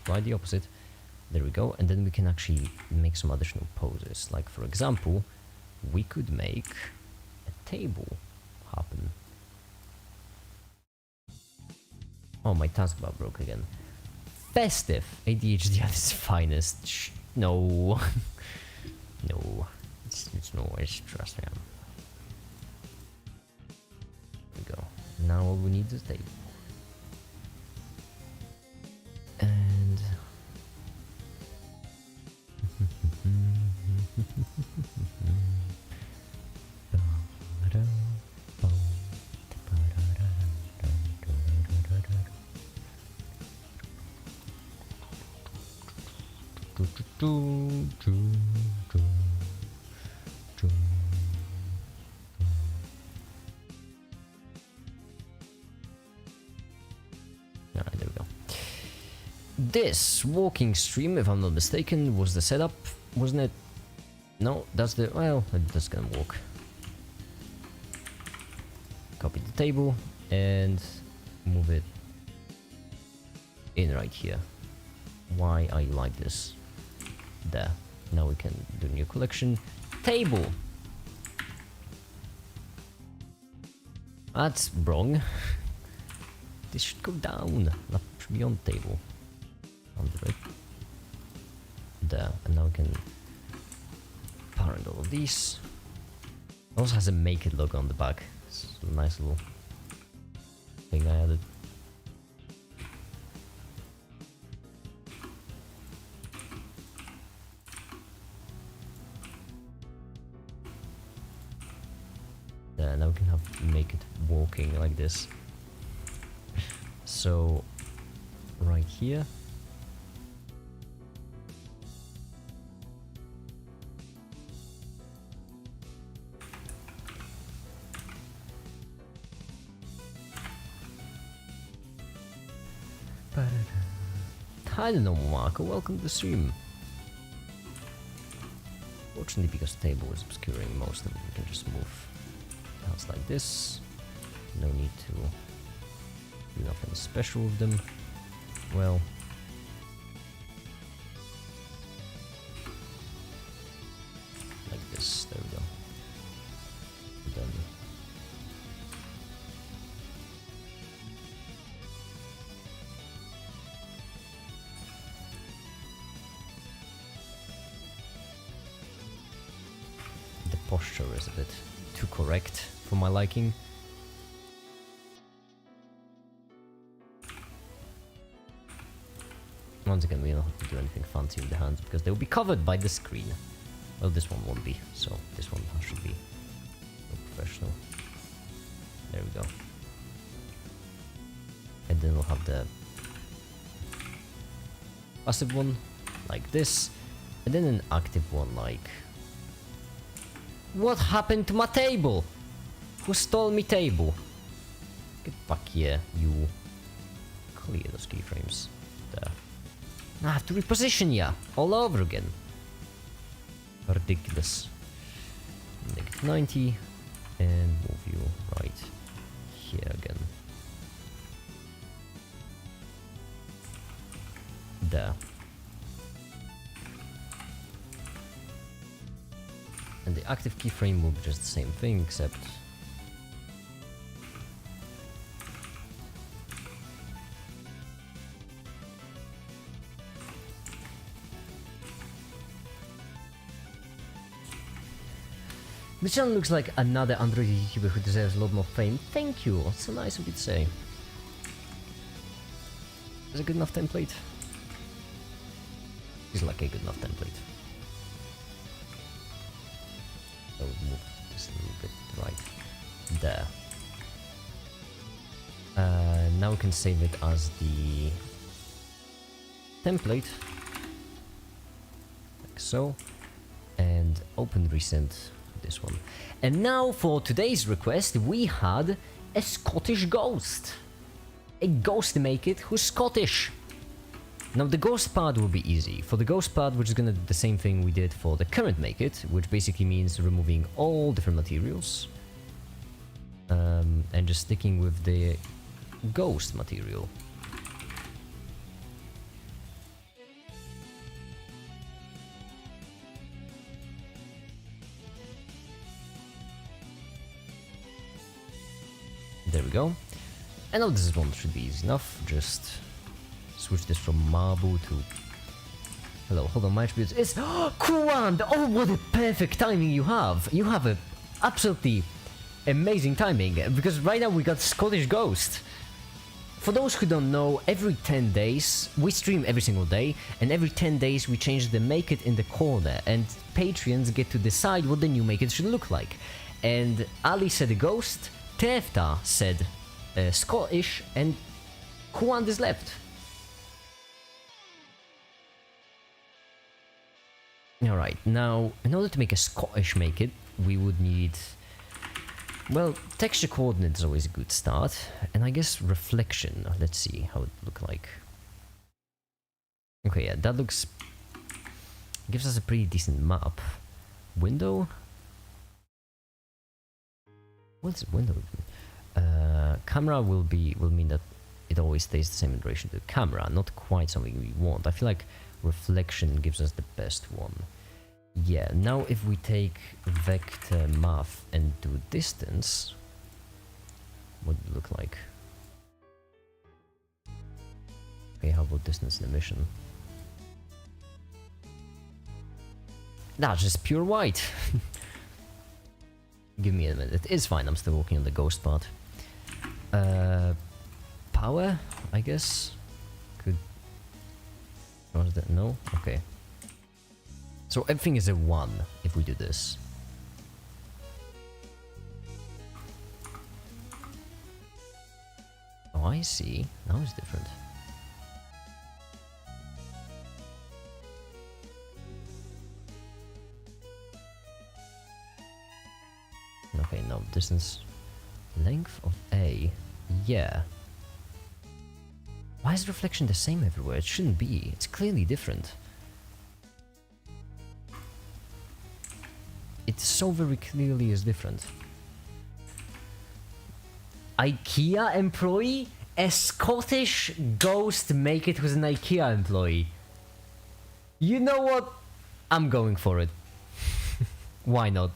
quite the opposite. There we go, and then we can actually make some additional poses. Like for example, we could make a table happen. Oh, my taskbar broke again. Festive! ADHD at its finest. No. No. It's no way, trust me. There we go. Now all we need is a table. And... Alright, there we go. This walking stream, if I'm not mistaken, was the setup, wasn't it? No, that's the... well, I'm just gonna walk. Copy the table and move it in right here. Why are you like this? There. Now we can do new collection. Table! That's wrong. This should go down, not should be on the table. On the right. There, and now we can parent all of these. It also has a MAKiT logo on the back. It's a nice little thing I added. There, now we can have MAKiT walking like this. So, right here. Hi, no Marco, welcome to the stream. Fortunately, because the table is obscuring most of it, we can just move house like this. No need to do nothing special with them. Well, like this, there we go. And then the posture is a bit too correct for my liking. Once again, we don't have to do anything fancy with the hands because they'll be covered by the screen. Well, this one won't be, so this one should be professional. There we go. And then we'll have the passive one, like this, and then an active one like... What happened to my table? Who stole me table? Get back here, you. Clear those keyframes. There. I have to reposition ya all over again. Ridiculous. Negative 90 and move you right here again. There. And the active keyframe will be just the same thing, except the channel looks like another Android YouTuber who deserves a lot more fame. Thank you, it's so nice of you to say. Is a good enough template? It's like a good enough template. So move Just a little bit right there. Now we can save it as the template, like so, and open recent this one. And now for today's request, we had a Scottish ghost. A ghost MAKiT who's Scottish. Now the ghost part will be easy. For the ghost part, we're just gonna do the same thing we did for the current MAKiT, which basically means removing all different materials. And just sticking with the ghost material. There we go. I know this one should be easy enough. Just switch this from marble to... Hello, hold on, my attributes is... Kuan! Oh, what a perfect timing you have! You have a absolutely amazing timing, because right now we got Scottish Ghost. For those who don't know, every 10 days, we stream every single day, and every 10 days we change the MAKiT in the corner, and Patreons get to decide what the new MAKiT should look like. And Ali said Ghost, Tefta said Scottish, and Kuan is left. Alright, now, in order to make a Scottish MAKiT, we would need... Well, texture coordinate is always a good start, and I guess reflection. Let's see how it look like. Okay, yeah, that looks... gives us a pretty decent map. Window? What's window? Camera will mean that it always stays the same in relation to the camera, not quite something we want. I feel like reflection gives us the best one. Yeah, now if we take vector math and do distance, what would it look like? Okay, how about distance and emission? That's just pure white. Give me a minute. It's fine, I'm still working on the ghost part. Power, I guess? Could... What is that? No? Okay. So everything is a 1 if we do this. Oh, I see. Now it's different. Okay, now distance. Length of A. Yeah. Why is reflection the same everywhere? It shouldn't be. It's clearly different. It so very clearly is different. IKEA employee? A Scottish ghost MAKiT who's an IKEA employee. You know what? I'm going for it. Why not?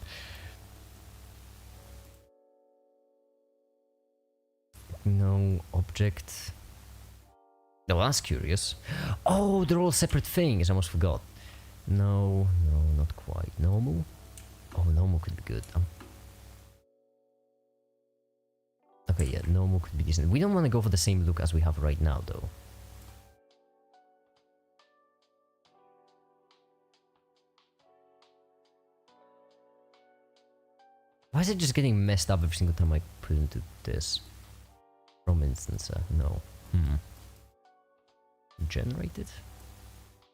No object. No, that's curious. Oh, they're all separate things. I almost forgot. No, not quite. Normal? Oh, normal could be good. Okay, yeah, normal could be decent. We don't want to go for the same look as we have right now, though. Why is it just getting messed up every single time I put into this? From instancer, no. Generated?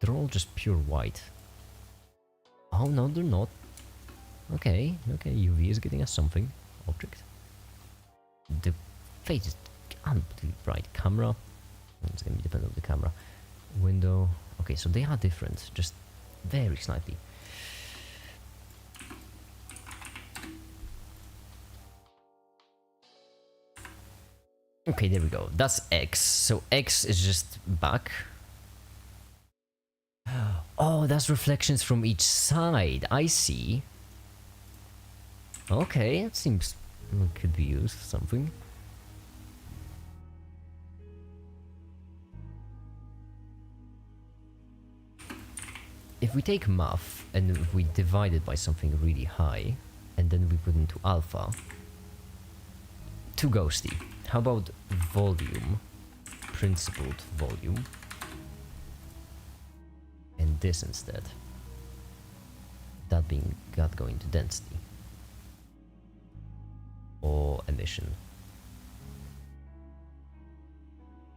They're all just pure white. Oh no, they're not. Okay, UV is getting us something. Object. The face is unbelievably bright. Camera. It's gonna be dependent on the camera. Window. Okay, so they are different, just very slightly. Okay, there we go. That's X. So X is just back. Oh, that's reflections from each side. I see. Okay, it seems it could be used for something. If we take math and if we divide it by something really high, and then we put into alpha, too ghosty. How about volume, principled volume, and this instead? That going to density. or emission?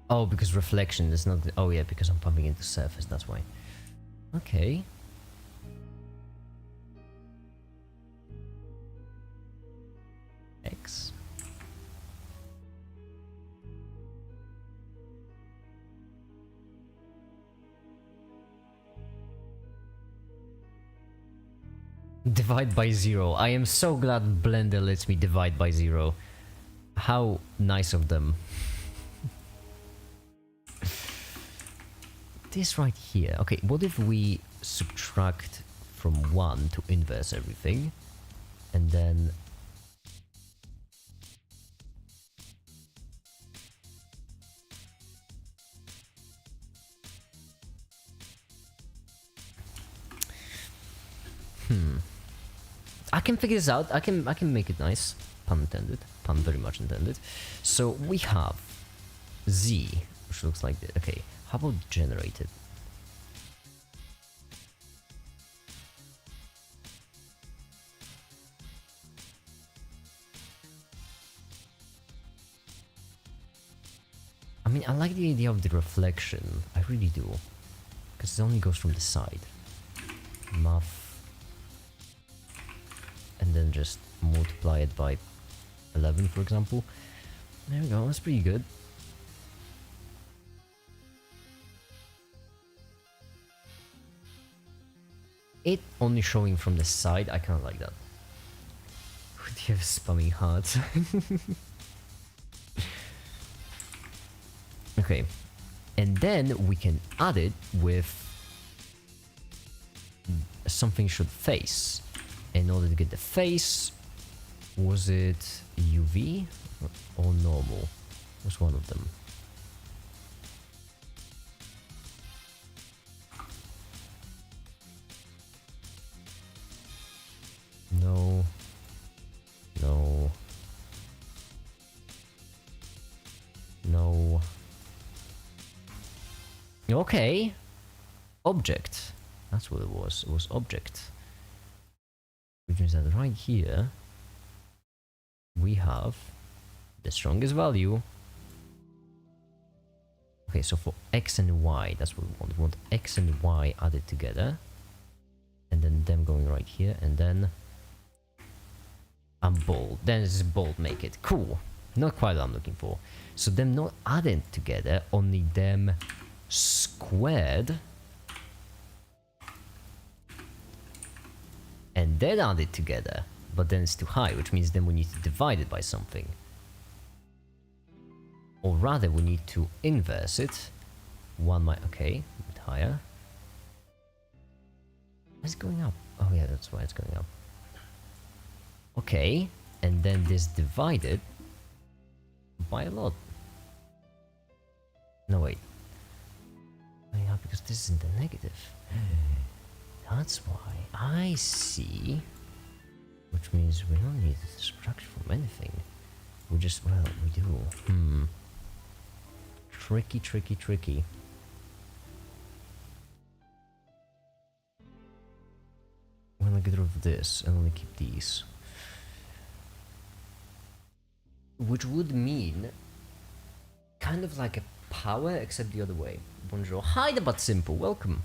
Oh, because reflection is not... Oh yeah, because I'm pumping into surface, that's why. Okay. X. Divide by 0. I am so glad Blender lets me divide by 0. How nice of them. This right here. Okay, what if we subtract from 1 to inverse everything? And then... I can figure this out. I can make it nice. Pun intended. Pun very much intended. So we have Z, which looks like this. Okay, how about generated? I mean, I like the idea of the reflection. I really do. Because it only goes from the side. Muff. And then just multiply it by 11, for example. There we go, that's pretty good. It only showing from the side, I kind of like that. Would you have spamming hearts? Okay, and then we can add it with something should face. In order to get the face, was it UV or normal? Was one of them. No. No. No. Okay. Object. That's what it was. It was object. Which means that right here, we have the strongest value. Okay, so for X and Y, that's what we want. We want X and Y added together. And then them going right here, and then I'm bold. Then this is bold, make it. Cool. Not quite what I'm looking for. So them not added together, only them squared. And then add it together, but then it's too high, which means then we need to divide it by something. Or rather, we need to inverse it. Okay, a bit higher. It's going up. Oh yeah, that's why it's going up. Okay, and then this divided by a lot. No, wait. Oh yeah, because this is in the negative. That's why. I see. Which means we don't need to subtract from anything. We just, well, we do. Tricky, tricky, tricky. I'm gonna get rid of this and only keep these. Which would mean kind of like a power, except the other way. Bonjour. Hi, the but simple. Welcome.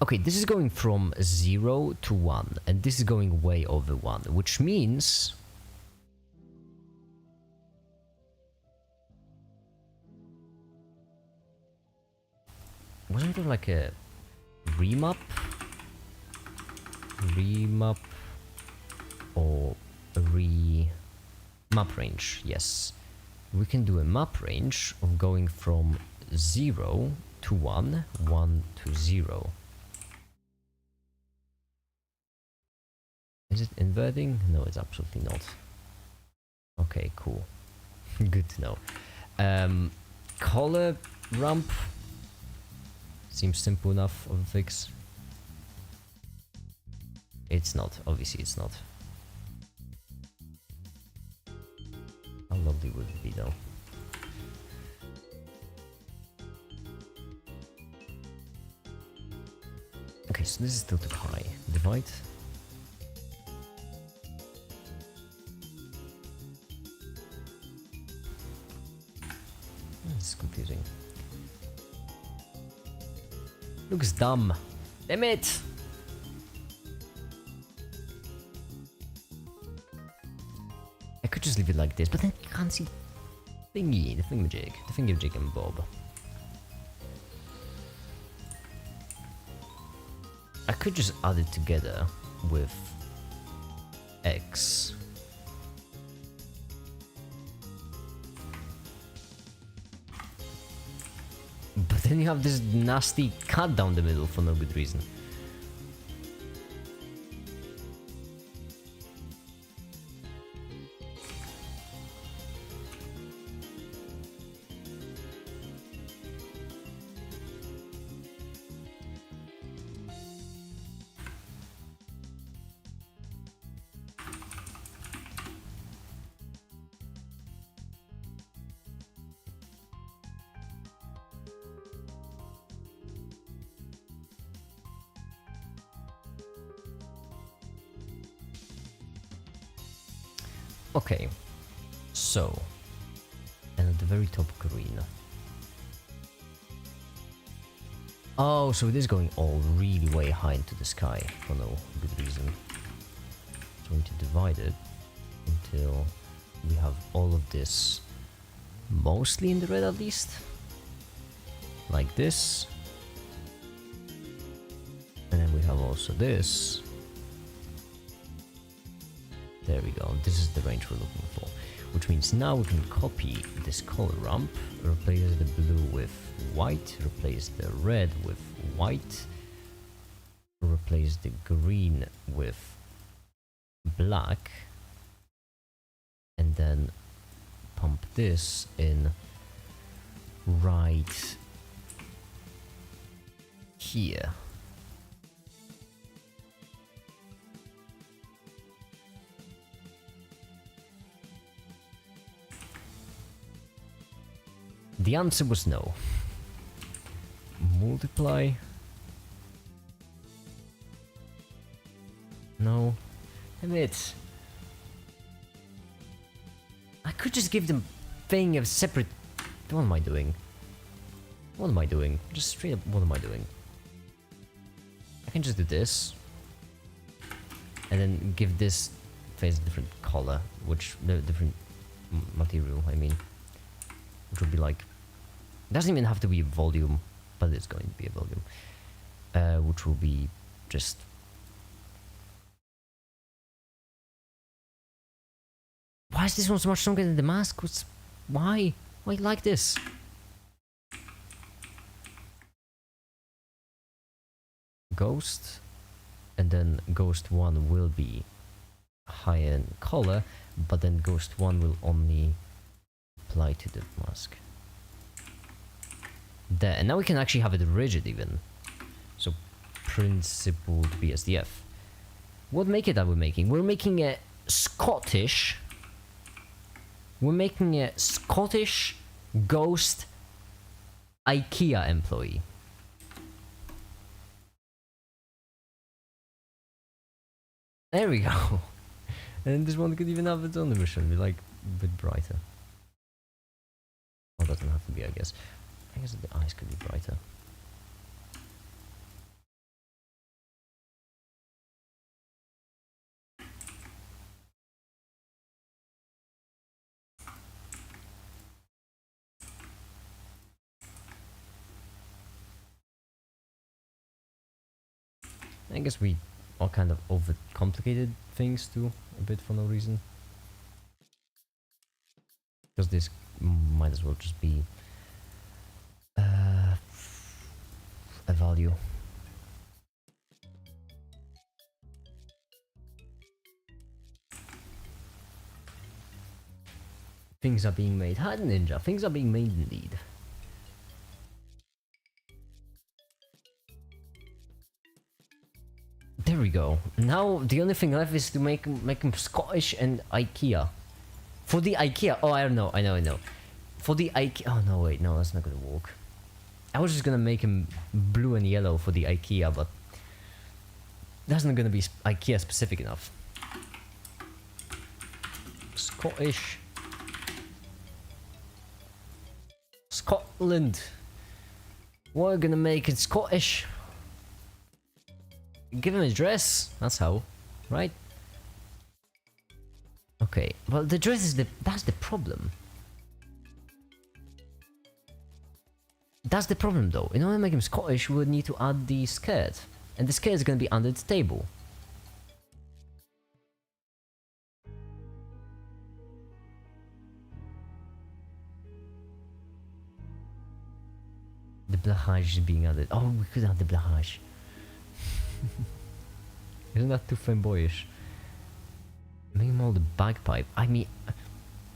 Okay, this is going from 0 to 1, and this is going way over 1, which means... Wasn't there like a remap? Remap or a map range, yes. We can do a map range of going from 0 to 1, 1 to 0. Is it inverting? No, it's absolutely not. Okay, cool. Good to know. Color ramp seems simple enough of a fix. It's not, obviously it's not. How lovely would it be though? Okay, so this is still too high. Divide. this is confusing. Looks dumb. Damn it! I could just leave it like this, but then you can't see thingy, the thingamajig, the thingamajig and bob. I could just add it together with X. But then you have this nasty cut down the middle for no good reason. Okay, so, and at the very top green. Oh, so it is going all really way high into the sky for no good reason. So we need to divide it until we have all of this mostly in the red at least. Like this. And then we have also this. There we go, this is the range we're looking for. Which means now we can copy this color ramp, replace the blue with white, replace the red with white, replace the green with black, and then pump this in right here. The answer was no. Multiply. No. Damn it. I could just give them thing a separate... What am I doing? What am I doing? Just straight up, what am I doing? I can just do this. And then give this face a different color, which... the different material, I mean. Which would be like... It doesn't even have to be a volume, but it's going to be a volume. Which will be just... Why is this one so much stronger than the mask? Why? Why like this? Ghost. And then Ghost 1 will be higher in color, but then Ghost 1 will only apply to the mask. There, and now we can actually have it rigid even. So, principled BSDF. What MAKiT are we making? We're making a Scottish... We're making a Scottish ghost IKEA employee. There we go. And this one could even have its own emission, be like a bit brighter. Oh, doesn't have to be, I guess. I guess the eyes could be brighter. I guess we all kind of overcomplicated things too, a bit for no reason. Because this might as well just be a value. Things are being made. Hi Ninja, things are being made indeed. There we go. Now the only thing left is to make them Scottish and IKEA. For the IKEA, oh I know. For the IKEA, oh no wait, no that's not gonna work. I was just gonna make him blue and yellow for the IKEA, but that's not gonna be IKEA specific enough. Scotland. We're gonna make it Scottish. Give him a dress. That's how, right? Okay. Well, the dress is that's the problem. That's the problem, though. In order to make him Scottish, we would need to add the skirt, and the skirt is gonna be under the table. The blahage is being added. Oh, we could add the blahage. Isn't that too fanboyish? Make him all the bagpipe. I mean,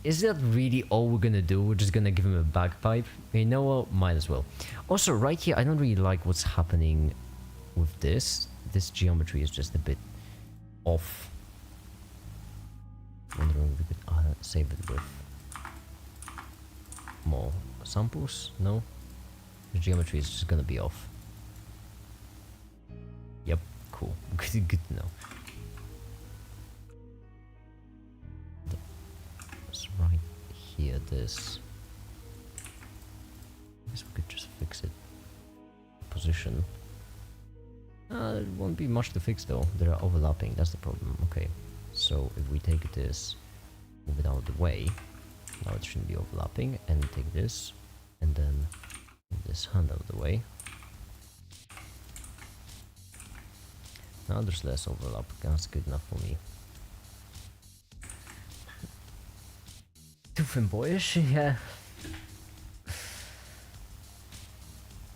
is that really all we're gonna do? We're just gonna give him a bagpipe? You know what? Might as well. Also, right here, I don't really like what's happening with this. This geometry is just a bit off. Wondering if we could save it with more samples? No? The geometry is just gonna be off. Yep, cool. Good to know. That's right here, this. I guess we could just fix it. Position. It won't be much to fix though. They're overlapping, that's the problem. Okay, so if we take this, move it out of the way, now it shouldn't be overlapping, and take this, and then move this hand out of the way. Now there's less overlap, that's good enough for me. Too fanboyish, yeah.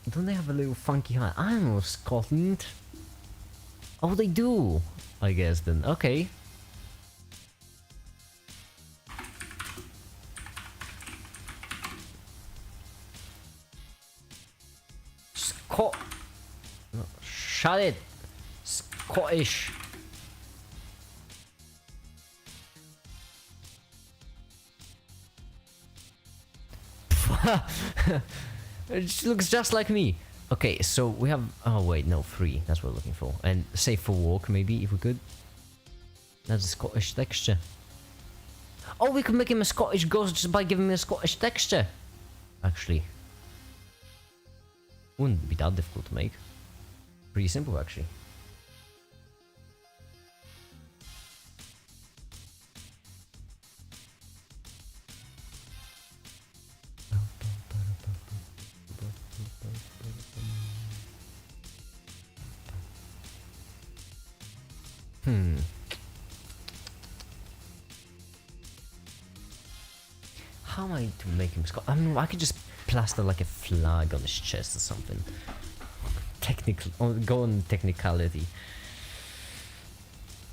Don't they have a little funky hat? I don't know, Scotland. Oh, they do, I guess then. Okay. No, shut it. Scottish. It looks just like me. Okay, so we have... Oh wait, no, 3. That's what we're looking for. And safe for walk, maybe, if we could. That's a Scottish texture. Oh, we could make him a Scottish ghost just by giving him a Scottish texture. Actually. Wouldn't be that difficult to make. Pretty simple, actually. How am I to make him Scottish? I mean, I could just plaster like a flag on his chest or something. Technical, go on technicality.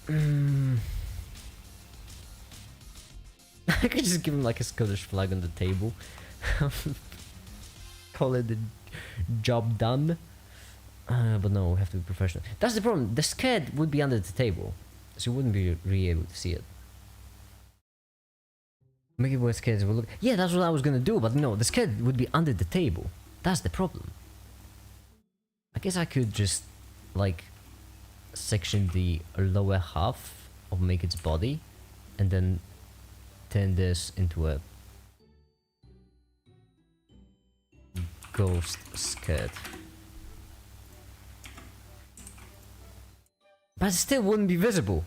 I could just give him like a Scottish flag on the table. Call it the job done. But no, we have to be professional. That's the problem. The skirt would be under the table, so you wouldn't be really able to see it. Make it where skirt will look. Yeah, that's what I was gonna do, but no, the skirt would be under the table. That's the problem. I guess I could just like section the lower half of MAKiT's body, and then turn this into a ghost skirt. But it still wouldn't be visible.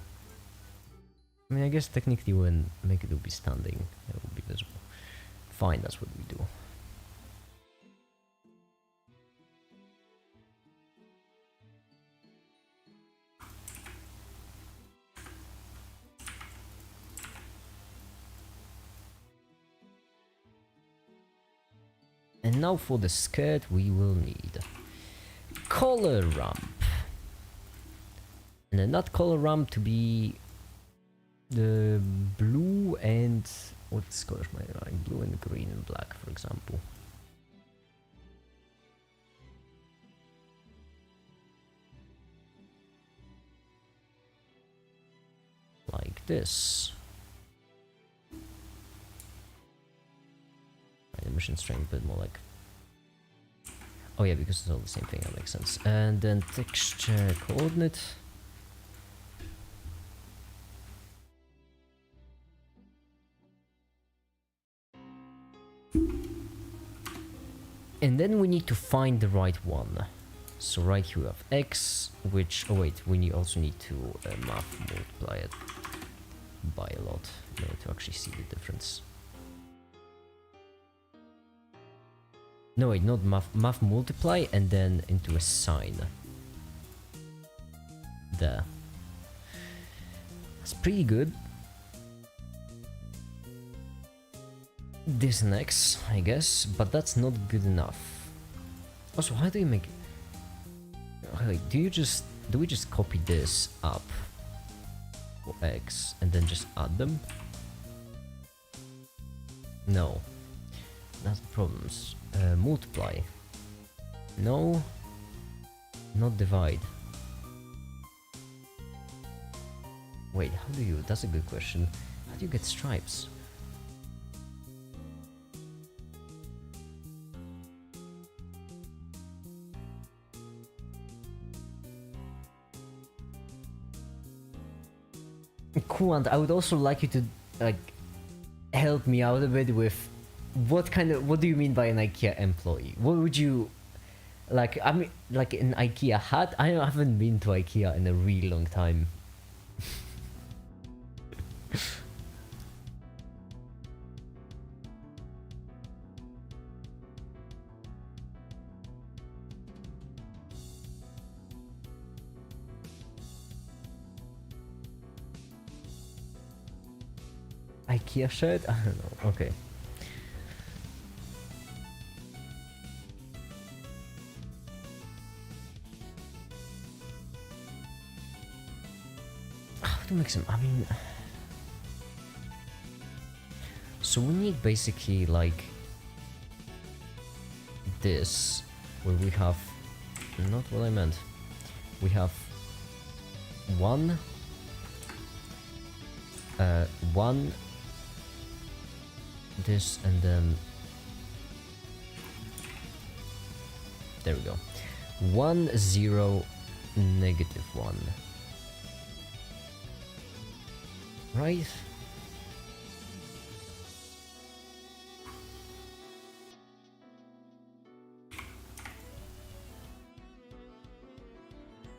I mean, I guess technically when MAKiT would be standing, it would be visible. Fine, that's what we do. And now for the skirt, we will need color ramp. And then that color ramp to be the blue and what's colors am I like? Blue and green and black, for example. Like this. Animation strength, but more like. Oh yeah, because it's all the same thing. That makes sense. And then texture coordinate. And then we need to find the right one. So right here we have x, which... Oh wait, also need to math multiply it by a lot in order to actually see the difference. No wait, not math multiply and then into a sign. There. That's pretty good. This next, I guess, but that's not good enough. Also, how do you make... Like, do we just copy this up for x and then just add them? No. That's the problems. Multiply. No. Not divide. Wait, how do you... That's a good question. How do you get stripes? Cool, and I would also like you to like help me out a bit with what do you mean by an IKEA employee? What would you like? I mean, like an IKEA hat? I haven't been to IKEA in a really long time. IKEA shirt? I don't know. Okay. How to make some? I mean, so we need basically like this, where we have not what I meant. We have one. This and then there we go. 1 0 negative 1, right?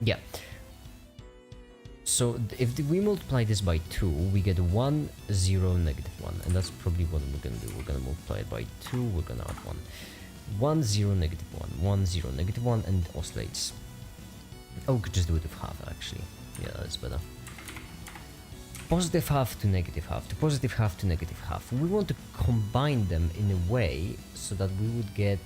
Yeah. So if we multiply this by 2, we get 1 0 negative 1, and that's probably what we're gonna do. We're gonna multiply it by 2, we're gonna add 1. 1 0 negative 1, 1 0 negative 1, and oscillates. Oh, we could just do it with half actually. Yeah, that's better. Positive half to negative half to positive half to negative half. We want to combine them in a way so that we would get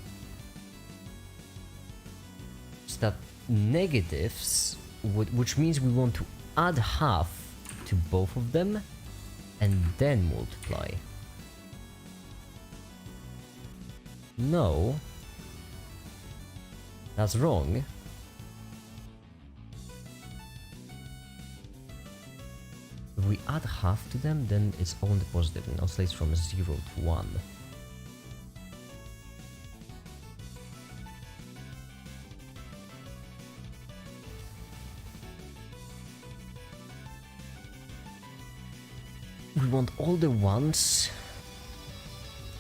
negatives, which means we want to add half to both of them and then multiply. No, that's wrong. If we add half to them, then it's on the positive and oscillates from 0 to 1. We want all the ones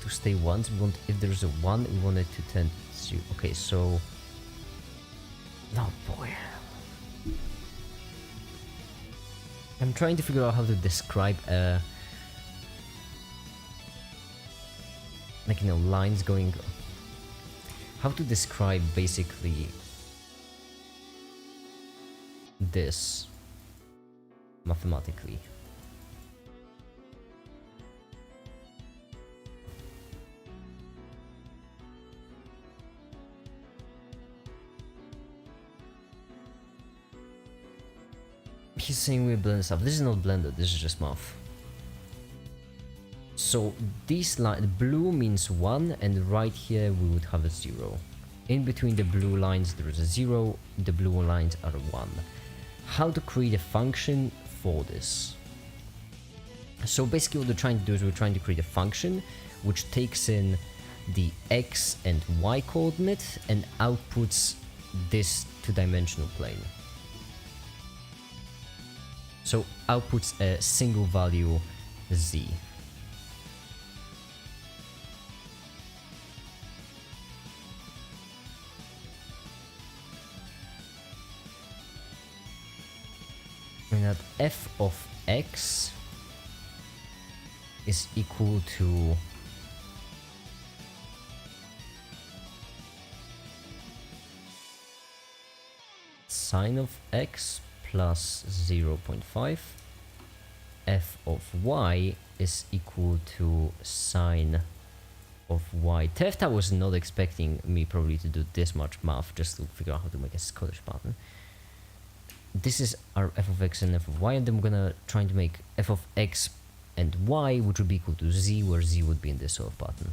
to stay ones. We want, if there's a 1, we want it to tend to... Okay, so... Oh boy. I'm trying to figure out how to describe like, you know, lines going... How to describe basically this mathematically. He's saying we blend stuff. This is not blended, this is just math. So this line, blue means 1, and right here we would have a 0. In between the blue lines there is a 0, the blue lines are 1. How to create a function for this? So basically what we're trying to do is we're trying to create a function which takes in the x and y coordinate and outputs this two-dimensional plane. So outputs a single value z. mean that f of x is equal to sine of x plus 0.5. F of y is equal to sine of y. Tefta was not expecting me probably to do this much math just to figure out how to make a Scottish pattern. This is our f of x and f of y, and then we're gonna try to make f of x and y, which would be equal to z, where z would be in this sort of pattern.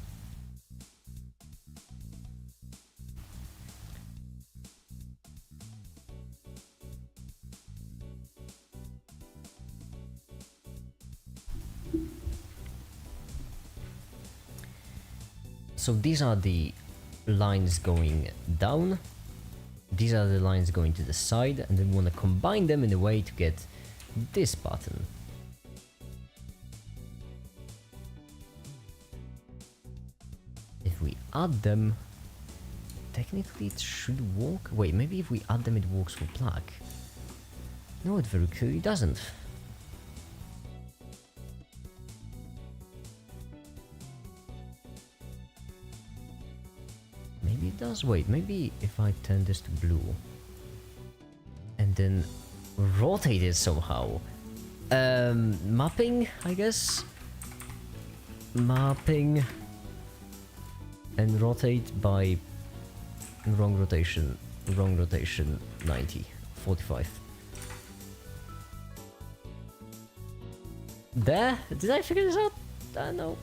So these are the lines going down, these are the lines going to the side, and then we want to combine them in a way to get this pattern. If we add them, technically it should work. Wait, maybe if we add them it works for black. No, it very clearly doesn't. Maybe it does. Wait, maybe if I turn this to blue and then rotate it somehow. Mapping, I guess. Mapping and rotate by wrong rotation 90, 45. There? Did I figure this out? I don't know.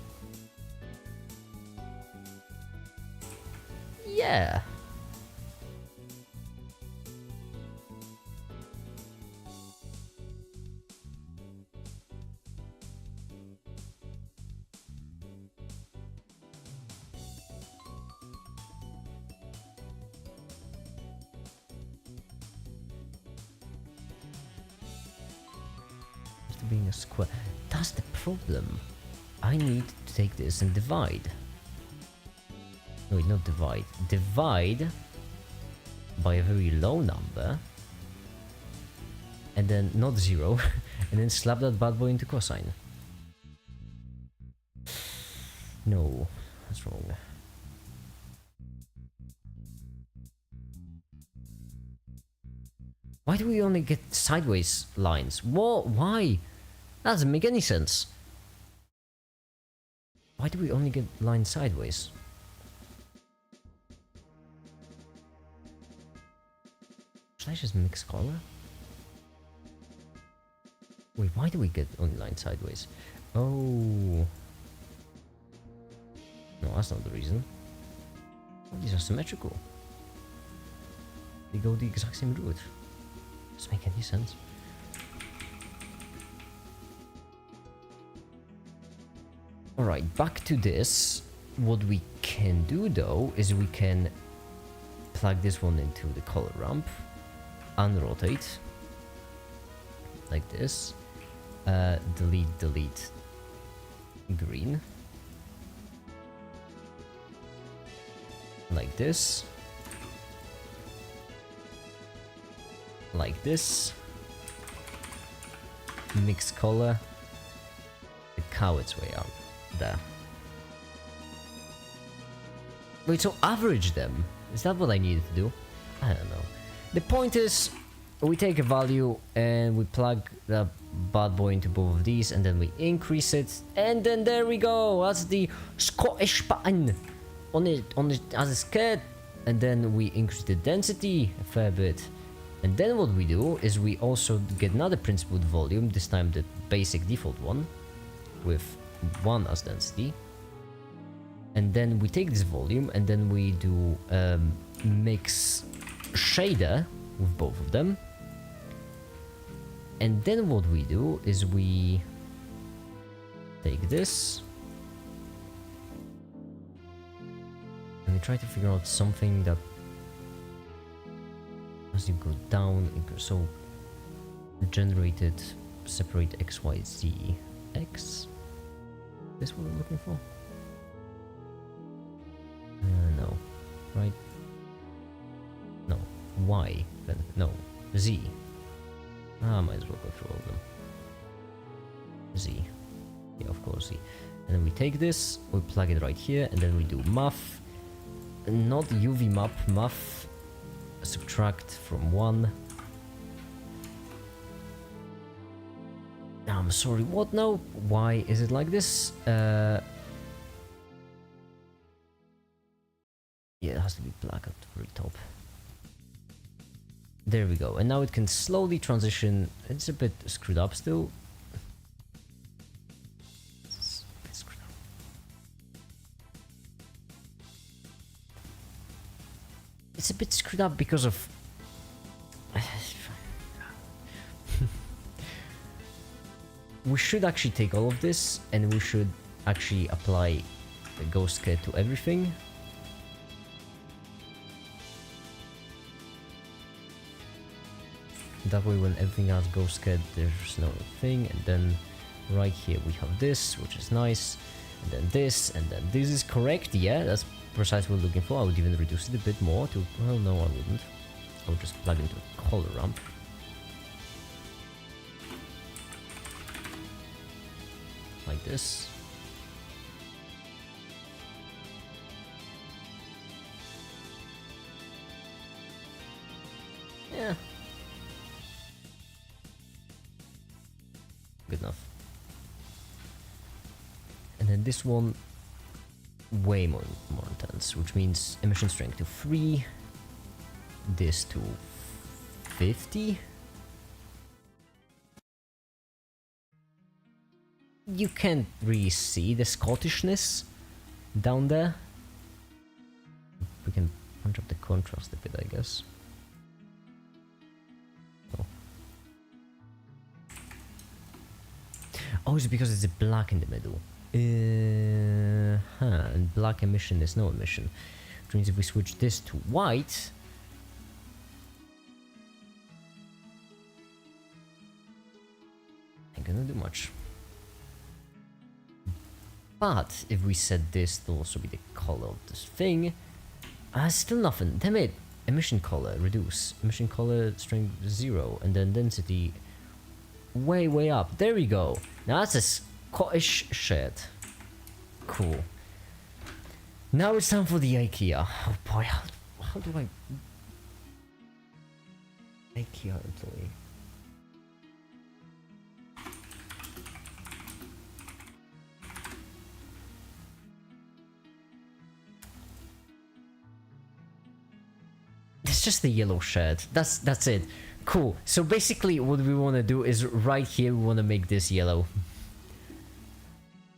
Yeah. After being a square. That's the problem. I need to take this and divide. Wait, not divide. Divide by a very low number. And then not 0. And then slap that bad boy into cosine. No, that's wrong. Why do we only get sideways lines? What? Why? That doesn't make any sense. Why do we only get lines sideways? Should I just mix color? Wait, why do we get only lines sideways? Oh. No, that's not the reason. Oh, these are symmetrical. They go the exact same route. Doesn't make any sense. Alright, back to this. What we can do though is we can plug this one into the color ramp, unrotate, like this, delete green, like this, mix color, the cow its way out, there. Wait, so average them? Is that what I needed to do? I don't know. The point is, we take a value and we plug the bad boy into both of these, and then we increase it, and then there we go. That's the Scottish pattern on it as a skirt, and then we increase the density a fair bit, and then what we do is we also get another principled volume, this time the basic default one with 1 as density, and then we take this volume and then we do mix shader with both of them, and then what we do is we take this and we try to figure out something that as you go down, so generated separate x, y, z, x. This what I'm looking for? No, right? No, y, then no, z. Might as well go through all of them. Z. Yeah, of course Z. And then we take this, we plug it right here, and then we do muff. Not UV map, muff. Subtract from 1. I'm sorry, what now? Why is it like this? Yeah, it has to be black at the very top. There we go, and now it can slowly transition. It's a bit screwed up still. It's a bit screwed up. It's a bit screwed up because of... We should actually take all of this, and we should actually apply the ghost kit to everything. That way when everything else goes scared, there's no thing. And then right here we have this, which is nice. And then this is correct. Yeah, that's precisely what we're looking for. I would even reduce it a bit more to... Well, no, I wouldn't. I would just plug into a color ramp. Like this. Yeah. Good enough. And then this one, way more intense, which means emission strength to 3, this to 50. You can't really see the Scottishness down there. We can punch up the contrast a bit, I guess. Oh, it's because it's a black in the middle. And black emission is no emission. Which means if we switch this to white... Ain't gonna do much. But if we set this to also be the color of this thing... still nothing. Damn it! Emission color, reduce. Emission color, strength 0. And then density... way up. There we go. Now that's a Scottish shirt. Cool. Now it's time for the IKEA. Oh boy, how do I... IKEA employee. It's just the yellow shirt. That's it. Cool. So basically what we want to do is right here we want to make this yellow.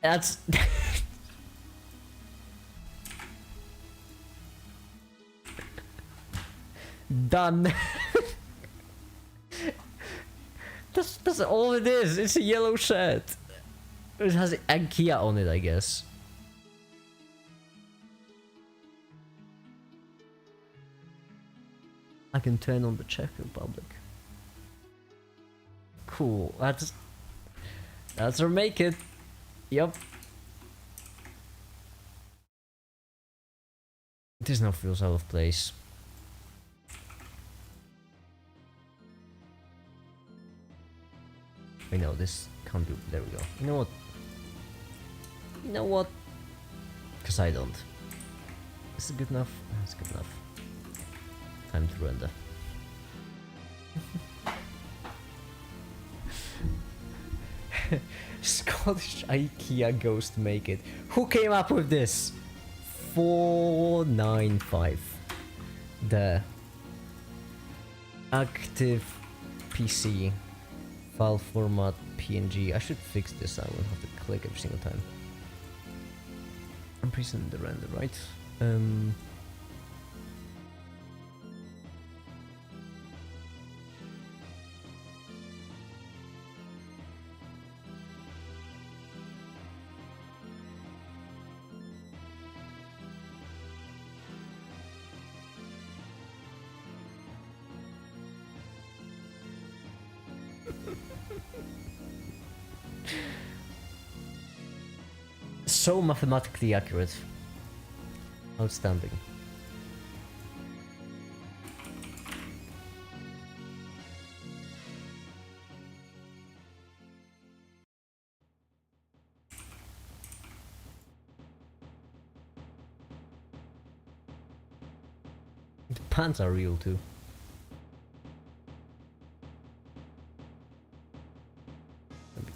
That's... Done. That's all it is. It's a yellow shirt. It has IKEA on it, I guess. I can turn on the Czech Republic. Cool. That's our MAKiT. Yep. This now feels out of place. I know this can't do. There we go. You know what? You know what? Because I don't. Is it good enough? It's good enough. Time to render. Scottish IKEA Ghost MAKiT. Who came up with this? 495. The active PC file format PNG. I should fix this. I won't have to click every single time. I'm presenting the render, right? So mathematically accurate. Outstanding. pants are real too.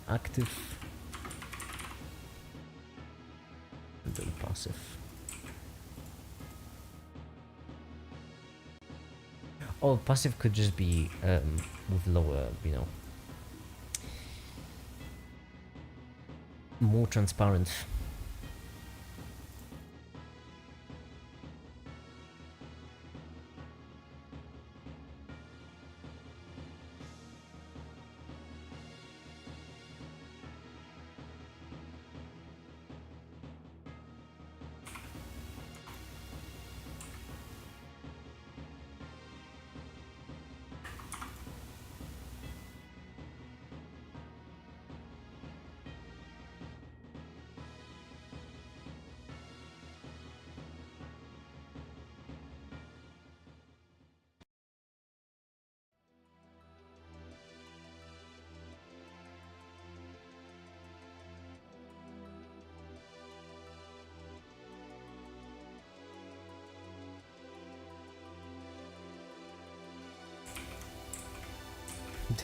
Active. And then passive. Oh, passive could just be with lower, you know, more transparent.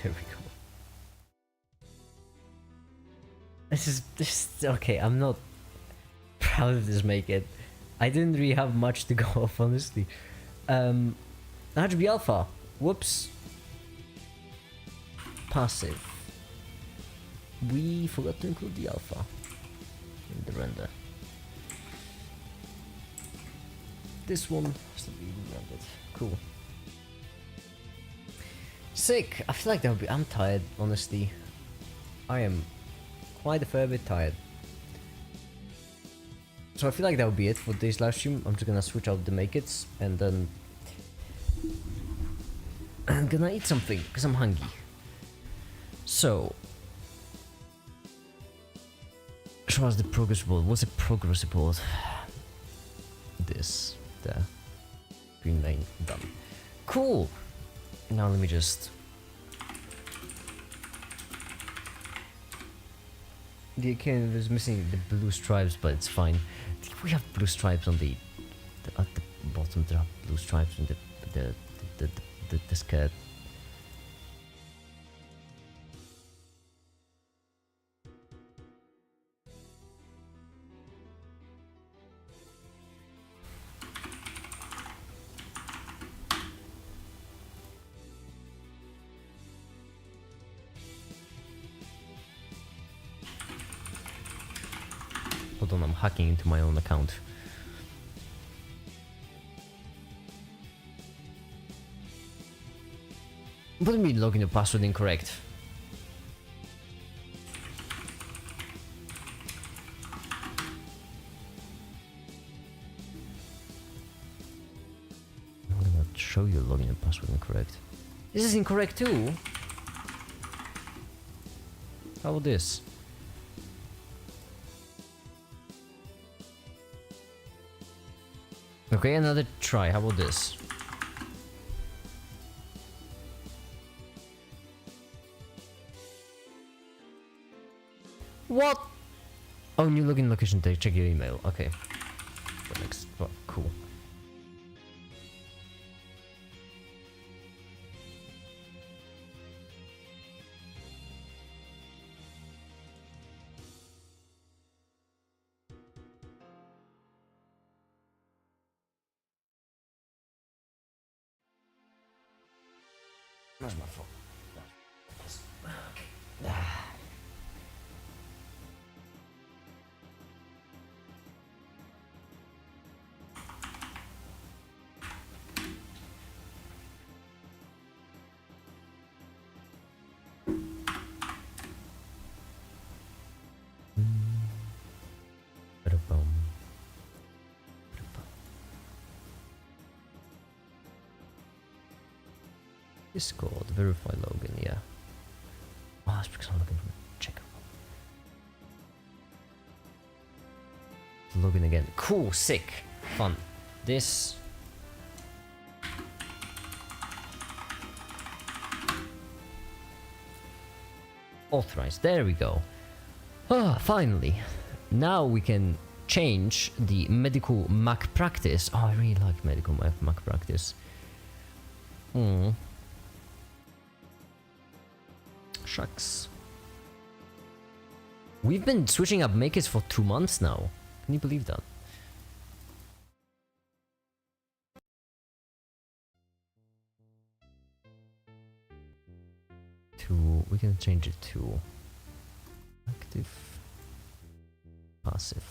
There we go. This is okay. I'm not proud of this MAKiT. I didn't really have much to go off, honestly. RGB alpha. Whoops. Passive. We forgot to include the alpha in the render. This one has to be rendered. Cool. Sick. I feel like that would be. I'm tired, honestly. I am quite a fair bit tired. So I feel like that would be it for today's live stream. I'm just gonna switch out the MAKiTs and then I'm gonna eat something because I'm hungry. So, show us the progress report. What's a progress report? This, there, green lane, done. Cool. Now let me just. The Akin is missing the blue stripes, but it's fine. We have blue stripes on the at the bottom. There are blue stripes on the skirt. Hold on, I'm hacking into my own account. What do you mean login your password incorrect? I'm gonna show you login and password incorrect. This is incorrect too? How about this? Okay, another try. How about this? What? Oh, new login location. Check your email. Okay. Next. Oh, cool. Where's my phone? Okay. Discord, verify login, yeah. Oh, that's because I'm looking for Checkup. Login again. Cool, sick, fun. This. Authorized, there we go. Ah, finally. Now we can change the medical Mac practice. Oh, I really like medical Mac practice. Hmm. Shucks. We've been switching up MAKiT for 2 months now. Can you believe that? We can change it to active, passive,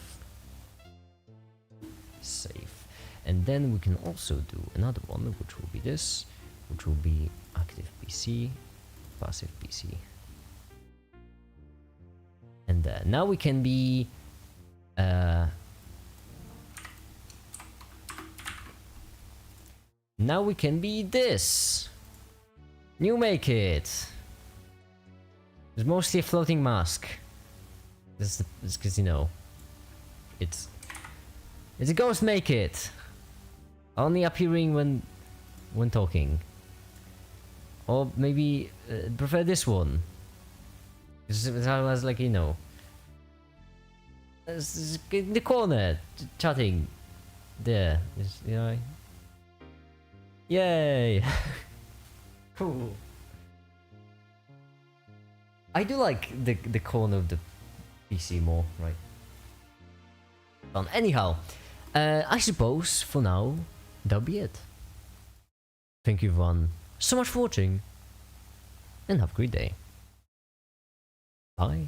save. And then we can also do another one, which will be this, which will be active PC, passive PC. And now we can be now we can be this new MAKiT. It's mostly a floating mask. This is because, you know, it's a ghost MAKiT, only appearing when talking. Or maybe prefer this one. It was like, you know, in the corner, chatting. There, you know. Yay! Cool. I do like the corner of the PC more, right? Anyhow, I suppose for now that'll be it. Thank you everyone so much for watching, and have a great day. Bye.